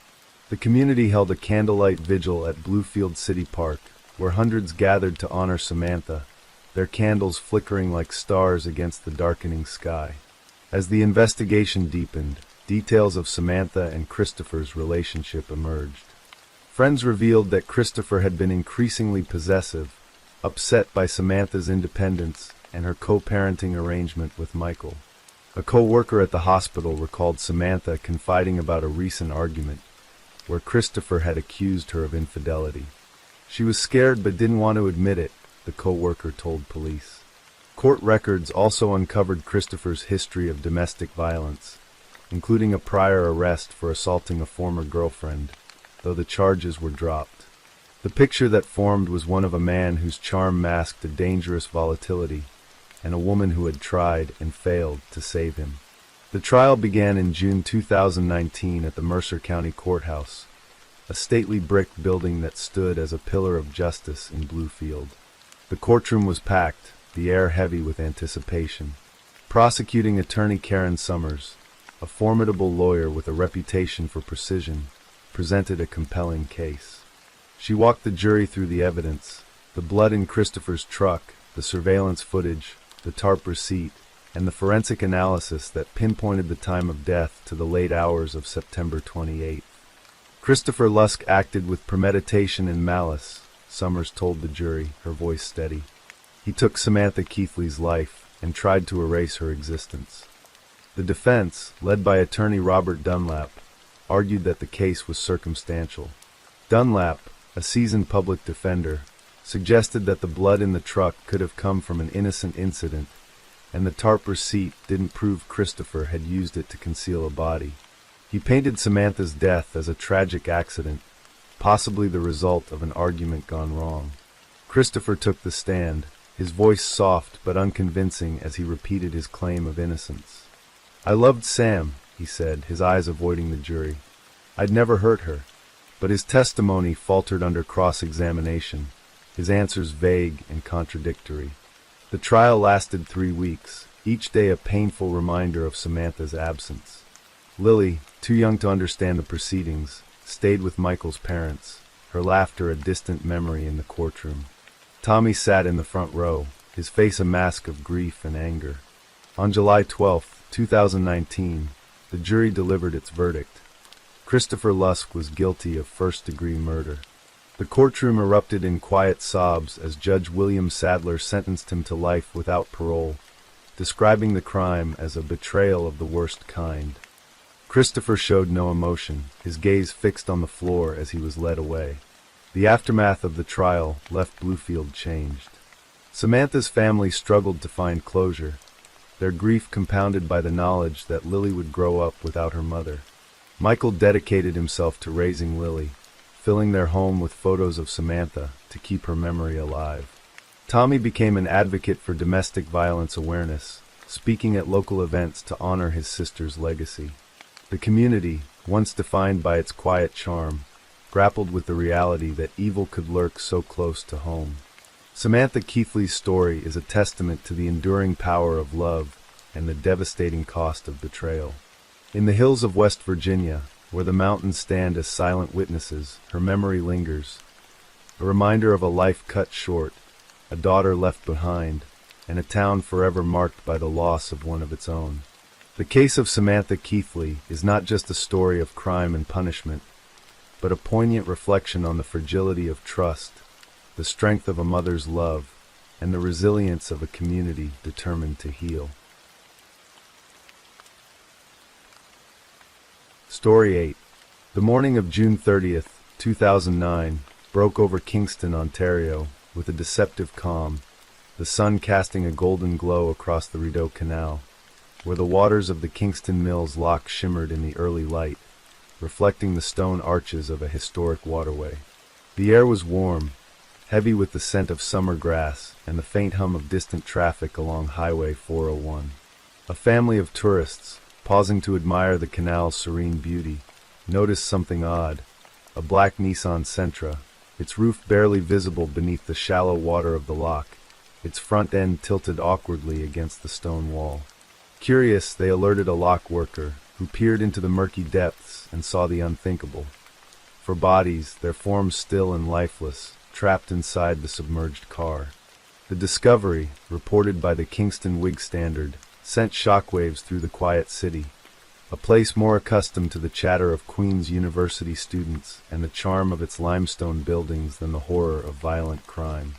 The community held a candlelight vigil at Bluefield City Park, where hundreds gathered to honor Samantha, their candles flickering like stars against the darkening sky. As the investigation deepened, details of Samantha and Christopher's relationship emerged. Friends revealed that Christopher had been increasingly possessive, upset by Samantha's independence and her co-parenting arrangement with Michael. A co-worker at the hospital recalled Samantha confiding about a recent argument where Christopher had accused her of infidelity. She was scared but didn't want to admit it, the co-worker told police. Court records also uncovered Christopher's history of domestic violence, including a prior arrest for assaulting a former girlfriend, though the charges were dropped. The picture that formed was one of a man whose charm masked a dangerous volatility, and a woman who had tried and failed to save him. The trial began in June 2019 at the Mercer County Courthouse, a stately brick building that stood as a pillar of justice in Bluefield. The courtroom was packed, the air heavy with anticipation. Prosecuting attorney Karen Summers, a formidable lawyer with a reputation for precision, presented a compelling case. She walked the jury through the evidence, the blood in Christopher's truck, the surveillance footage, the TARP receipt, and the forensic analysis that pinpointed the time of death to the late hours of September 28. Christopher Lusk acted with premeditation and malice, Summers told the jury, her voice steady. He took Samantha Keithley's life and tried to erase her existence. The defense, led by attorney Robert Dunlap, argued that the case was circumstantial. Dunlap, a seasoned public defender, suggested that the blood in the truck could have come from an innocent incident, and the TARP receipt didn't prove Christopher had used it to conceal a body. He painted Samantha's death as a tragic accident, possibly the result of an argument gone wrong. Christopher took the stand, his voice soft but unconvincing as he repeated his claim of innocence. "I loved Sam," he said, his eyes avoiding the jury. "I'd never hurt her." But his testimony faltered under cross-examination, his answers vague and contradictory. The trial lasted 3 weeks, each day a painful reminder of Samantha's absence. Lily, too young to understand the proceedings, stayed with Michael's parents, her laughter a distant memory in the courtroom. Tommy sat in the front row, his face a mask of grief and anger. On July 12, 2019, the jury delivered its verdict. Christopher Lusk was guilty of first-degree murder. The courtroom erupted in quiet sobs as Judge William Sadler sentenced him to life without parole, describing the crime as a betrayal of the worst kind. Christopher showed no emotion, his gaze fixed on the floor as he was led away. The aftermath of the trial left Bluefield changed. Samantha's family struggled to find closure, their grief compounded by the knowledge that Lily would grow up without her mother. Michael dedicated himself to raising Lily, filling their home with photos of Samantha to keep her memory alive. Tommy became an advocate for domestic violence awareness, speaking at local events to honor his sister's legacy. The community, once defined by its quiet charm, grappled with the reality that evil could lurk so close to home. Samantha Keithley's story is a testament to the enduring power of love and the devastating cost of betrayal. In the hills of West Virginia, where the mountains stand as silent witnesses, her memory lingers, a reminder of a life cut short, a daughter left behind, and a town forever marked by the loss of one of its own. The case of Samantha Keithley is not just a story of crime and punishment, but a poignant reflection on the fragility of trust, the strength of a mother's love, and the resilience of a community determined to heal. Story 8. The morning of June 30th, 2009, broke over Kingston, Ontario, with a deceptive calm, the sun casting a golden glow across the Rideau Canal, where the waters of the Kingston Mills Lock shimmered in the early light, reflecting the stone arches of a historic waterway. The air was warm, heavy with the scent of summer grass and the faint hum of distant traffic along Highway 401. A family of tourists, pausing to admire the canal's serene beauty, noticed something odd: a black Nissan Sentra, its roof barely visible beneath the shallow water of the loch, its front end tilted awkwardly against the stone wall. Curious, they alerted a lock worker, who peered into the murky depths and saw the unthinkable. For bodies, their forms still and lifeless, trapped inside the submerged car. The discovery, reported by the Kingston Whig Standard, sent shockwaves through the quiet city, a place more accustomed to the chatter of Queen's University students and the charm of its limestone buildings than the horror of violent crime.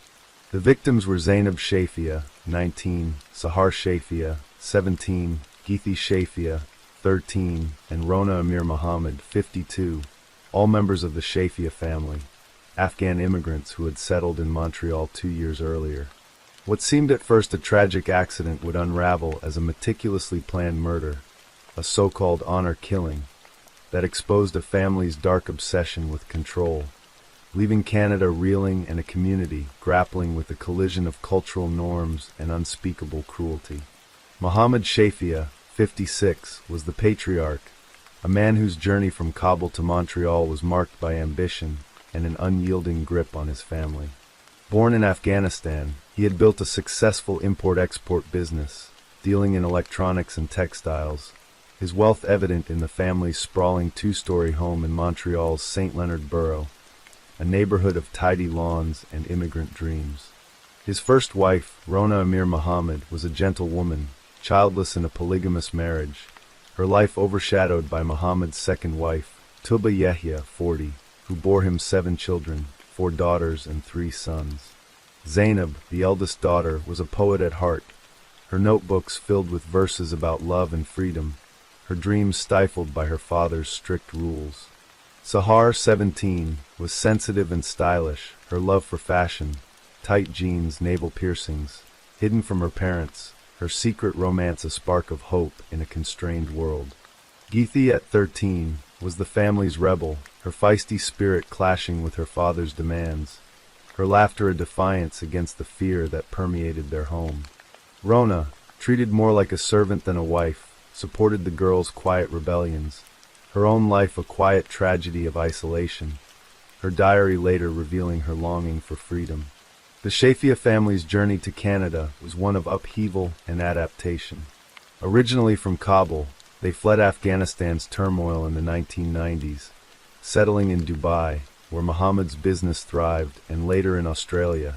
The victims were Zainab Shafia, 19, Sahar Shafia, 17, Geethi Shafia, 13, and Rona Amir Muhammad, 52, all members of the Shafia family, Afghan immigrants who had settled in Montreal 2 years earlier. What seemed at first a tragic accident would unravel as a meticulously planned murder, a so-called honor killing, that exposed a family's dark obsession with control, leaving Canada reeling and a community grappling with the collision of cultural norms and unspeakable cruelty. Muhammad Shafia, 56, was the patriarch, a man whose journey from Kabul to Montreal was marked by ambition and an unyielding grip on his family. Born in Afghanistan, he had built a successful import-export business, dealing in electronics and textiles, his wealth evident in the family's sprawling two-story home in Montreal's St. Leonard borough, a neighborhood of tidy lawns and immigrant dreams. His first wife, Rona Amir Muhammad, was a gentle woman, childless in a polygamous marriage, her life overshadowed by Muhammad's second wife, Tuba Yehya, 40, who bore him 7 children, 4 daughters and 3 sons. Zainab, the eldest daughter, was a poet at heart, her notebooks filled with verses about love and freedom, her dreams stifled by her father's strict rules. Sahar, 17, was sensitive and stylish, her love for fashion, tight jeans, navel piercings, hidden from her parents, her secret romance a spark of hope in a constrained world. Geethi, at 13, was the family's rebel, her feisty spirit clashing with her father's demands, her laughter a defiance against the fear that permeated their home. Rona, treated more like a servant than a wife, supported the girls' quiet rebellions, her own life a quiet tragedy of isolation, her diary later revealing her longing for freedom. The Shafia family's journey to Canada was one of upheaval and adaptation. Originally from Kabul, they fled Afghanistan's turmoil in the 1990s, settling in Dubai, where Muhammad's business thrived, and later in Australia,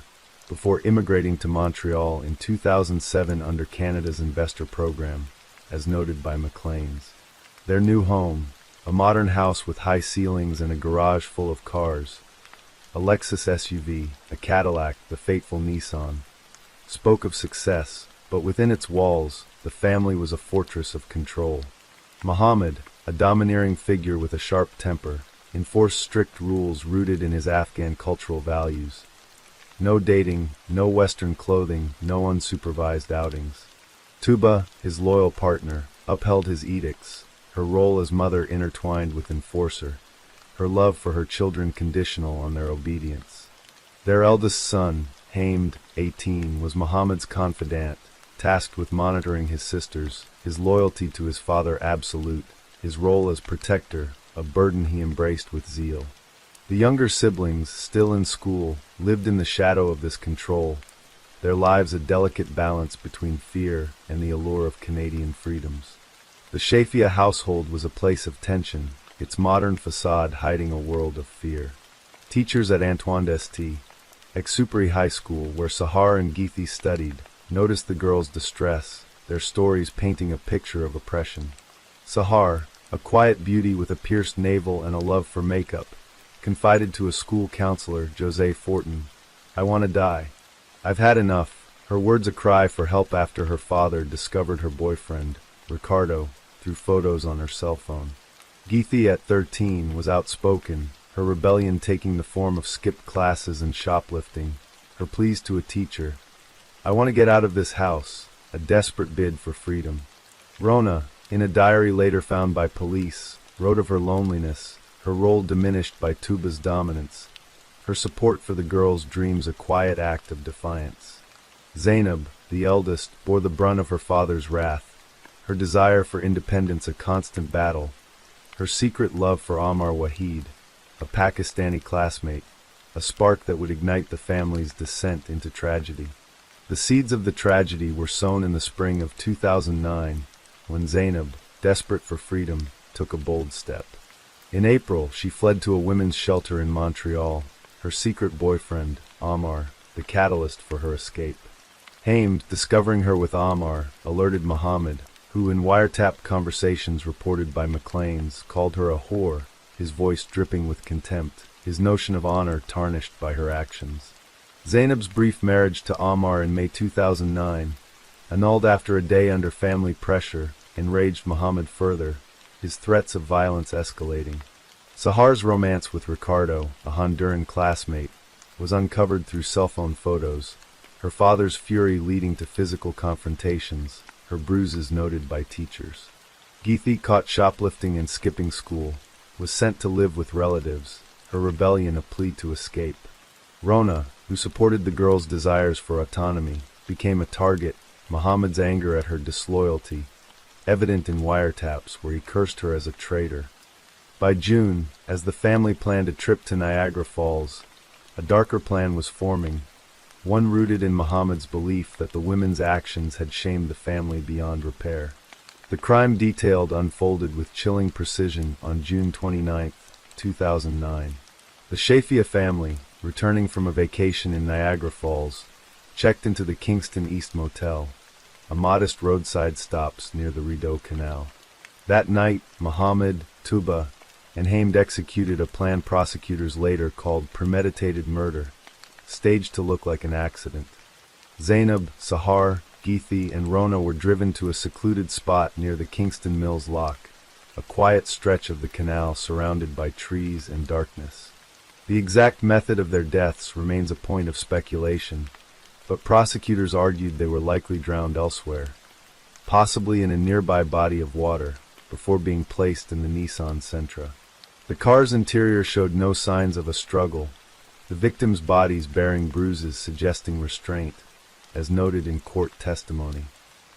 before immigrating to Montreal in 2007 under Canada's Investor Program, as noted by Maclean's. Their new home, a modern house with high ceilings and a garage full of cars, a Lexus SUV, a Cadillac, the fateful Nissan, spoke of success, but within its walls, the family was a fortress of control. Muhammad, a domineering figure with a sharp temper, enforced strict rules rooted in his Afghan cultural values. No dating, no Western clothing, no unsupervised outings. Tuba, his loyal partner, upheld his edicts, her role as mother intertwined with enforcer, her love for her children conditional on their obedience. Their eldest son, Hamed, 18, was Muhammad's confidant, tasked with monitoring his sisters, his loyalty to his father absolute, his role as protector, a burden he embraced with zeal. The younger siblings, still in school, lived in the shadow of this control, their lives a delicate balance between fear and the allure of Canadian freedoms. The Shafia household was a place of tension, its modern facade hiding a world of fear. Teachers at Antoine d'Este, Exupery High School, where Sahar and Geethi studied, noticed the girls' distress, their stories painting a picture of oppression. Sahar, a quiet beauty with a pierced navel and a love for makeup, confided to a school counselor, Jose Fortin, "I want to die. I've had enough." Her words a cry for help after her father discovered her boyfriend, Ricardo, through photos on her cell phone. Geethi, at 13, was outspoken, her rebellion taking the form of skipped classes and shoplifting, her pleas to a teacher, "I want to get out of this house," a desperate bid for freedom. Rona, in a diary later found by police, wrote of her loneliness, her role diminished by Tuba's dominance, her support for the girl's dreams a quiet act of defiance. Zainab, the eldest, bore the brunt of her father's wrath, her desire for independence a constant battle, her secret love for Ammar Wahid, a Pakistani classmate, a spark that would ignite the family's descent into tragedy. The seeds of the tragedy were sown in the spring of 2009, when Zainab, desperate for freedom, took a bold step. In April, she fled to a women's shelter in Montreal, her secret boyfriend, Ammar, the catalyst for her escape. Hamed, discovering her with Ammar, alerted Muhammad, who in wiretap conversations reported by Maclean's called her a whore, his voice dripping with contempt, his notion of honor tarnished by her actions. Zainab's brief marriage to Ammar in May 2009, annulled after a day under family pressure, enraged Muhammad further, his threats of violence escalating. Sahar's romance with Ricardo, a Honduran classmate, was uncovered through cell phone photos, her father's fury leading to physical confrontations, her bruises noted by teachers. Geethi, caught shoplifting and skipping school, was sent to live with relatives, her rebellion a plea to escape. Rona, who supported the girl's desires for autonomy, became a target, Muhammad's anger at her disloyalty, evident in wiretaps where he cursed her as a traitor. By June, as the family planned a trip to Niagara Falls, a darker plan was forming, one rooted in Muhammad's belief that the women's actions had shamed the family beyond repair. The crime detailed unfolded with chilling precision on June 29, 2009. The Shafia family, returning from a vacation in Niagara Falls, checked into the Kingston East Motel, a modest roadside stops near the Rideau Canal. That night, Muhammad, Tuba, and Hamed executed a plan prosecutors later called premeditated murder, staged to look like an accident. Zainab, Sahar, Geethi, and Rona were driven to a secluded spot near the Kingston Mills Lock, a quiet stretch of the canal surrounded by trees and darkness. The exact method of their deaths remains a point of speculation, but prosecutors argued they were likely drowned elsewhere, possibly in a nearby body of water, before being placed in the Nissan Sentra. The car's interior showed no signs of a struggle, the victims' bodies bearing bruises suggesting restraint, as noted in court testimony.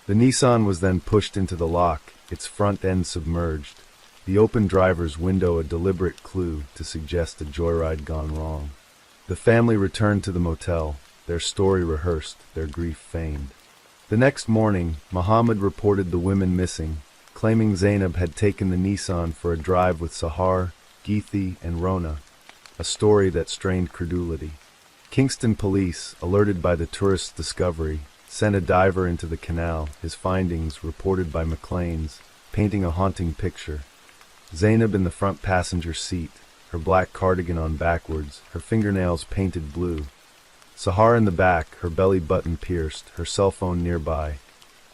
The Nissan was then pushed into the lock, its front end submerged, the open driver's window a deliberate clue to suggest a joyride gone wrong. The family returned to the motel, their story rehearsed, their grief feigned. The next morning, Muhammad reported the women missing, claiming Zainab had taken the Nissan for a drive with Sahar, Geethi, and Rona, a story that strained credulity. Kingston police, alerted by the tourist's discovery, sent a diver into the canal, his findings, reported by Maclean's, painting a haunting picture. Zainab in the front passenger seat, her black cardigan on backwards, her fingernails painted blue. Sahar in the back, her belly button pierced, her cell phone nearby.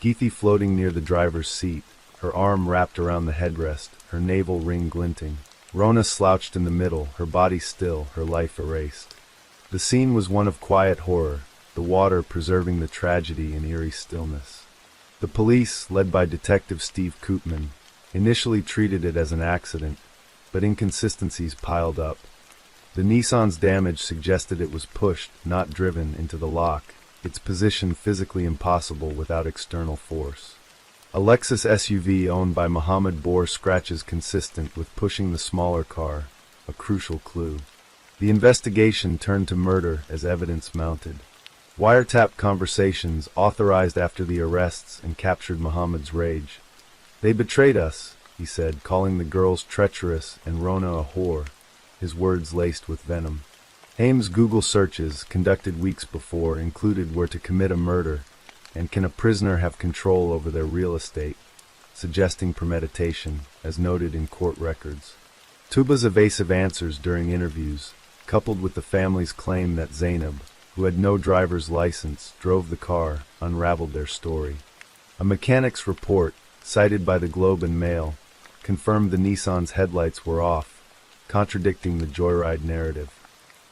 Geethi floating near the driver's seat, her arm wrapped around the headrest, her navel ring glinting. Rona slouched in the middle, her body still, her life erased. The scene was one of quiet horror, the water preserving the tragedy in eerie stillness. The police, led by Detective Steve Koopman, initially treated it as an accident, but inconsistencies piled up. The Nissan's damage suggested it was pushed, not driven, into the lock, its position physically impossible without external force. A Lexus SUV owned by Muhammad bore scratches consistent with pushing the smaller car, a crucial clue. The investigation turned to murder as evidence mounted. Wiretap conversations authorized after the arrests and captured Muhammad's rage. "They betrayed us," he said, calling the girls treacherous and Rona a whore, his words laced with venom. Hame's Google searches, conducted weeks before, included where to commit a murder, and can a prisoner have control over their real estate, suggesting premeditation, as noted in court records. Tuba's evasive answers during interviews, coupled with the family's claim that Zainab, who had no driver's license, drove the car, unraveled their story. A mechanic's report, cited by the Globe and Mail, confirmed the Nissan's headlights were off, contradicting the joyride narrative.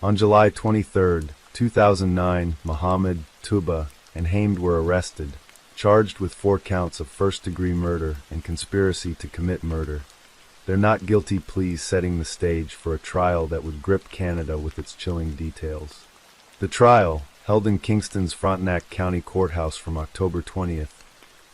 On July 23, 2009, Muhammad, Tuba, and Hamed were arrested, charged with 4 counts of first-degree murder and conspiracy to commit murder. their not guilty pleas setting the stage for a trial that would grip Canada with its chilling details. The trial, held in Kingston's Frontenac County Courthouse from October 20th,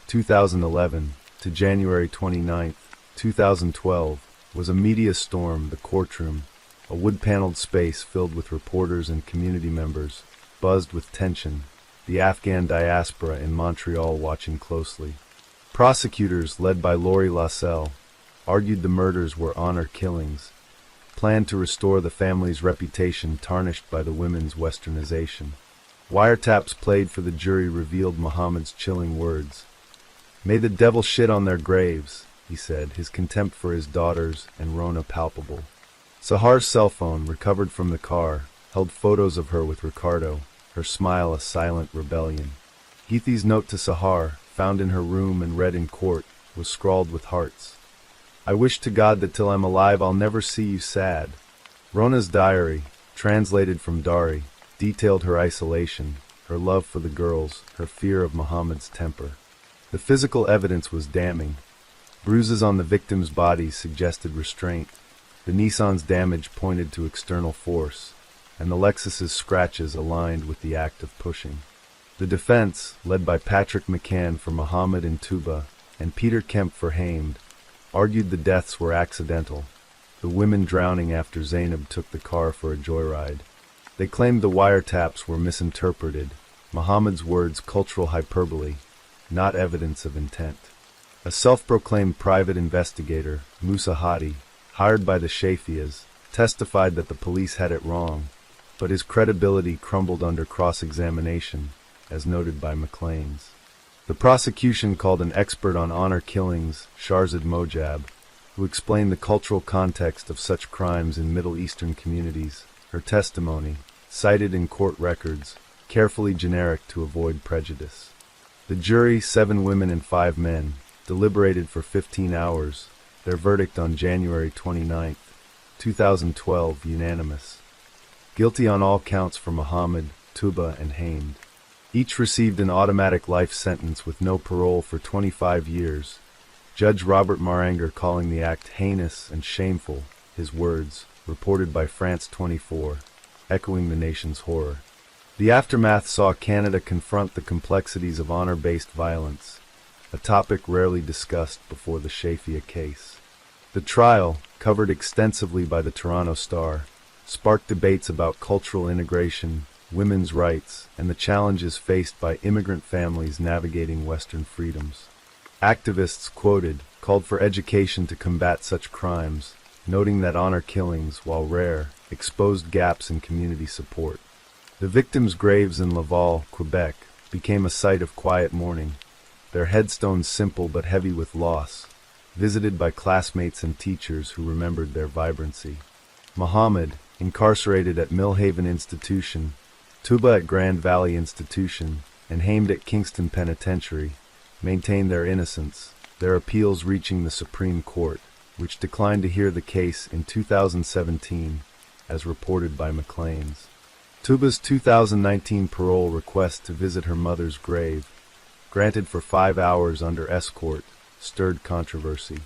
2011 to January 29th, 2012, was a media storm. The courtroom, a wood-paneled space filled with reporters and community members, buzzed with tension, the Afghan diaspora in Montreal watching closely. Prosecutors, led by Lori Lasselle, argued the murders were honor killings, planned to restore the family's reputation tarnished by the women's westernization. Wiretaps played for the jury revealed Muhammad's chilling words. "May the devil shit on their graves," he said, his contempt for his daughters and Rona palpable. Sahar's cell phone, recovered from the car, held photos of her with Ricardo, her smile a silent rebellion. Geethy's note to Sahar, found in her room and read in court, was scrawled with hearts. "I wish to God that till I'm alive I'll never see you sad." Rona's diary, translated from Dari, detailed her isolation, her love for the girls, her fear of Muhammad's temper. The physical evidence was damning. Bruises on the victims' bodies suggested restraint. The Nissan's damage pointed to external force, and the Lexus's scratches aligned with the act of pushing. The defense, led by Patrick McCann for Muhammad and Tuba, and Peter Kemp for Hamed, argued the deaths were accidental, the women drowning after Zainab took the car for a joyride. They claimed the wiretaps were misinterpreted, Muhammad's words cultural hyperbole, not evidence of intent. A self-proclaimed private investigator, Musa Hadi, hired by the Shafias, testified that the police had it wrong, but his credibility crumbled under cross-examination, as noted by McLean's. The prosecution called an expert on honor killings, Sharzad Mojab, who explained the cultural context of such crimes in Middle Eastern communities. Her testimony, cited in court records, carefully generic to avoid prejudice. The jury, 7 women and 5 men, deliberated for 15 hours, their verdict on January 29, 2012 unanimous. Guilty on all counts for Muhammad, Tuba, and Hamed. Each received an automatic life sentence with no parole for 25 years. Judge Robert Maranger calling the act heinous and shameful, his words, reported by France 24, echoing the nation's horror. The aftermath saw Canada confront the complexities of honor-based violence, a topic rarely discussed before the Shafia case. The trial, covered extensively by the Toronto Star, sparked debates about cultural integration, women's rights, and the challenges faced by immigrant families navigating Western freedoms. Activists, quoted, called for education to combat such crimes, noting that honor killings, while rare, exposed gaps in community support. The victims' graves in Laval, Quebec, became a site of quiet mourning, their headstones simple but heavy with loss, visited by classmates and teachers who remembered their vibrancy. Muhammad, incarcerated at Millhaven Institution, Tuba at Grand Valley Institution, and Hamed at Kingston Penitentiary, maintained their innocence, their appeals reaching the Supreme Court, which declined to hear the case in 2017, as reported by Maclean's. Tuba's 2019 parole request to visit her mother's grave, granted for 5 hours under escort, stirred controversy.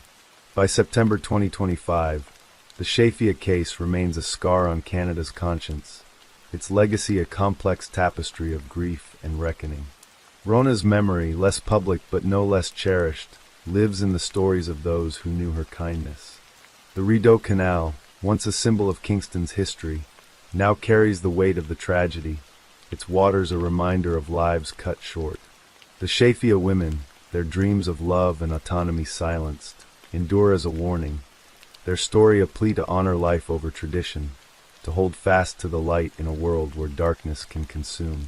By September 2025, the Shafia case remains a scar on Canada's conscience, its legacy a complex tapestry of grief and reckoning. Rona's memory, less public but no less cherished, lives in the stories of those who knew her kindness. The Rideau Canal, once a symbol of Kingston's history, now carries the weight of the tragedy, its waters a reminder of lives cut short. The Shafia women, their dreams of love and autonomy silenced, endure as a warning, their story a plea to honor life over tradition, to hold fast to the light in a world where darkness can consume.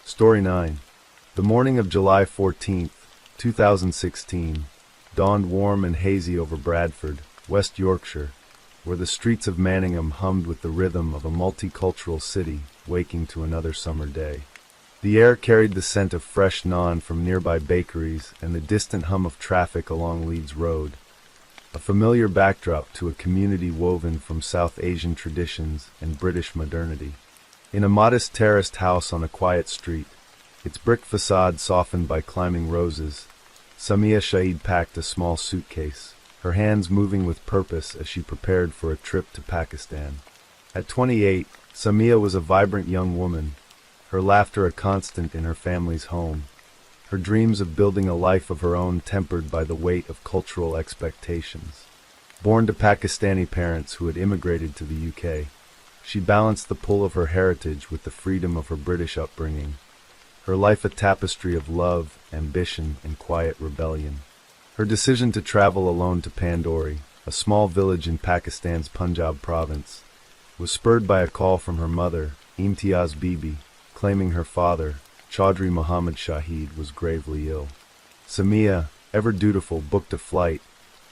Story 9. The morning of July 14, 2016, dawned warm and hazy over Bradford, West Yorkshire, where the streets of Manningham hummed with the rhythm of a multicultural city waking to another summer day. The air carried the scent of fresh naan from nearby bakeries and the distant hum of traffic along Leeds Road, a familiar backdrop to a community woven from South Asian traditions and British modernity. In a modest terraced house on a quiet street, its brick facade softened by climbing roses, Samia Shahid packed a small suitcase, her hands moving with purpose as she prepared for a trip to Pakistan. At 28, Samia was a vibrant young woman, her laughter a constant in her family's home, her dreams of building a life of her own tempered by the weight of cultural expectations. Born to Pakistani parents who had immigrated to the UK, she balanced the pull of her heritage with the freedom of her British upbringing, her life a tapestry of love, ambition, and quiet rebellion. Her decision to travel alone to Pandori, a small village in Pakistan's Punjab province, was spurred by a call from her mother, Imtiaz Bibi, claiming her father, Chaudhry Muhammad Shahid, was gravely ill. Samia, ever dutiful, booked a flight,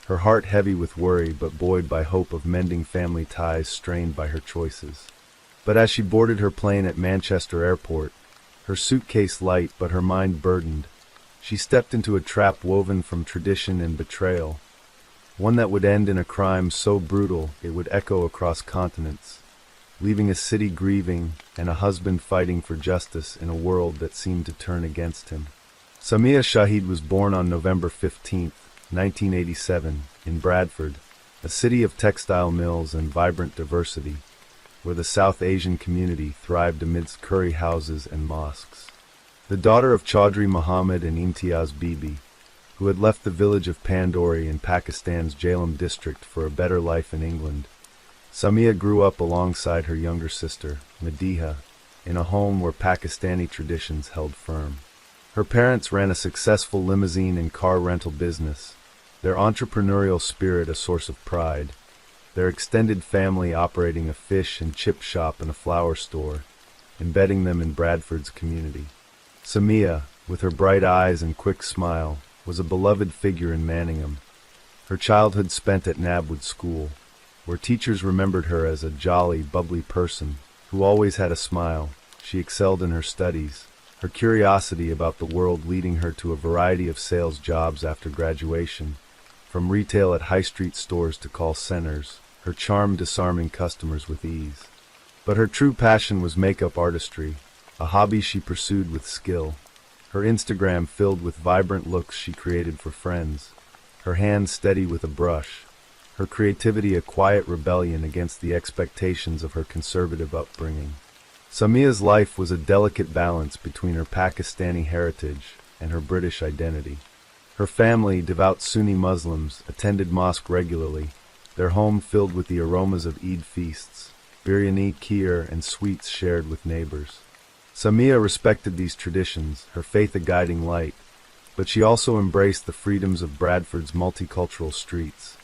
her heart heavy with worry but buoyed by hope of mending family ties strained by her choices. But as she boarded her plane at Manchester Airport, her suitcase light but her mind burdened, she stepped into a trap woven from tradition and betrayal, one that would end in a crime so brutal it would echo across continents, leaving a city grieving and a husband fighting for justice in a world that seemed to turn against him. Samia Shahid was born on November 15, 1987, in Bradford, a city of textile mills and vibrant diversity, where the South Asian community thrived amidst curry houses and mosques. The daughter of Chaudhry Muhammad and Imtiaz Bibi, who had left the village of Pandori in Pakistan's Jhelum district for a better life in England, Samia grew up alongside her younger sister, Madiha, in a home where Pakistani traditions held firm. Her parents ran a successful limousine and car rental business, their entrepreneurial spirit a source of pride, their extended family operating a fish and chip shop and a flower store, embedding them in Bradford's community. Samia, with her bright eyes and quick smile, was a beloved figure in Manningham, her childhood spent at Nabwood School, where teachers remembered her as a jolly, bubbly person who always had a smile. She excelled in her studies, her curiosity about the world leading her to a variety of sales jobs after graduation, from retail at high street stores to call centers, her charm disarming customers with ease. But her true passion was makeup artistry, a hobby she pursued with skill, her Instagram filled with vibrant looks she created for friends, her hands steady with a brush, her creativity a quiet rebellion against the expectations of her conservative upbringing. Samia's life was a delicate balance between her Pakistani heritage and her British identity. Her family, devout Sunni Muslims, attended mosque regularly, their home filled with the aromas of Eid feasts, biryani, kheer, and sweets shared with neighbors. Samia respected these traditions, her faith a guiding light, but she also embraced the freedoms of Bradford's multicultural streets,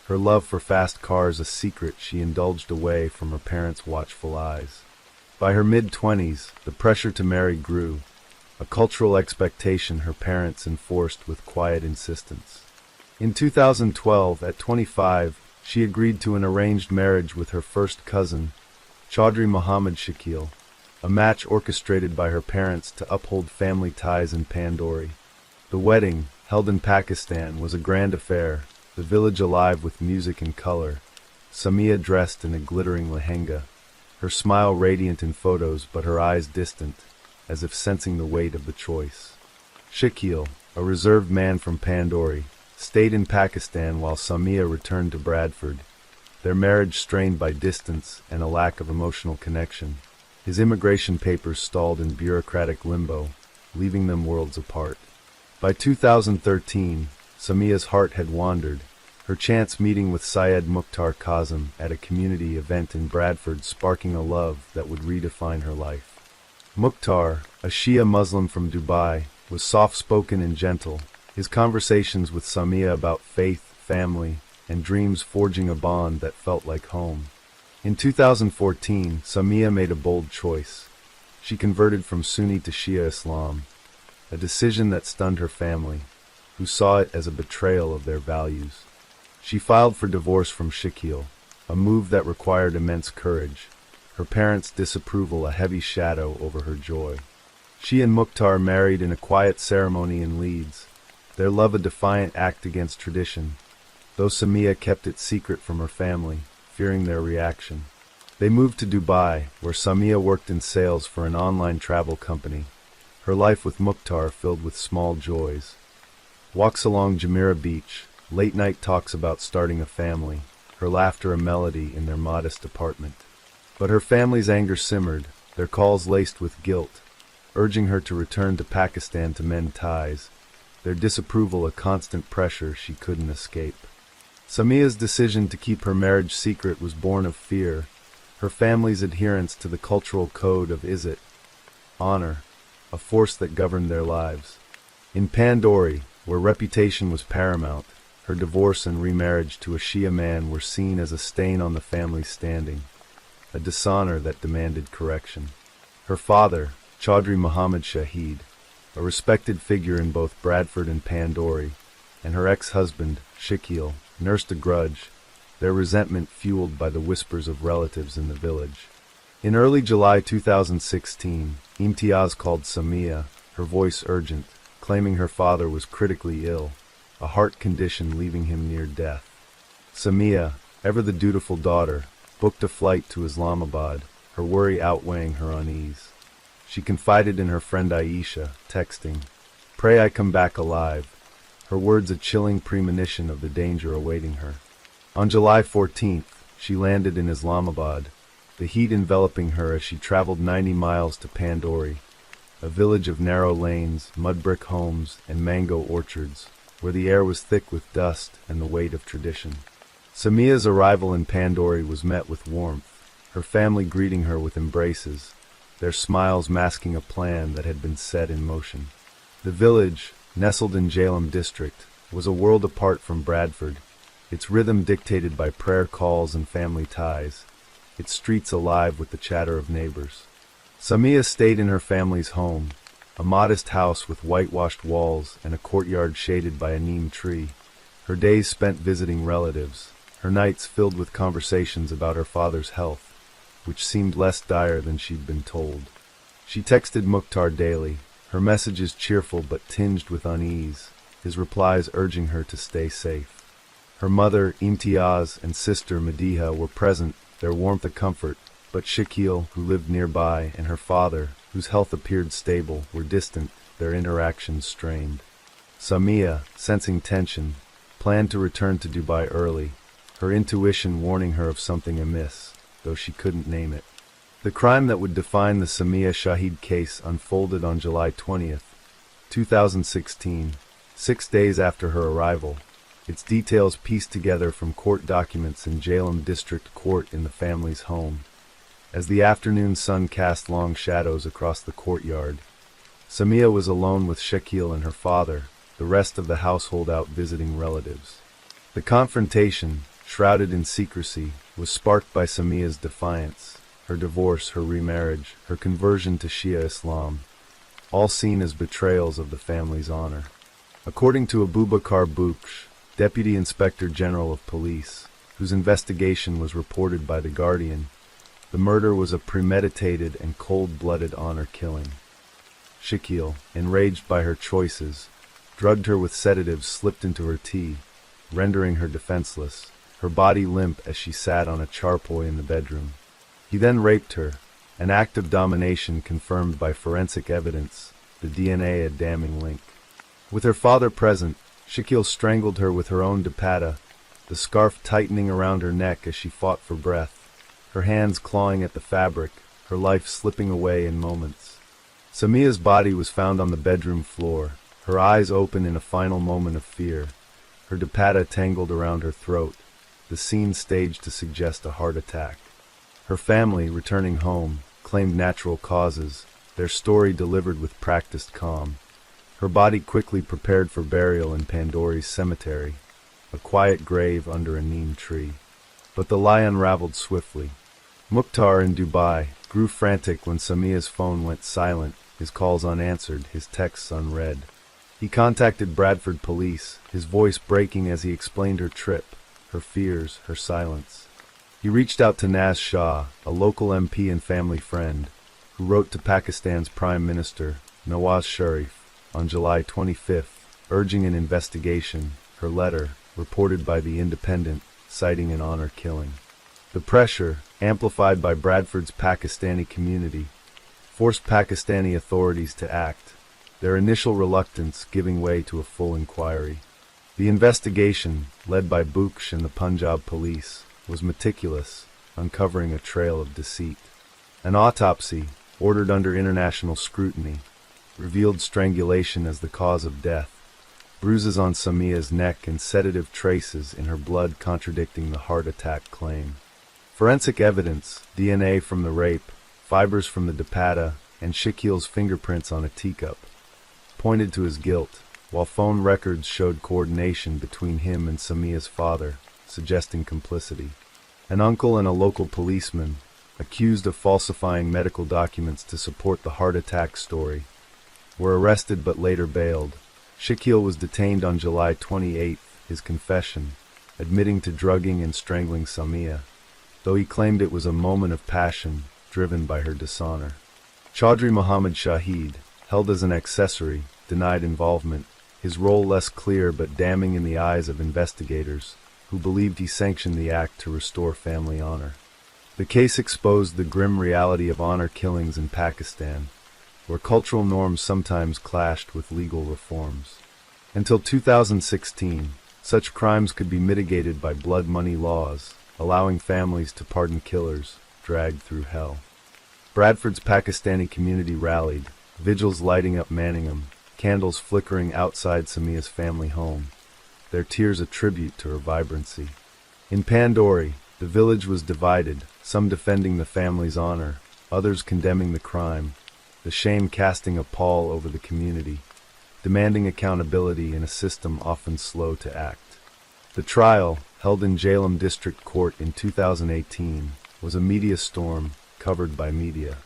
her love for fast cars a secret she indulged away from her parents' watchful eyes. By her mid-20s, the pressure to marry grew, a cultural expectation her parents enforced with quiet insistence. In 2012, at 25, she agreed to an arranged marriage with her first cousin, Chaudhry Muhammad Shakil, a match orchestrated by her parents to uphold family ties in Pandori. The wedding, held in Pakistan, was a grand affair, the village alive with music and color, Samia dressed in a glittering lehenga, her smile radiant in photos but her eyes distant, as if sensing the weight of the choice. Shakil, a reserved man from Pandori, stayed in Pakistan while Samia returned to Bradford, their marriage strained by distance and a lack of emotional connection. His immigration papers stalled in bureaucratic limbo, leaving them worlds apart. By 2013, Samia's heart had wandered, her chance meeting with Syed Mukhtar Kazim at a community event in Bradford sparking a love that would redefine her life. Mukhtar, a Shia Muslim from Dubai, was soft-spoken and gentle, his conversations with Samia about faith, family, and dreams forging a bond that felt like home. In 2014, Samia made a bold choice. She converted from Sunni to Shia Islam, a decision that stunned her family, who saw it as a betrayal of their values. She filed for divorce from Shakil, a move that required immense courage, her parents' disapproval a heavy shadow over her joy. She and Mukhtar married in a quiet ceremony in Leeds, their love a defiant act against tradition, though Samia kept it secret from her family, fearing their reaction. They moved to Dubai, where Samia worked in sales for an online travel company, her life with Mukhtar filled with small joys. walks along Jumeirah Beach, late night talks about starting a family, her laughter a melody in their modest apartment. But her family's anger simmered, their calls laced with guilt, urging her to return to Pakistan to mend ties, their disapproval a constant pressure she couldn't escape. Samia's decision to keep her marriage secret was born of fear, her family's adherence to the cultural code of Izzat, honor, a force that governed their lives. In Pandori, where reputation was paramount, her divorce and remarriage to a Shia man were seen as a stain on the family's standing, a dishonor that demanded correction. Her father, Chaudhry Muhammad Shahid, a respected figure in both Bradford and Pandori, and her ex-husband, Shakil, nursed a grudge, their resentment fueled by the whispers of relatives in the village. In early July 2016, Imtiaz called Samia, her voice urgent, claiming her father was critically ill, a heart condition leaving him near death. Samia, ever the dutiful daughter, booked a flight to Islamabad, her worry outweighing her unease. She confided in her friend Aisha, texting, "Pray I come back alive," her words a chilling premonition of the danger awaiting her. On July 14th, she landed in Islamabad, the heat enveloping her as she traveled 90 miles to Pandori, a village of narrow lanes, mud brick homes, and mango orchards, where the air was thick with dust and the weight of tradition. Samia's arrival in Pandori was met with warmth, her family greeting her with embraces, their smiles masking a plan that had been set in motion. The village, nestled in Jhelum district, was a world apart from Bradford, its rhythm dictated by prayer calls and family ties, its streets alive with the chatter of neighbors. Samia stayed in her family's home, a modest house with whitewashed walls and a courtyard shaded by a neem tree, her days spent visiting relatives, her nights filled with conversations about her father's health, which seemed less dire than she'd been told. She texted Mukhtar daily, her messages cheerful but tinged with unease, his replies urging her to stay safe. Her mother, Imtiaz, and sister, Mediha, were present, their warmth a comfort, but Shakil, who lived nearby, and her father, whose health appeared stable, were distant, their interactions strained. Samia, sensing tension, planned to return to Dubai early, her intuition warning her of something amiss, though she couldn't name it. The crime that would define the Samia Shahid case unfolded on July 20th, 2016, 6 days after her arrival, its details pieced together from court documents in Jhelum District Court in the family's home. As the afternoon sun cast long shadows across the courtyard, Samia was alone with Shakil and her father, the rest of the household out visiting relatives. The confrontation, shrouded in secrecy, was sparked by Samia's defiance, her divorce, her remarriage, her conversion to Shia Islam, all seen as betrayals of the family's honor. According to Abubakar Buksh, Deputy Inspector General of Police, whose investigation was reported by The Guardian, the murder was a premeditated and cold-blooded honor killing. Shakil, enraged by her choices, drugged her with sedatives slipped into her tea, rendering her defenseless, her body limp as she sat on a charpoy in the bedroom. He then raped her, an act of domination confirmed by forensic evidence, the DNA a damning link. With her father present, Shakil strangled her with her own dupatta, the scarf tightening around her neck as she fought for breath, her hands clawing at the fabric, her life slipping away in moments. Samia's body was found on the bedroom floor, her eyes open in a final moment of fear, her dupatta tangled around her throat, the scene staged to suggest a heart attack. Her family, returning home, claimed natural causes, their story delivered with practiced calm. Her body quickly prepared for burial in Pandori's cemetery, a quiet grave under a neem tree. But the lie unraveled swiftly. Mukhtar in Dubai grew frantic when Samia's phone went silent, his calls unanswered, his texts unread. He contacted Bradford police, his voice breaking as he explained her trip, her fears, her silence. He reached out to Naz Shah, a local MP and family friend, who wrote to Pakistan's Prime Minister, Nawaz Sharif, on July 25th, urging an investigation, her letter, reported by The Independent, citing an honor killing. The pressure, amplified by Bradford's Pakistani community, forced Pakistani authorities to act, their initial reluctance giving way to a full inquiry. The investigation, led by Buksh and the Punjab police, was meticulous, uncovering a trail of deceit. An autopsy, ordered under international scrutiny, revealed strangulation as the cause of death, bruises on Samia's neck and sedative traces in her blood contradicting the heart attack claim. Forensic evidence, DNA from the rape, fibers from the dupatta, and Shakil's fingerprints on a teacup, pointed to his guilt, while phone records showed coordination between him and Samia's father, suggesting complicity. An uncle and a local policeman, accused of falsifying medical documents to support the heart attack story, were arrested but later bailed. Shakil was detained on July 28, his confession, admitting to drugging and strangling Samia, though he claimed it was a moment of passion driven by her dishonor. Chaudhry Muhammad Shahid, held as an accessory, denied involvement, his role less clear but damning in the eyes of investigators, who believed he sanctioned the act to restore family honor. The case exposed the grim reality of honor killings in Pakistan, where cultural norms sometimes clashed with legal reforms. Until 2016, such crimes could be mitigated by blood money laws, allowing families to pardon killers dragged through hell. Bradford's Pakistani community rallied, vigils lighting up Manningham, candles flickering outside Samia's family home, their tears a tribute to her vibrancy. In Pandori, the village was divided, some defending the family's honor, others condemning the crime, the shame casting a pall over the community, demanding accountability in a system often slow to act. The trial, held in Jhelum District Court in 2018, was a media storm covered by media.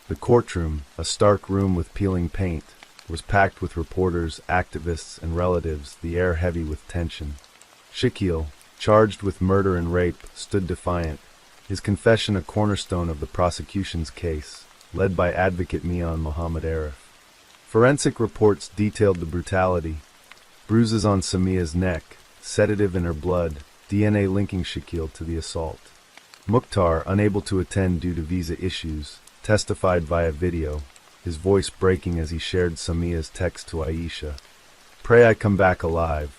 The courtroom, a stark room with peeling paint, was packed with reporters, activists, and relatives, the air heavy with tension. Shakil, charged with murder and rape, stood defiant, his confession a cornerstone of the prosecution's case, led by advocate Mian Mohammed Arif. Forensic reports detailed the brutality: bruises on Samia's neck, sedative in her blood, DNA linking Shakil to the assault. Mukhtar, unable to attend due to visa issues, testified via video, his voice breaking as he shared Samia's text to Aisha. "Pray I come back alive,"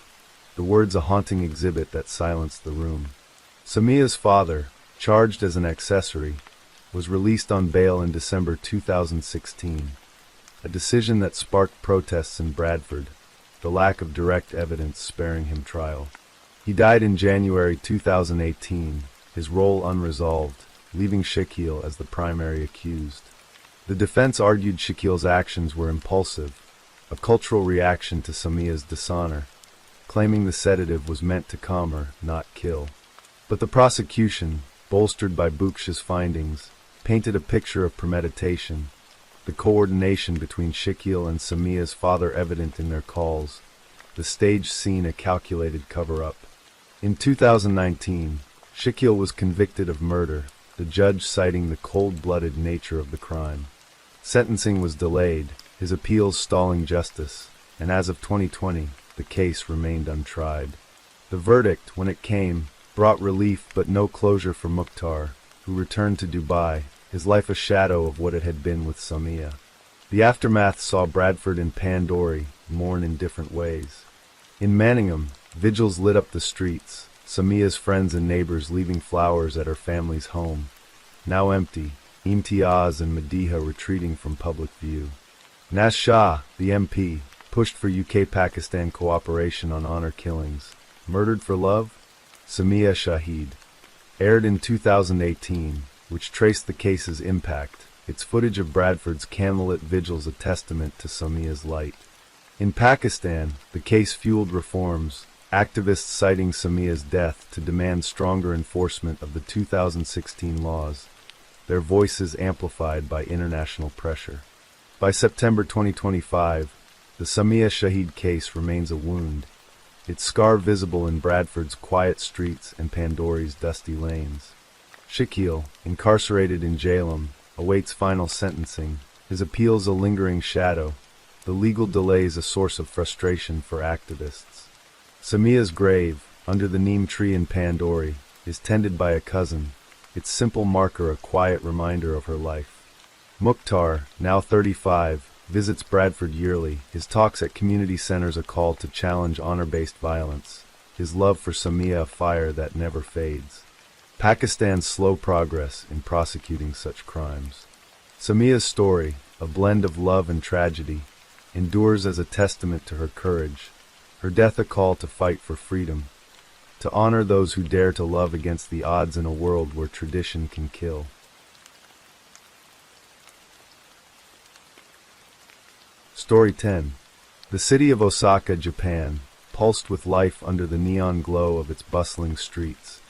the words a haunting exhibit that silenced the room. Samia's father, charged as an accessory, was released on bail in December 2016, a decision that sparked protests in Bradford, the lack of direct evidence sparing him trial. He died in January 2018, his role unresolved, leaving Shakil as the primary accused. The defense argued Shakil's actions were impulsive, a cultural reaction to Samia's dishonor, claiming the sedative was meant to calm her, not kill. But the prosecution, bolstered by Buksh's findings, painted a picture of premeditation, the coordination between Shakil and Samia's father evident in their calls, the staged scene a calculated cover-up. In 2019, Shakil was convicted of murder, the judge citing the cold-blooded nature of the crime. Sentencing was delayed, his appeals stalling justice, and as of 2020, the case remained untried. The verdict, when it came, brought relief but no closure for Mukhtar, who returned to Dubai, his life a shadow of what it had been with Samia. The aftermath saw Bradford and Pandori mourn in different ways. In Manningham, vigils lit up the streets, Samia's friends and neighbors leaving flowers at her family's home, now empty, Imtiaz and Madiha retreating from public view. Naz Shah, the MP, pushed for UK-Pakistan cooperation on honor killings. Murdered for Love? Samia Shahid. Aired in 2018, which traced the case's impact, its footage of Bradford's candlelit vigils a testament to Samia's light. In Pakistan, the case fueled reforms, activists citing Samia's death to demand stronger enforcement of the 2016 laws, their voices amplified by international pressure. By September 2025, the Samia Shahid case remains a wound, its scar visible in Bradford's quiet streets and Pandori's dusty lanes. Shakil, incarcerated in Jhelum, awaits final sentencing, his appeals a lingering shadow, the legal delays a source of frustration for activists. Samia's grave, under the neem tree in Pandori, is tended by a cousin, its simple marker a quiet reminder of her life. Mukhtar, now 35, visits Bradford yearly. His talks at community centers a call to challenge honor-based violence. His love for Samia a fire that never fades. Pakistan's slow progress in prosecuting such crimes. Samia's story, a blend of love and tragedy, endures as a testament to her courage, her death a call to fight for freedom, to honor those who dare to love against the odds in a world where tradition can kill. Story 10. The city of Osaka, Japan, pulsed with life under the neon glow of its bustling streets,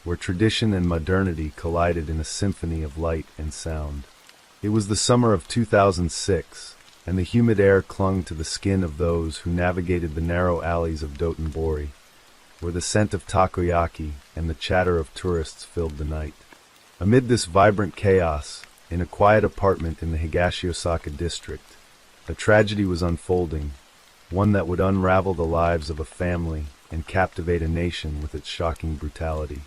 where tradition and modernity collided in a symphony of light and sound. It was the summer of 2006, and the humid air clung to the skin of those who navigated the narrow alleys of Dotonbori, where the scent of takoyaki and the chatter of tourists filled the night. Amid this vibrant chaos, in a quiet apartment in the Higashi Osaka district, a tragedy was unfolding, one that would unravel the lives of a family and captivate a nation with its shocking brutality.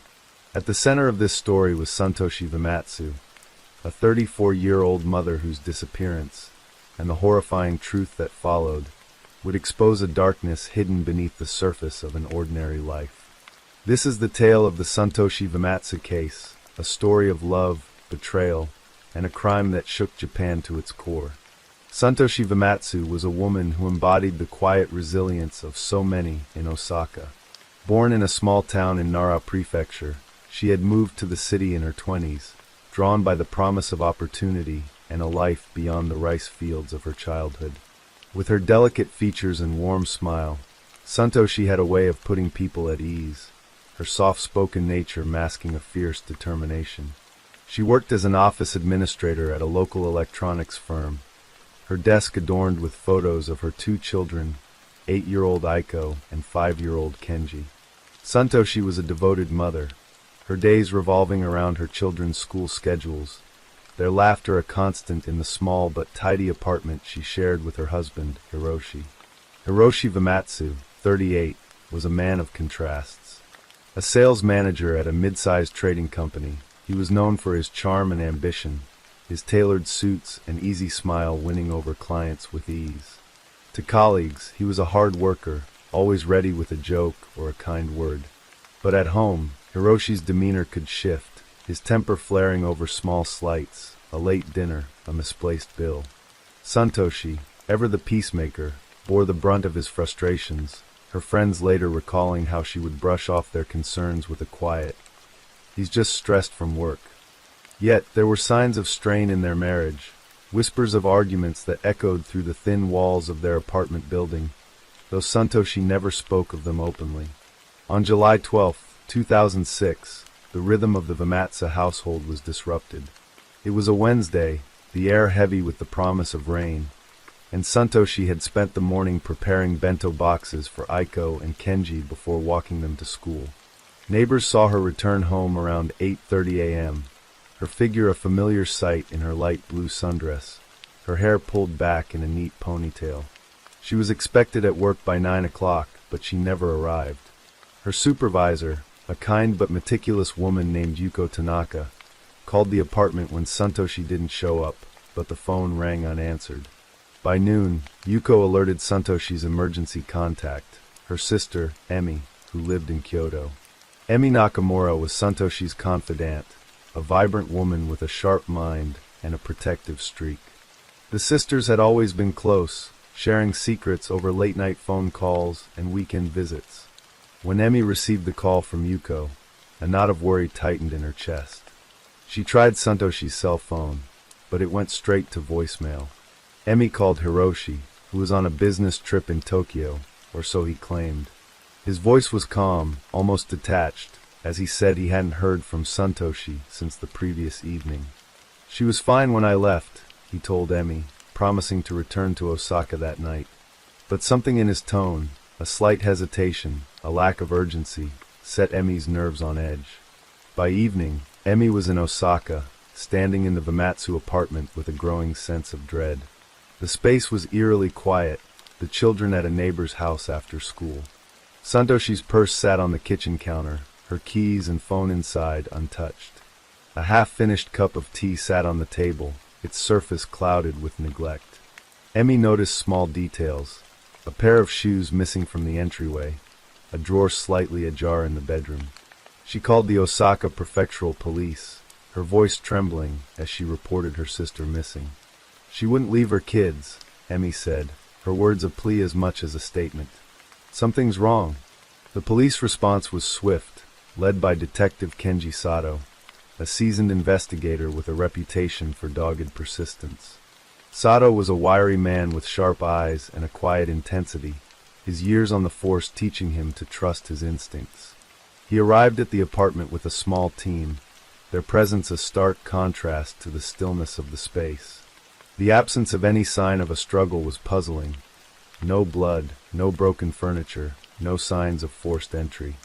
At the center of this story was Santoshi Vimatsu, a 34-year-old mother whose disappearance, and the horrifying truth that followed, would expose a darkness hidden beneath the surface of an ordinary life. This is the tale of the Santoshi Vimatsu case, a story of love, betrayal, and a crime that shook Japan to its core. Santoshi Vimatsu was a woman who embodied the quiet resilience of so many in Osaka. Born in a small town in Nara Prefecture, she had moved to the city in her 20s, drawn by the promise of opportunity and a life beyond the rice fields of her childhood. With her delicate features and warm smile, Santoshi had a way of putting people at ease, her soft-spoken nature masking a fierce determination. She worked as an office administrator at a local electronics firm, her desk adorned with photos of her 2 children, 8-year-old Aiko and 5-year-old Kenji. Santoshi was a devoted mother, her days revolving around her children's school schedules, their laughter a constant in the small but tidy apartment she shared with her husband, Hiroshi. Hiroshi Vimatsu, 38, was a man of contrasts. A sales manager at a mid-sized trading company, he was known for his charm and ambition, his tailored suits and easy smile winning over clients with ease. To colleagues, he was a hard worker, always ready with a joke or a kind word. But at home, Hiroshi's demeanor could shift, his temper flaring over small slights, a late dinner, a misplaced bill. Santoshi, ever the peacemaker, bore the brunt of his frustrations, her friends later recalling how she would brush off their concerns with a quiet, "He's just stressed from work." Yet there were signs of strain in their marriage, whispers of arguments that echoed through the thin walls of their apartment building, though Santoshi never spoke of them openly. On July 12, 2006, the rhythm of the Vimatsu household was disrupted. It was a Wednesday, the air heavy with the promise of rain, and Santoshi had spent the morning preparing bento boxes for Aiko and Kenji before walking them to school. Neighbors saw her return home around 8:30 a.m., her figure a familiar sight in her light blue sundress, her hair pulled back in a neat ponytail. She was expected at work by 9 o'clock, but she never arrived. Her supervisor, a kind but meticulous woman named Yuko Tanaka, called the apartment when Santoshi didn't show up, but the phone rang unanswered. By noon, Yuko alerted Santoshi's emergency contact, her sister, Emi, who lived in Kyoto. Emi Nakamura was Santoshi's confidant, a vibrant woman with a sharp mind and a protective streak. The sisters had always been close, sharing secrets over late-night phone calls and weekend visits. When Emi received the call from Yuko, a knot of worry tightened in her chest. She tried Santoshi's cell phone, but it went straight to voicemail. Emi called Hiroshi, who was on a business trip in Tokyo, or so he claimed. His voice was calm, almost detached, as he said he hadn't heard from Santoshi since the previous evening. "She was fine when I left," he told Emi, promising to return to Osaka that night. But something in his tone, a slight hesitation, a lack of urgency, set Emi's nerves on edge. By evening, Emi was in Osaka, standing in the Vimatsu apartment with a growing sense of dread. The space was eerily quiet, the children at a neighbor's house after school. Santoshi's purse sat on the kitchen counter, her keys and phone inside untouched. A half-finished cup of tea sat on the table, its surface clouded with neglect. Emmy noticed small details: a pair of shoes missing from the entryway, a drawer slightly ajar in the bedroom. She called the Osaka Prefectural Police, her voice trembling as she reported her sister missing. She wouldn't leave her kids, Emmy said, her words a plea as much as a statement. Something's wrong. The police response was swift, led by Detective Kenji Sato, a seasoned investigator with a reputation for dogged persistence. Sato was a wiry man with sharp eyes and a quiet intensity, his years on the force teaching him to trust his instincts. He arrived at the apartment with a small team, their presence a stark contrast to the stillness of the space. The absence of any sign of a struggle was puzzling. No blood, no broken furniture, no signs of forced entry.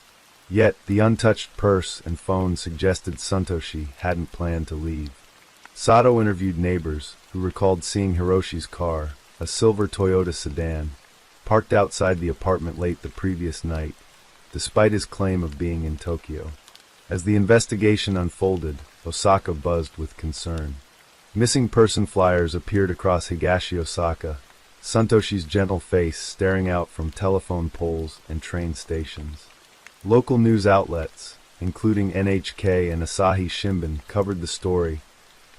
Yet, the untouched purse and phone suggested Santoshi hadn't planned to leave. Sato interviewed neighbors, who recalled seeing Hiroshi's car, a silver Toyota sedan, parked outside the apartment late the previous night, despite his claim of being in Tokyo. As the investigation unfolded, Osaka buzzed with concern. Missing person flyers appeared across Higashi Osaka, Santoshi's gentle face staring out from telephone poles and train stations. Local news outlets, including NHK and Asahi Shimbun, covered the story,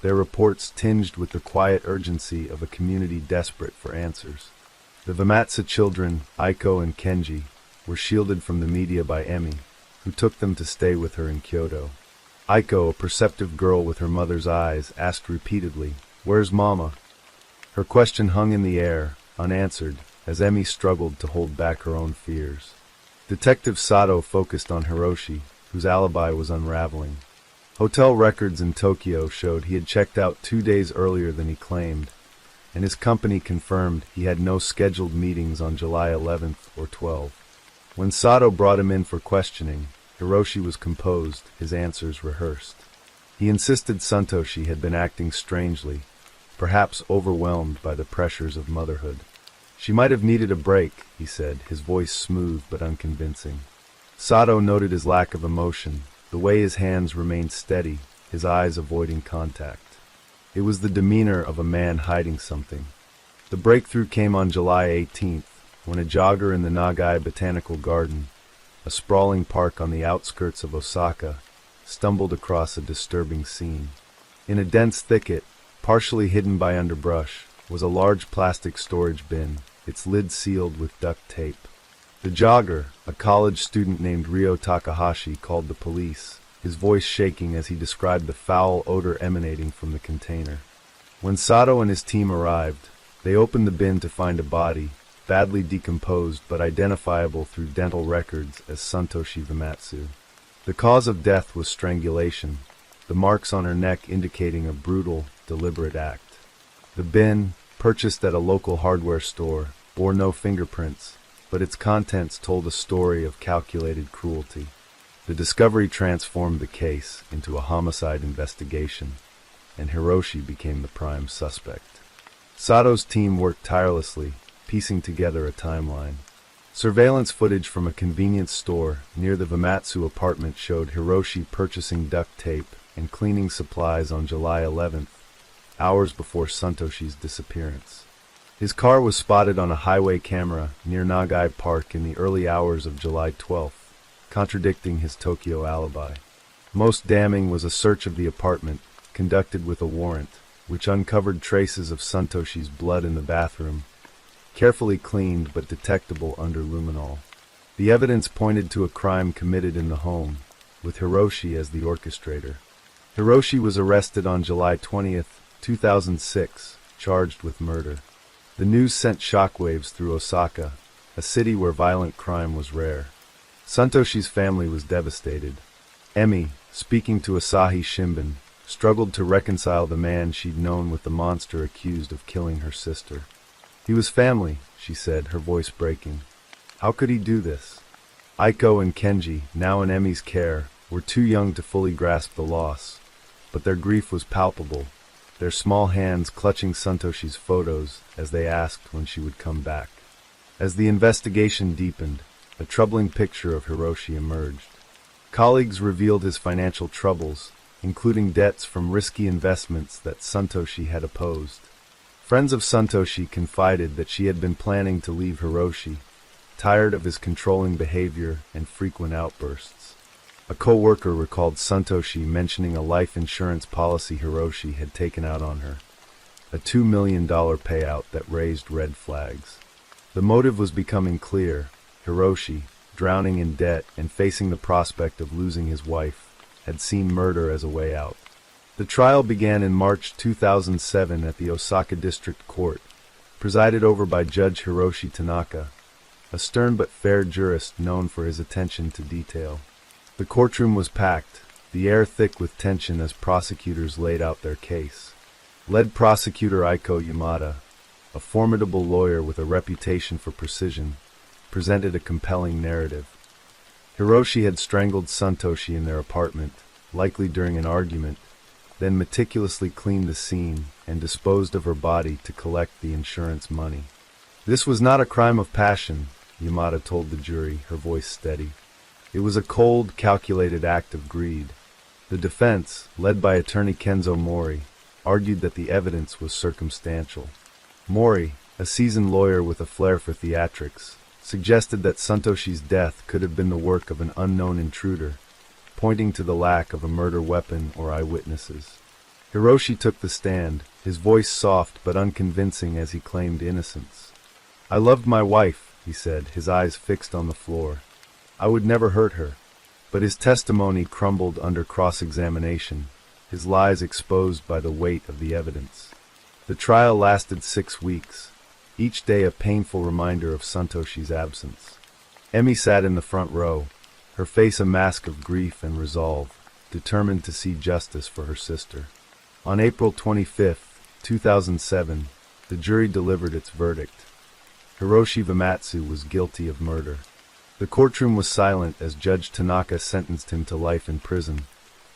their reports tinged with the quiet urgency of a community desperate for answers. The Vamatsu children, Aiko and Kenji, were shielded from the media by Emmy, who took them to stay with her in Kyoto. Aiko, a perceptive girl with her mother's eyes, asked repeatedly, "Where's Mama?" Her question hung in the air, unanswered, as Emmy struggled to hold back her own fears. Detective Sato focused on Hiroshi, whose alibi was unraveling. Hotel records in Tokyo showed he had checked out 2 days earlier than he claimed, and his company confirmed he had no scheduled meetings on July 11th or 12th. When Sato brought him in for questioning, Hiroshi was composed, his answers rehearsed. He insisted Santoshi had been acting strangely, perhaps overwhelmed by the pressures of motherhood. She might have needed a break, he said, his voice smooth but unconvincing. Sato noted his lack of emotion, the way his hands remained steady, his eyes avoiding contact. It was the demeanor of a man hiding something. The breakthrough came on July 18th, when a jogger in the Nagai Botanical Garden, a sprawling park on the outskirts of Osaka, stumbled across a disturbing scene. In a dense thicket, partially hidden by underbrush, was a large plastic storage bin, its lid sealed with duct tape. The jogger, a college student named Ryo Takahashi, called the police, his voice shaking as he described the foul odor emanating from the container. When Sato and his team arrived, they opened the bin to find a body, badly decomposed but identifiable through dental records as Santoshi Vamatsu. The cause of death was strangulation, the marks on her neck indicating a brutal, deliberate act. The bin, purchased at a local hardware store, bore no fingerprints, but its contents told a story of calculated cruelty. The discovery transformed the case into a homicide investigation, and Hiroshi became the prime suspect. Sato's team worked tirelessly, piecing together a timeline. Surveillance footage from a convenience store near the Vamatsu apartment showed Hiroshi purchasing duct tape and cleaning supplies on July 11th, hours before Santoshi's disappearance. His car was spotted on a highway camera near Nagai Park in the early hours of July 12th, contradicting his Tokyo alibi. Most damning was a search of the apartment, conducted with a warrant, which uncovered traces of Santoshi's blood in the bathroom, carefully cleaned but detectable under luminol. The evidence pointed to a crime committed in the home, with Hiroshi as the orchestrator. Hiroshi was arrested on July 20th, 2006, charged with murder. The news sent shockwaves through Osaka, a city where violent crime was rare. Santoshi's family was devastated. Emmy, speaking to Asahi Shimbun, struggled to reconcile the man she'd known with the monster accused of killing her sister. "He was family," she said, her voice breaking. "How could he do this?" Aiko and Kenji, now in Emmy's care, were too young to fully grasp the loss, but their grief was palpable, their small hands clutching Santoshi's photos as they asked when she would come back. As the investigation deepened, a troubling picture of Hiroshi emerged. Colleagues revealed his financial troubles, including debts from risky investments that Santoshi had opposed. Friends of Santoshi confided that she had been planning to leave Hiroshi, tired of his controlling behavior and frequent outbursts. A co-worker recalled Santoshi mentioning a life insurance policy Hiroshi had taken out on her, a $2 million payout that raised red flags. The motive was becoming clear. Hiroshi, drowning in debt and facing the prospect of losing his wife, had seen murder as a way out. The trial began in March 2007 at the Osaka District Court, presided over by Judge Hiroshi Tanaka, a stern but fair jurist known for his attention to detail. The courtroom was packed, the air thick with tension as prosecutors laid out their case. Lead prosecutor Aiko Yamada, a formidable lawyer with a reputation for precision, presented a compelling narrative. Hiroshi had strangled Santoshi in their apartment, likely during an argument, then meticulously cleaned the scene and disposed of her body to collect the insurance money. This was not a crime of passion, Yamada told the jury, her voice steady. It was a cold, calculated act of greed. The defense, led by attorney Kenzo Mori, argued that the evidence was circumstantial. Mori, a seasoned lawyer with a flair for theatrics, suggested that Santoshi's death could have been the work of an unknown intruder, pointing to the lack of a murder weapon or eyewitnesses. Hiroshi took the stand, his voice soft but unconvincing as he claimed innocence. "I loved my wife," he said, his eyes fixed on the floor. "I would never hurt her." But his testimony crumbled under cross-examination, his lies exposed by the weight of the evidence. The trial lasted 6 weeks, each day a painful reminder of Santoshi's absence. Emi sat in the front row, her face a mask of grief and resolve, determined to see justice for her sister. On April 25, 2007, the jury delivered its verdict. Hiroshi Vamatsu was guilty of murder. The courtroom was silent as Judge Tanaka sentenced him to life in prison,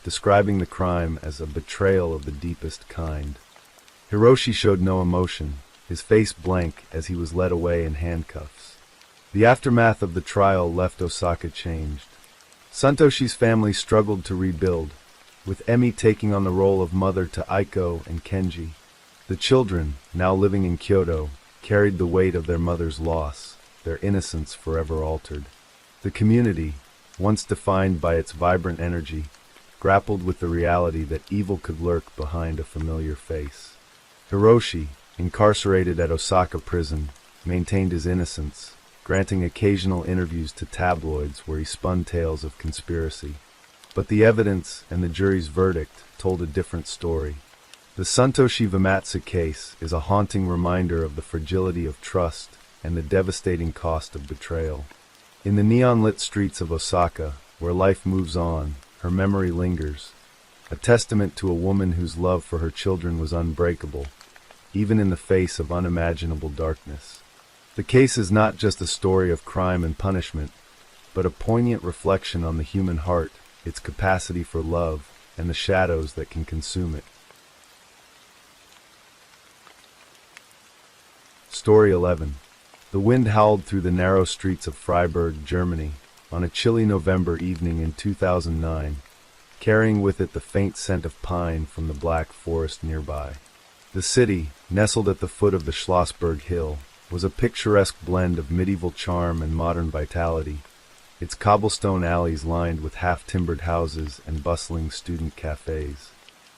describing the crime as a betrayal of the deepest kind. Hiroshi showed no emotion, his face blank as he was led away in handcuffs. The aftermath of the trial left Osaka changed. Santoshi's family struggled to rebuild, with Emi taking on the role of mother to Aiko and Kenji. The children, now living in Kyoto, carried the weight of their mother's loss, their innocence forever altered. The community, once defined by its vibrant energy, grappled with the reality that evil could lurk behind a familiar face. Hiroshi, incarcerated at Osaka prison, maintained his innocence, granting occasional interviews to tabloids where he spun tales of conspiracy. But the evidence and the jury's verdict told a different story. The Santoshi Vamatsu case is a haunting reminder of the fragility of trust and the devastating cost of betrayal. In the neon-lit streets of Osaka, where life moves on, her memory lingers, a testament to a woman whose love for her children was unbreakable, even in the face of unimaginable darkness. The case is not just a story of crime and punishment, but a poignant reflection on the human heart, its capacity for love, and the shadows that can consume it. Story 11. The wind howled through the narrow streets of Freiburg, Germany, on a chilly November evening in 2009, carrying with it the faint scent of pine from the Black Forest nearby. The city, nestled at the foot of the Schlossberg Hill, was a picturesque blend of medieval charm and modern vitality, its cobblestone alleys lined with half-timbered houses and bustling student cafes.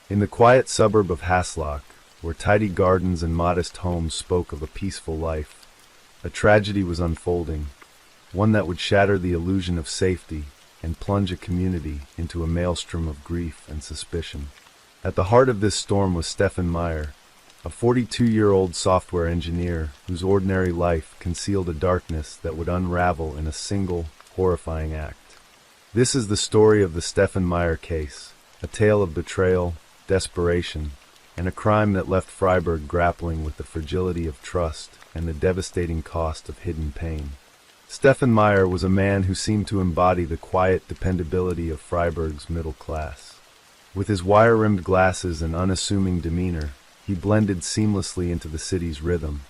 In the quiet suburb of Haslock, where tidy gardens and modest homes spoke of a peaceful life, a tragedy was unfolding, one that would shatter the illusion of safety and plunge a community into a maelstrom of grief and suspicion. At the heart of this storm was Stefan Meyer, a 42-year-old software engineer whose ordinary life concealed a darkness that would unravel in a single, horrifying act. This is the story of the Stefan Meyer case, a tale of betrayal, desperation, and a crime that left Freiburg grappling with the fragility of trust and the devastating cost of hidden pain. Stefan Meyer was a man who seemed to embody the quiet dependability of Freiburg's middle class. With his wire-rimmed glasses and unassuming demeanor, he blended seamlessly into the city's rhythm,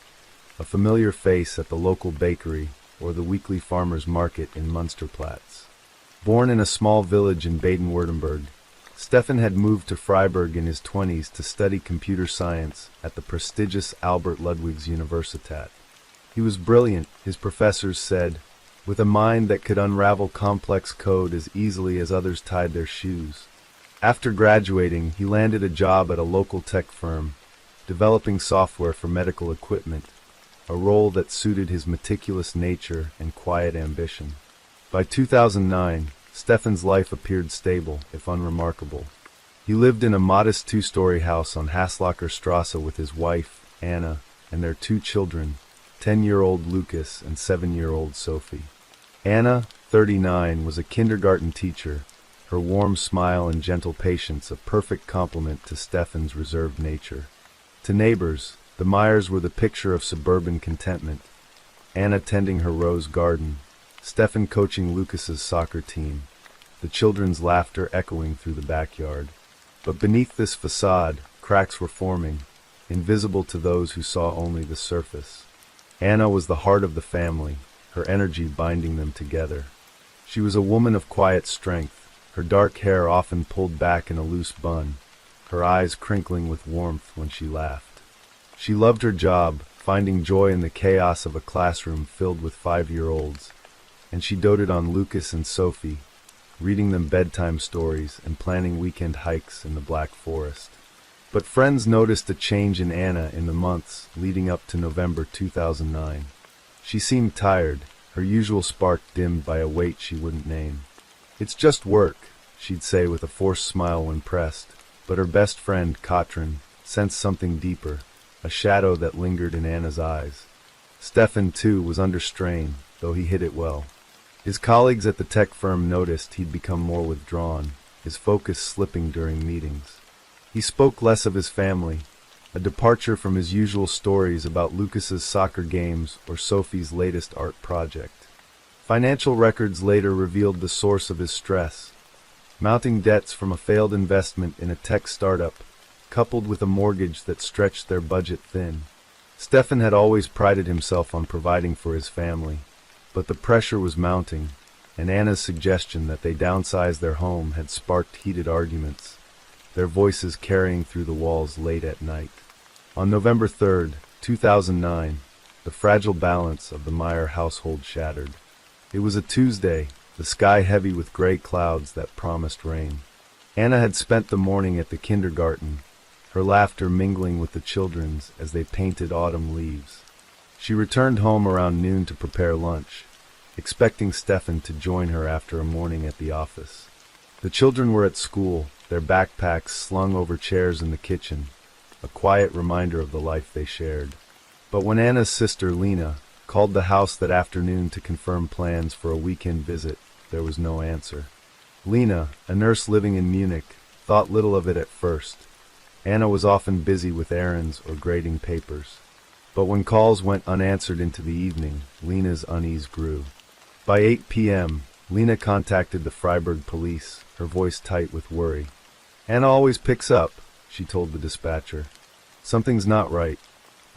a familiar face at the local bakery or the weekly farmers' market in Münsterplatz. Born in a small village in Baden-Württemberg, Stefan had moved to Freiburg in his 20s to study computer science at the prestigious Albert Ludwigs Universität. He was brilliant, his professors said, with a mind that could unravel complex code as easily as others tied their shoes. After graduating, he landed a job at a local tech firm, developing software for medical equipment, a role that suited his meticulous nature and quiet ambition. By 2009, Stefan's life appeared stable, if unremarkable. He lived in a modest two-story house on Haslacher Strasse with his wife, Anna, and their two children, 10-year-old Lucas and 7-year-old Sophie. Anna, 39, was a kindergarten teacher, her warm smile and gentle patience a perfect complement to Stefan's reserved nature. To neighbors, the Meyers were the picture of suburban contentment, Anna tending her rose garden, Stefan coaching Lucas's soccer team, the children's laughter echoing through the backyard. But beneath this facade, cracks were forming, invisible to those who saw only the surface. Anna was the heart of the family, her energy binding them together. She was a woman of quiet strength, her dark hair often pulled back in a loose bun, her eyes crinkling with warmth when she laughed. She loved her job, finding joy in the chaos of a classroom filled with 5-year-olds, and she doted on Lucas and Sophie, reading them bedtime stories and planning weekend hikes in the Black Forest. But friends noticed a change in Anna in the months leading up to November 2009. She seemed tired, her usual spark dimmed by a weight she wouldn't name. "It's just work," she'd say with a forced smile when pressed, but her best friend, Katrin, sensed something deeper, a shadow that lingered in Anna's eyes. Stefan, too, was under strain, though he hid it well. His colleagues at the tech firm noticed he'd become more withdrawn, his focus slipping during meetings. He spoke less of his family, a departure from his usual stories about Lucas's soccer games or Sophie's latest art project. Financial records later revealed the source of his stress: mounting debts from a failed investment in a tech startup, coupled with a mortgage that stretched their budget thin. Stefan had always prided himself on providing for his family, but the pressure was mounting, and Anna's suggestion that they downsize their home had sparked heated arguments, their voices carrying through the walls late at night. On November 3, 2009, the fragile balance of the Meyer household shattered. It was a Tuesday, the sky heavy with gray clouds that promised rain. Anna had spent the morning at the kindergarten, her laughter mingling with the children's as they painted autumn leaves. She returned home around noon to prepare lunch, expecting Stefan to join her after a morning at the office. The children were at school, their backpacks slung over chairs in the kitchen, a quiet reminder of the life they shared. But when Anna's sister, Lena, called the house that afternoon to confirm plans for a weekend visit, there was no answer. Lena, a nurse living in Munich, thought little of it at first. Anna was often busy with errands or grading papers. But when calls went unanswered into the evening, Lena's unease grew. By 8 p.m., Lena contacted the Freiburg police, her voice tight with worry. "Anna always picks up," she told the dispatcher. "Something's not right."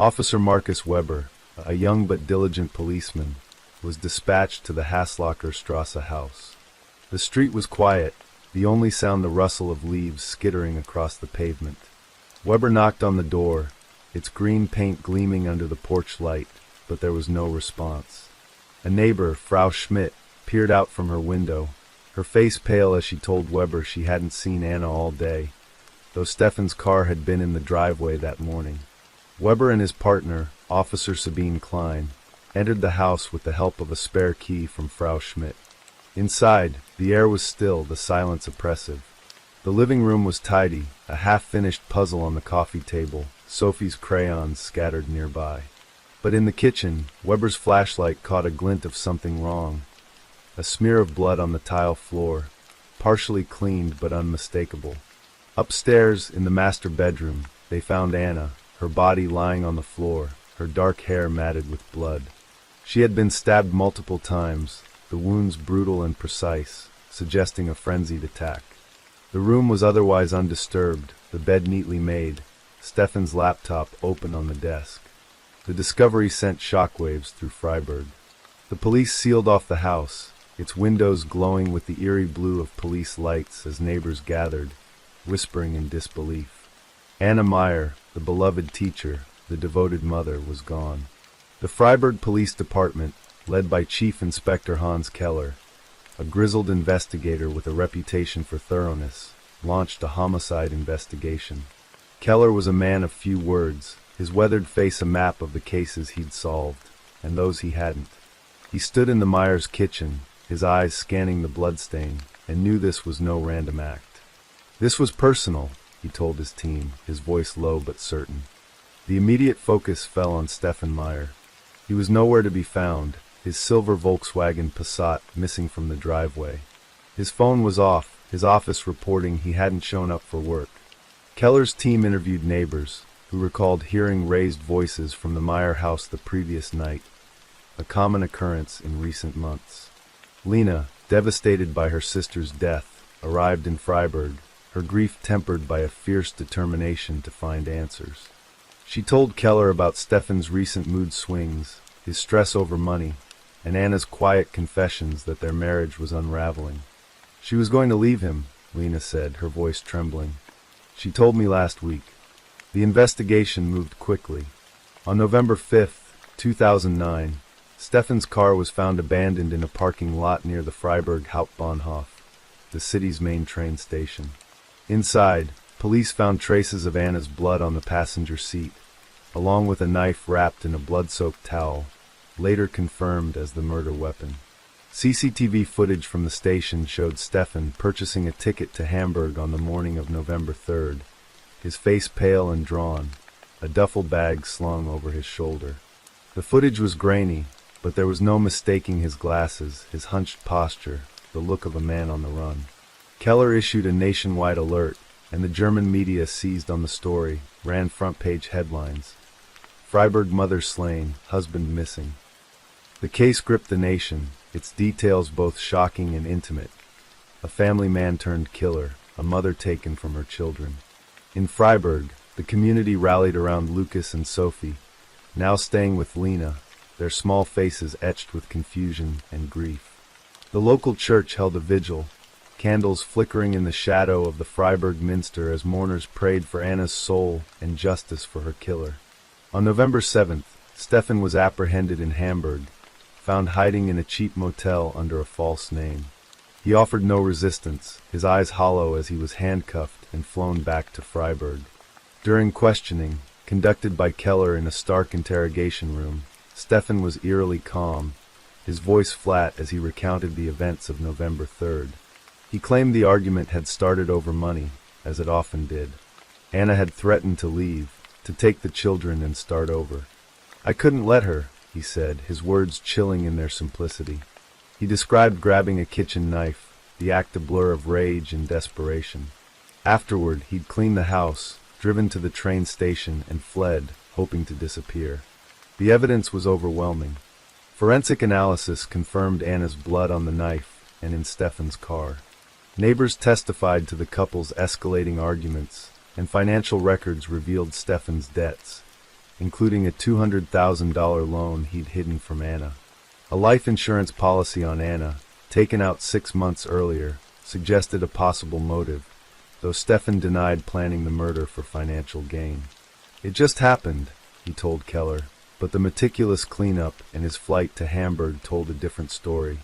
Officer Marcus Weber, a young but diligent policeman, was dispatched to the Haslacher Strasse house. The street was quiet, the only sound the rustle of leaves skittering across the pavement. Weber knocked on the door, its green paint gleaming under the porch light, but there was no response. A neighbor, Frau Schmidt, peered out from her window, her face pale as she told Weber she hadn't seen Anna all day, though Stefan's car had been in the driveway that morning. Weber and his partner, Officer Sabine Klein, entered the house with the help of a spare key from Frau Schmidt. Inside, the air was still, the silence oppressive. The living room was tidy, a half-finished puzzle on the coffee table, Sophie's crayons scattered nearby. But in the kitchen, Weber's flashlight caught a glint of something wrong. A smear of blood on the tile floor, partially cleaned but unmistakable. Upstairs, in the master bedroom, they found Anna, her body lying on the floor, her dark hair matted with blood. She had been stabbed multiple times, the wounds brutal and precise, suggesting a frenzied attack. The room was otherwise undisturbed, the bed neatly made, Stefan's laptop open on the desk. The discovery sent shockwaves through Freiburg. The police sealed off the house, its windows glowing with the eerie blue of police lights as neighbors gathered, whispering in disbelief. Anna Meyer, the beloved teacher, the devoted mother, was gone. The Freiburg Police Department, led by Chief Inspector Hans Keller, a grizzled investigator with a reputation for thoroughness, launched a homicide investigation. Keller was a man of few words, his weathered face a map of the cases he'd solved, and those he hadn't. He stood in the Myers' kitchen, his eyes scanning the bloodstain, and knew this was no random act. This was personal, he told his team, his voice low but certain. The immediate focus fell on Stefan Meyer. He was nowhere to be found, his silver Volkswagen Passat missing from the driveway. His phone was off, his office reporting he hadn't shown up for work. Keller's team interviewed neighbors, who recalled hearing raised voices from the Meyer house the previous night, a common occurrence in recent months. Lena, devastated by her sister's death, arrived in Freiburg, her grief tempered by a fierce determination to find answers. She told Keller about Stefan's recent mood swings, his stress over money, and Anna's quiet confessions that their marriage was unraveling. She was going to leave him, Lena said, her voice trembling. She told me last week. The investigation moved quickly. On November 5, 2009, Stefan's car was found abandoned in a parking lot near the Freiburg Hauptbahnhof, the city's main train station. Inside, police found traces of Anna's blood on the passenger seat, along with a knife wrapped in a blood-soaked towel, later confirmed as the murder weapon. CCTV footage from the station showed Stefan purchasing a ticket to Hamburg on the morning of November 3rd, his face pale and drawn, a duffel bag slung over his shoulder. The footage was grainy, but there was no mistaking his glasses, his hunched posture, the look of a man on the run. Keller issued a nationwide alert, and the German media seized on the story, ran front-page headlines. Freiburg mother slain, husband missing. The case gripped the nation, its details both shocking and intimate. A family man turned killer, a mother taken from her children. In Freiburg, the community rallied around Lucas and Sophie, now staying with Lena, their small faces etched with confusion and grief. The local church held a vigil, candles flickering in the shadow of the Freiburg Minster as mourners prayed for Anna's soul and justice for her killer. On November 7th, Stefan was apprehended in Hamburg, found hiding in a cheap motel under a false name. He offered no resistance, his eyes hollow as he was handcuffed and flown back to Freiburg. During questioning, conducted by Keller in a stark interrogation room, Stefan was eerily calm, his voice flat as he recounted the events of November 3rd. He claimed the argument had started over money, as it often did. Anna had threatened to leave, to take the children and start over. "I couldn't let her," he said, his words chilling in their simplicity. He described grabbing a kitchen knife, the act a blur of rage and desperation. Afterward, he'd cleaned the house, driven to the train station, and fled, hoping to disappear. The evidence was overwhelming. Forensic analysis confirmed Anna's blood on the knife and in Stefan's car. Neighbors testified to the couple's escalating arguments, and financial records revealed Stefan's debts, including a $200,000 loan he'd hidden from Anna. A life insurance policy on Anna, taken out 6 months earlier, suggested a possible motive, though Stefan denied planning the murder for financial gain. "It just happened," he told Keller, but the meticulous cleanup and his flight to Hamburg told a different story.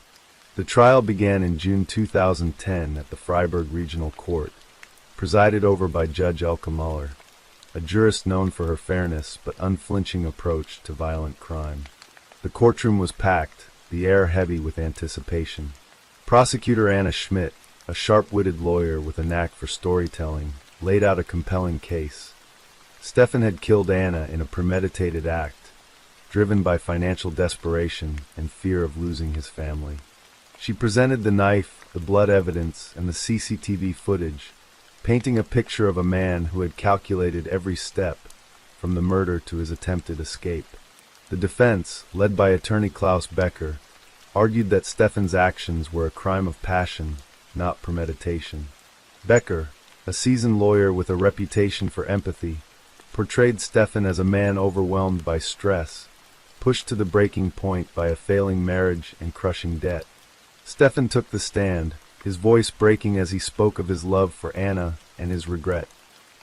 The trial began in June 2010 at the Freiburg Regional Court, presided over by Judge Elke Muller, a jurist known for her fairness but unflinching approach to violent crime. The courtroom was packed, the air heavy with anticipation. Prosecutor Anna Schmidt, a sharp-witted lawyer with a knack for storytelling, laid out a compelling case. Stefan had killed Anna in a premeditated act, driven by financial desperation and fear of losing his family. She presented the knife, the blood evidence, and the CCTV footage, painting a picture of a man who had calculated every step, from the murder to his attempted escape. The defense, led by attorney Klaus Becker, argued that Stefan's actions were a crime of passion, not premeditation. Becker, a seasoned lawyer with a reputation for empathy, portrayed Stefan as a man overwhelmed by stress, pushed to the breaking point by a failing marriage and crushing debt. Stefan took the stand, his voice breaking as he spoke of his love for Anna, and his regret.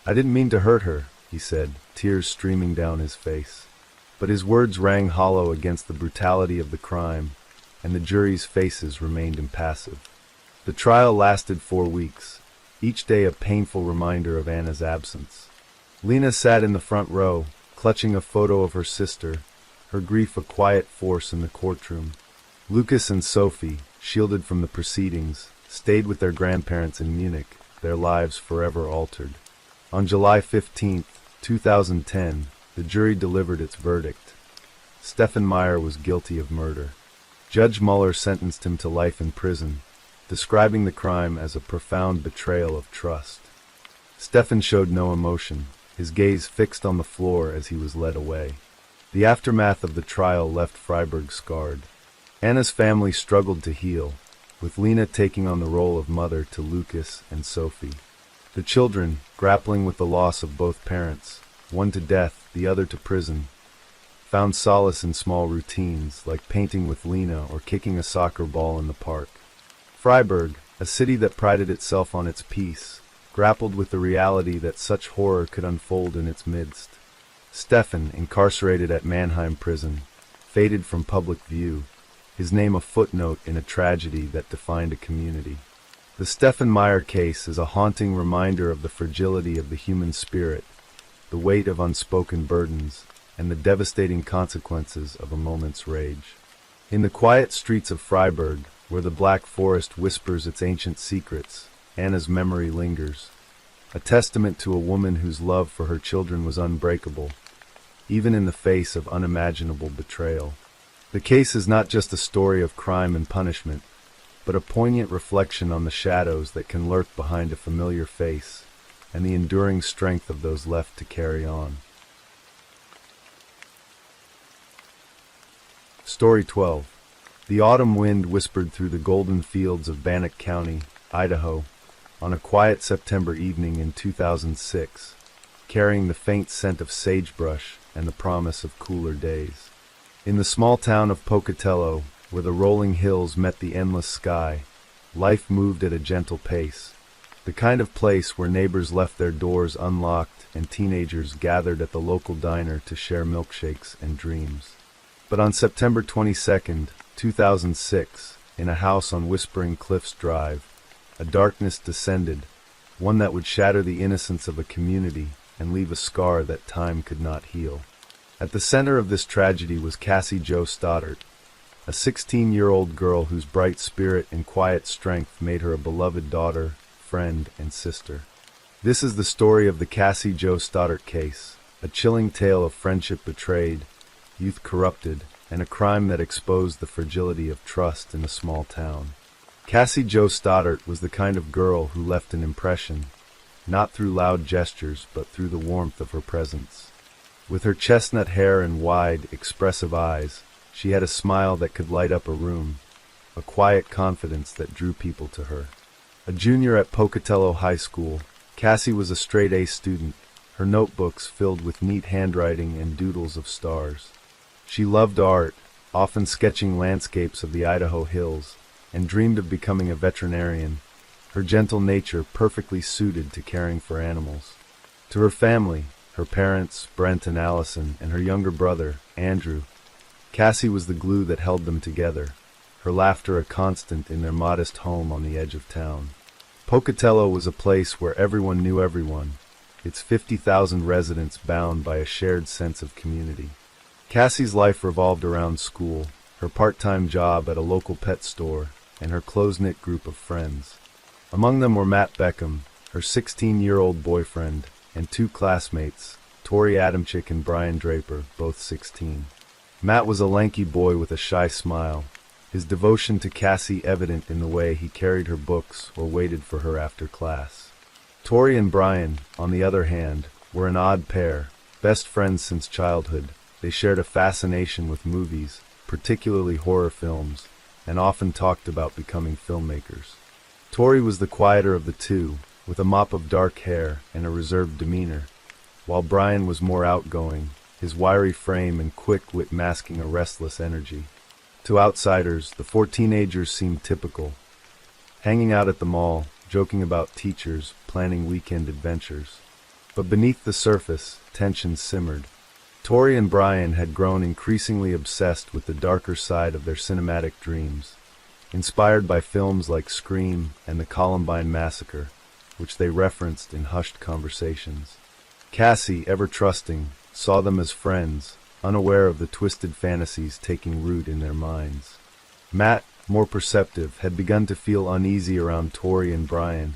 "I didn't mean to hurt her," he said, tears streaming down his face. But his words rang hollow against the brutality of the crime, and the jury's faces remained impassive. The trial lasted 4 weeks, each day a painful reminder of Anna's absence. Lena sat in the front row, clutching a photo of her sister, her grief a quiet force in the courtroom. Lucas and Sophie, shielded from the proceedings, stayed with their grandparents in Munich, their lives forever altered. On July 15, 2010, the jury delivered its verdict. Stefan Meyer was guilty of murder. Judge Mueller sentenced him to life in prison, describing the crime as a profound betrayal of trust. Stefan showed no emotion, his gaze fixed on the floor as he was led away. The aftermath of the trial left Freiburg scarred. Anna's family struggled to heal, with Lena taking on the role of mother to Lucas and Sophie. The children, grappling with the loss of both parents, one to death, the other to prison, found solace in small routines like painting with Lena or kicking a soccer ball in the park. Freiburg, a city that prided itself on its peace, grappled with the reality that such horror could unfold in its midst. Stefan, incarcerated at Mannheim prison, faded from public view, his name a footnote in a tragedy that defined a community. The Stefan Meyer case is a haunting reminder of the fragility of the human spirit, the weight of unspoken burdens, and the devastating consequences of a moment's rage. In the quiet streets of Freiburg, where the Black Forest whispers its ancient secrets, Anna's memory lingers, a testament to a woman whose love for her children was unbreakable, even in the face of unimaginable betrayal. The case is not just a story of crime and punishment, but a poignant reflection on the shadows that can lurk behind a familiar face, and the enduring strength of those left to carry on. Story 12. The autumn wind whispered through the golden fields of Bannock County, Idaho, on a quiet September evening in 2006, carrying the faint scent of sagebrush and the promise of cooler days. In the small town of Pocatello, where the rolling hills met the endless sky, life moved at a gentle pace, the kind of place where neighbors left their doors unlocked and teenagers gathered at the local diner to share milkshakes and dreams. But on September 22, 2006, in a house on Whispering Cliffs Drive, a darkness descended, one that would shatter the innocence of a community and leave a scar that time could not heal. At the center of this tragedy was Cassie Jo Stoddart, a 16-year-old girl whose bright spirit and quiet strength made her a beloved daughter, friend, and sister. This is the story of the Cassie Jo Stoddart case, a chilling tale of friendship betrayed, youth corrupted, and a crime that exposed the fragility of trust in a small town. Cassie Jo Stoddart was the kind of girl who left an impression, not through loud gestures but through the warmth of her presence. With her chestnut hair and wide, expressive eyes, she had a smile that could light up a room, a quiet confidence that drew people to her. A junior at Pocatello High School, Cassie was a straight-A student, her notebooks filled with neat handwriting and doodles of stars. She loved art, often sketching landscapes of the Idaho hills, and dreamed of becoming a veterinarian, her gentle nature perfectly suited to caring for animals. To her family, her parents, Brent and Allison, and her younger brother, Andrew, Cassie was the glue that held them together, her laughter a constant in their modest home on the edge of town. Pocatello was a place where everyone knew everyone, its 50,000 residents bound by a shared sense of community. Cassie's life revolved around school, her part-time job at a local pet store, and her close-knit group of friends. Among them were Matt Beckham, her 16-year-old boyfriend, and 2 classmates, Tori Adamczyk and Brian Draper, both 16. Matt was a lanky boy with a shy smile, his devotion to Cassie evident in the way he carried her books or waited for her after class. Tori and Brian, on the other hand, were an odd pair, best friends since childhood. They shared a fascination with movies, particularly horror films, and often talked about becoming filmmakers. Tori was the quieter of the two, with a mop of dark hair and a reserved demeanor, while Brian was more outgoing, his wiry frame and quick wit masking a restless energy. To outsiders, the 4 teenagers seemed typical. Hanging out at the mall, joking about teachers, planning weekend adventures. But beneath the surface, tension simmered. Tori and Brian had grown increasingly obsessed with the darker side of their cinematic dreams, inspired by films like Scream and the Columbine Massacre, which they referenced in hushed conversations. Cassie, ever trusting, saw them as friends, unaware of the twisted fantasies taking root in their minds. Matt, more perceptive, had begun to feel uneasy around Tori and Brian,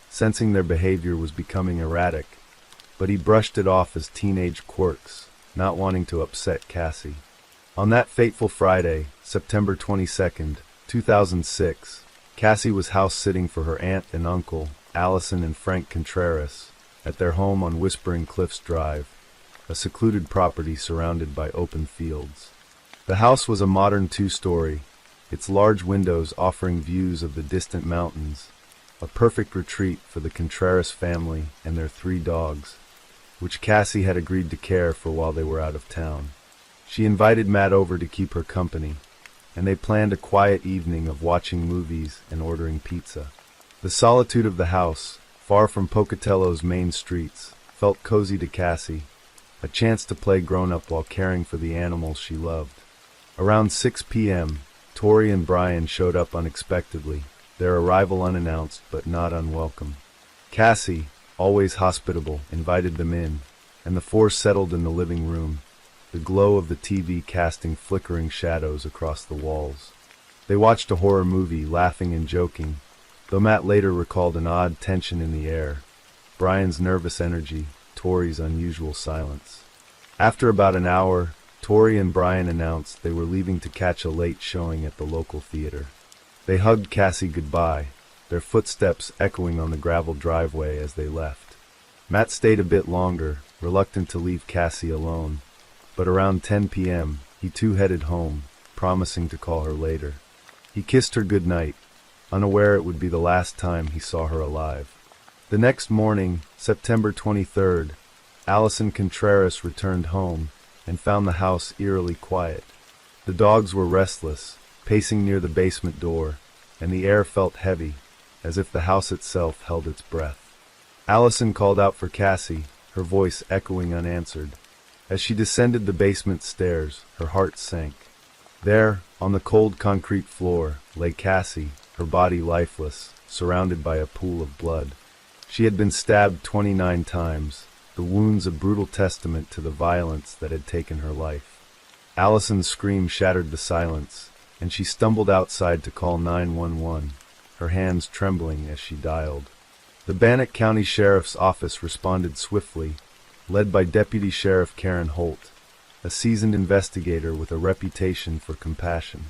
sensing their behavior was becoming erratic, but he brushed it off as teenage quirks, not wanting to upset Cassie. On that fateful Friday, September 22nd, 2006, Cassie was house-sitting for her aunt and uncle, Allison and Frank Contreras, at their home on Whispering Cliffs Drive, a secluded property surrounded by open fields. The house was a modern two-story, its large windows offering views of the distant mountains, a perfect retreat for the Contreras family and their 3 dogs, which Cassie had agreed to care for while they were out of town. She invited Matt over to keep her company, and they planned a quiet evening of watching movies and ordering pizza. The solitude of the house, far from Pocatello's main streets, felt cozy to Cassie, a chance to play grown-up while caring for the animals she loved. Around 6 p.m., Tori and Brian showed up unexpectedly, their arrival unannounced but not unwelcome. Cassie, always hospitable, invited them in, and the 4 settled in the living room, the glow of the TV casting flickering shadows across the walls. They watched a horror movie, laughing and joking, though Matt later recalled an odd tension in the air, Brian's nervous energy, Tori's unusual silence. After about an hour, Tori and Brian announced they were leaving to catch a late showing at the local theater. They hugged Cassie goodbye, their footsteps echoing on the gravel driveway as they left. Matt stayed a bit longer, reluctant to leave Cassie alone, but around 10 p.m., he too headed home, promising to call her later. He kissed her goodnight, unaware it would be the last time he saw her alive. The next morning, September 23rd, Allison Contreras returned home and found the house eerily quiet. The dogs were restless, pacing near the basement door, and the air felt heavy, as if the house itself held its breath. Allison called out for Cassie, her voice echoing unanswered. As she descended the basement stairs, her heart sank. There, on the cold concrete floor, lay Cassie, her body lifeless, surrounded by a pool of blood. She had been stabbed 29 times, the wounds a brutal testament to the violence that had taken her life. Allison's scream shattered the silence, and she stumbled outside to call 911, her hands trembling as she dialed. The Bannock County Sheriff's Office responded swiftly, led by Deputy Sheriff Karen Holt, a seasoned investigator with a reputation for compassion.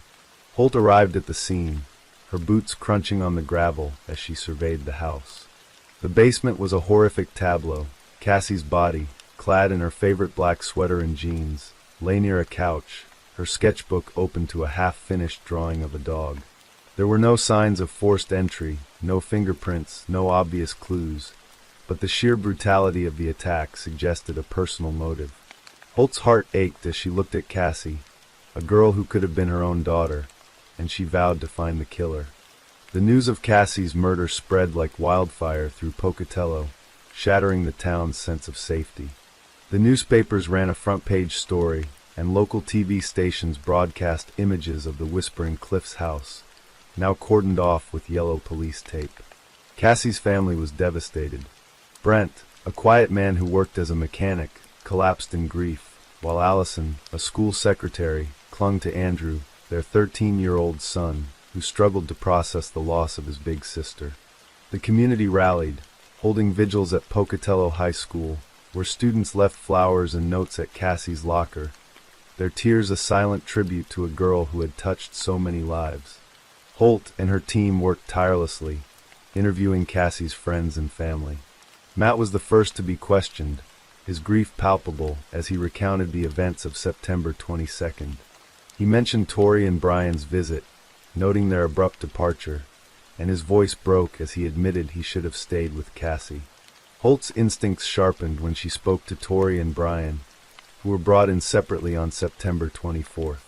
Holt arrived at the scene, her boots crunching on the gravel as she surveyed the house. The basement was a horrific tableau. Cassie's body, clad in her favorite black sweater and jeans, lay near a couch, her sketchbook open to a half-finished drawing of a dog. There were no signs of forced entry, no fingerprints, no obvious clues, but the sheer brutality of the attack suggested a personal motive. Holt's heart ached as she looked at Cassie, a girl who could have been her own daughter, and she vowed to find the killer. The news of Cassie's murder spread like wildfire through Pocatello, shattering the town's sense of safety. The newspapers ran a front-page story, and local TV stations broadcast images of the Whispering Cliffs house, now cordoned off with yellow police tape. Cassie's family was devastated. Brent, a quiet man who worked as a mechanic, collapsed in grief, while Allison, a school secretary, clung to Andrew, their 13-year-old son, who struggled to process the loss of his big sister. The community rallied, holding vigils at Pocatello High School, where students left flowers and notes at Cassie's locker, their tears a silent tribute to a girl who had touched so many lives. Holt and her team worked tirelessly, interviewing Cassie's friends and family. Matt was the first to be questioned, his grief palpable as he recounted the events of September 22nd. He mentioned Tori and Brian's visit, noting their abrupt departure, and his voice broke as he admitted he should have stayed with Cassie. Holt's instincts sharpened when she spoke to Tori and Brian, who were brought in separately on September 24th.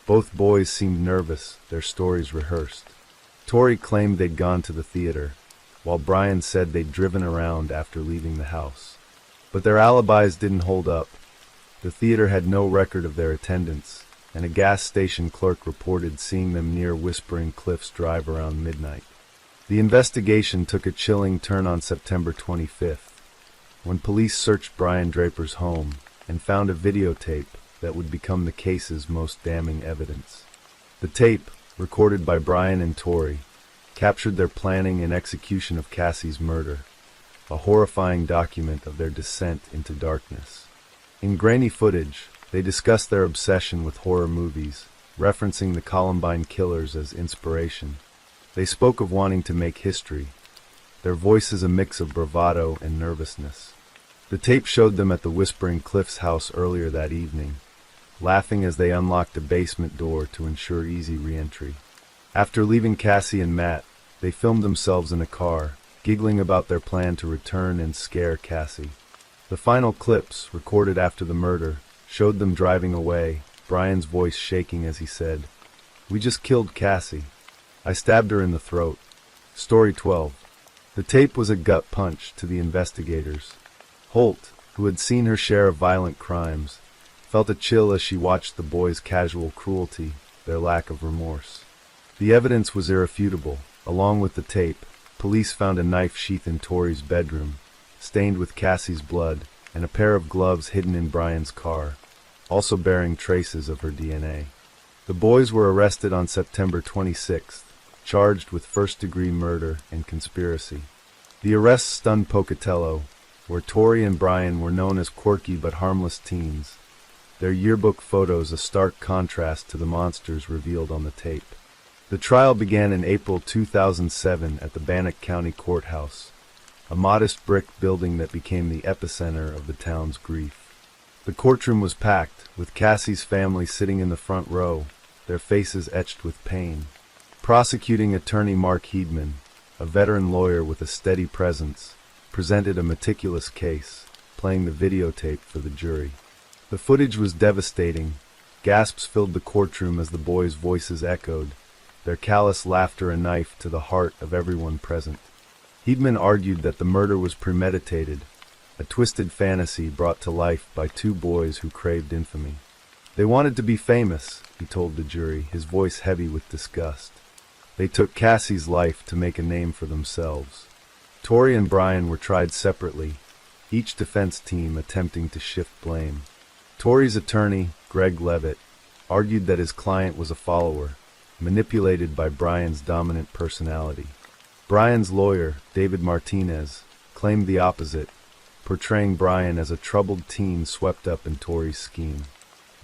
Both boys seemed nervous, their stories rehearsed. Tori claimed they'd gone to the theater, while Brian said they'd driven around after leaving the house. But their alibis didn't hold up. The theater had no record of their attendance, and a gas station clerk reported seeing them near Whispering Cliffs Drive around midnight. The investigation took a chilling turn on September 25th, when police searched Brian Draper's home and found a videotape that would become the case's most damning evidence. The tape, recorded by Brian and Tori, captured their planning and execution of Cassie's murder, a horrifying document of their descent into darkness. In grainy footage, they discussed their obsession with horror movies, referencing the Columbine killers as inspiration. They spoke of wanting to make history, their voices a mix of bravado and nervousness. The tape showed them at the Whispering Cliffs house earlier that evening, laughing as they unlocked a basement door to ensure easy re-entry. After leaving Cassie and Matt, they filmed themselves in a car, giggling about their plan to return and scare Cassie. The final clips, recorded after the murder, showed them driving away, Brian's voice shaking as he said, "We just killed Cassie. I stabbed her in the throat." Story 12. The tape was a gut punch to the investigators. Holt, who had seen her share of violent crimes, felt a chill as she watched the boys' casual cruelty, their lack of remorse. The evidence was irrefutable. Along with the tape, police found a knife sheath in Tori's bedroom, stained with Cassie's blood, and a pair of gloves hidden in Brian's car, also bearing traces of her DNA. The boys were arrested on September 26th, charged with first-degree murder and conspiracy. The arrests stunned Pocatello, where Tori and Brian were known as quirky but harmless teens, their yearbook photos a stark contrast to the monsters revealed on the tape. The trial began in April 2007 at the Bannock County Courthouse, a modest brick building that became the epicenter of the town's grief. The courtroom was packed, with Cassie's family sitting in the front row, their faces etched with pain. Prosecuting attorney Mark Heedman, a veteran lawyer with a steady presence, presented a meticulous case, playing the videotape for the jury. The footage was devastating. Gasps filled the courtroom as the boys' voices echoed, their callous laughter a knife to the heart of everyone present. Heedman argued that the murder was premeditated, a twisted fantasy brought to life by two boys who craved infamy. They wanted to be famous, he told the jury, his voice heavy with disgust. They took Cassie's life to make a name for themselves. Tori and Brian were tried separately, each defense team attempting to shift blame. Tori's attorney, Greg Levitt, argued that his client was a follower, manipulated by Brian's dominant personality. Brian's lawyer, David Martinez, claimed the opposite, portraying Brian as a troubled teen swept up in Tori's scheme.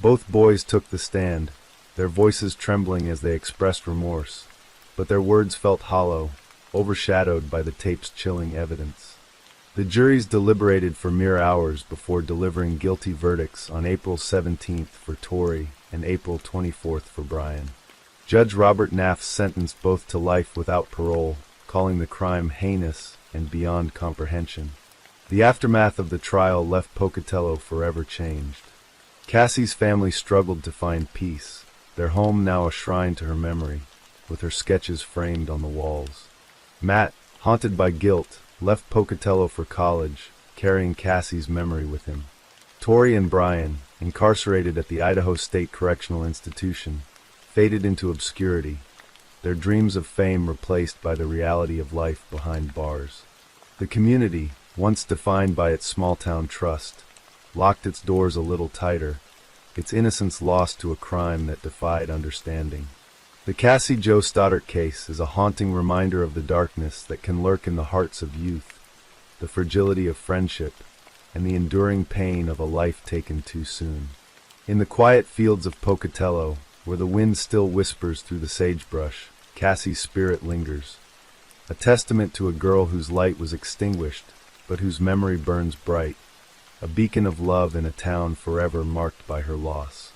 Both boys took the stand, their voices trembling as they expressed remorse, but their words felt hollow, overshadowed by the tape's chilling evidence. The juries deliberated for mere hours before delivering guilty verdicts on April 17th for Tori and April 24th for Brian. Judge Robert Naff sentenced both to life without parole, calling the crime heinous and beyond comprehension. The aftermath of the trial left Pocatello forever changed. Cassie's family struggled to find peace, their home now a shrine to her memory, with her sketches framed on the walls. Matt, haunted by guilt, left Pocatello for college, carrying Cassie's memory with him. Tori and Brian, incarcerated at the Idaho State Correctional Institution, faded into obscurity, their dreams of fame replaced by the reality of life behind bars. The community, once defined by its small-town trust, locked its doors a little tighter, its innocence lost to a crime that defied understanding. The Cassie Jo Stoddart case is a haunting reminder of the darkness that can lurk in the hearts of youth, the fragility of friendship, and the enduring pain of a life taken too soon. In the quiet fields of Pocatello, where the wind still whispers through the sagebrush, Cassie's spirit lingers, a testament to a girl whose light was extinguished, but whose memory burns bright, a beacon of love in a town forever marked by her loss.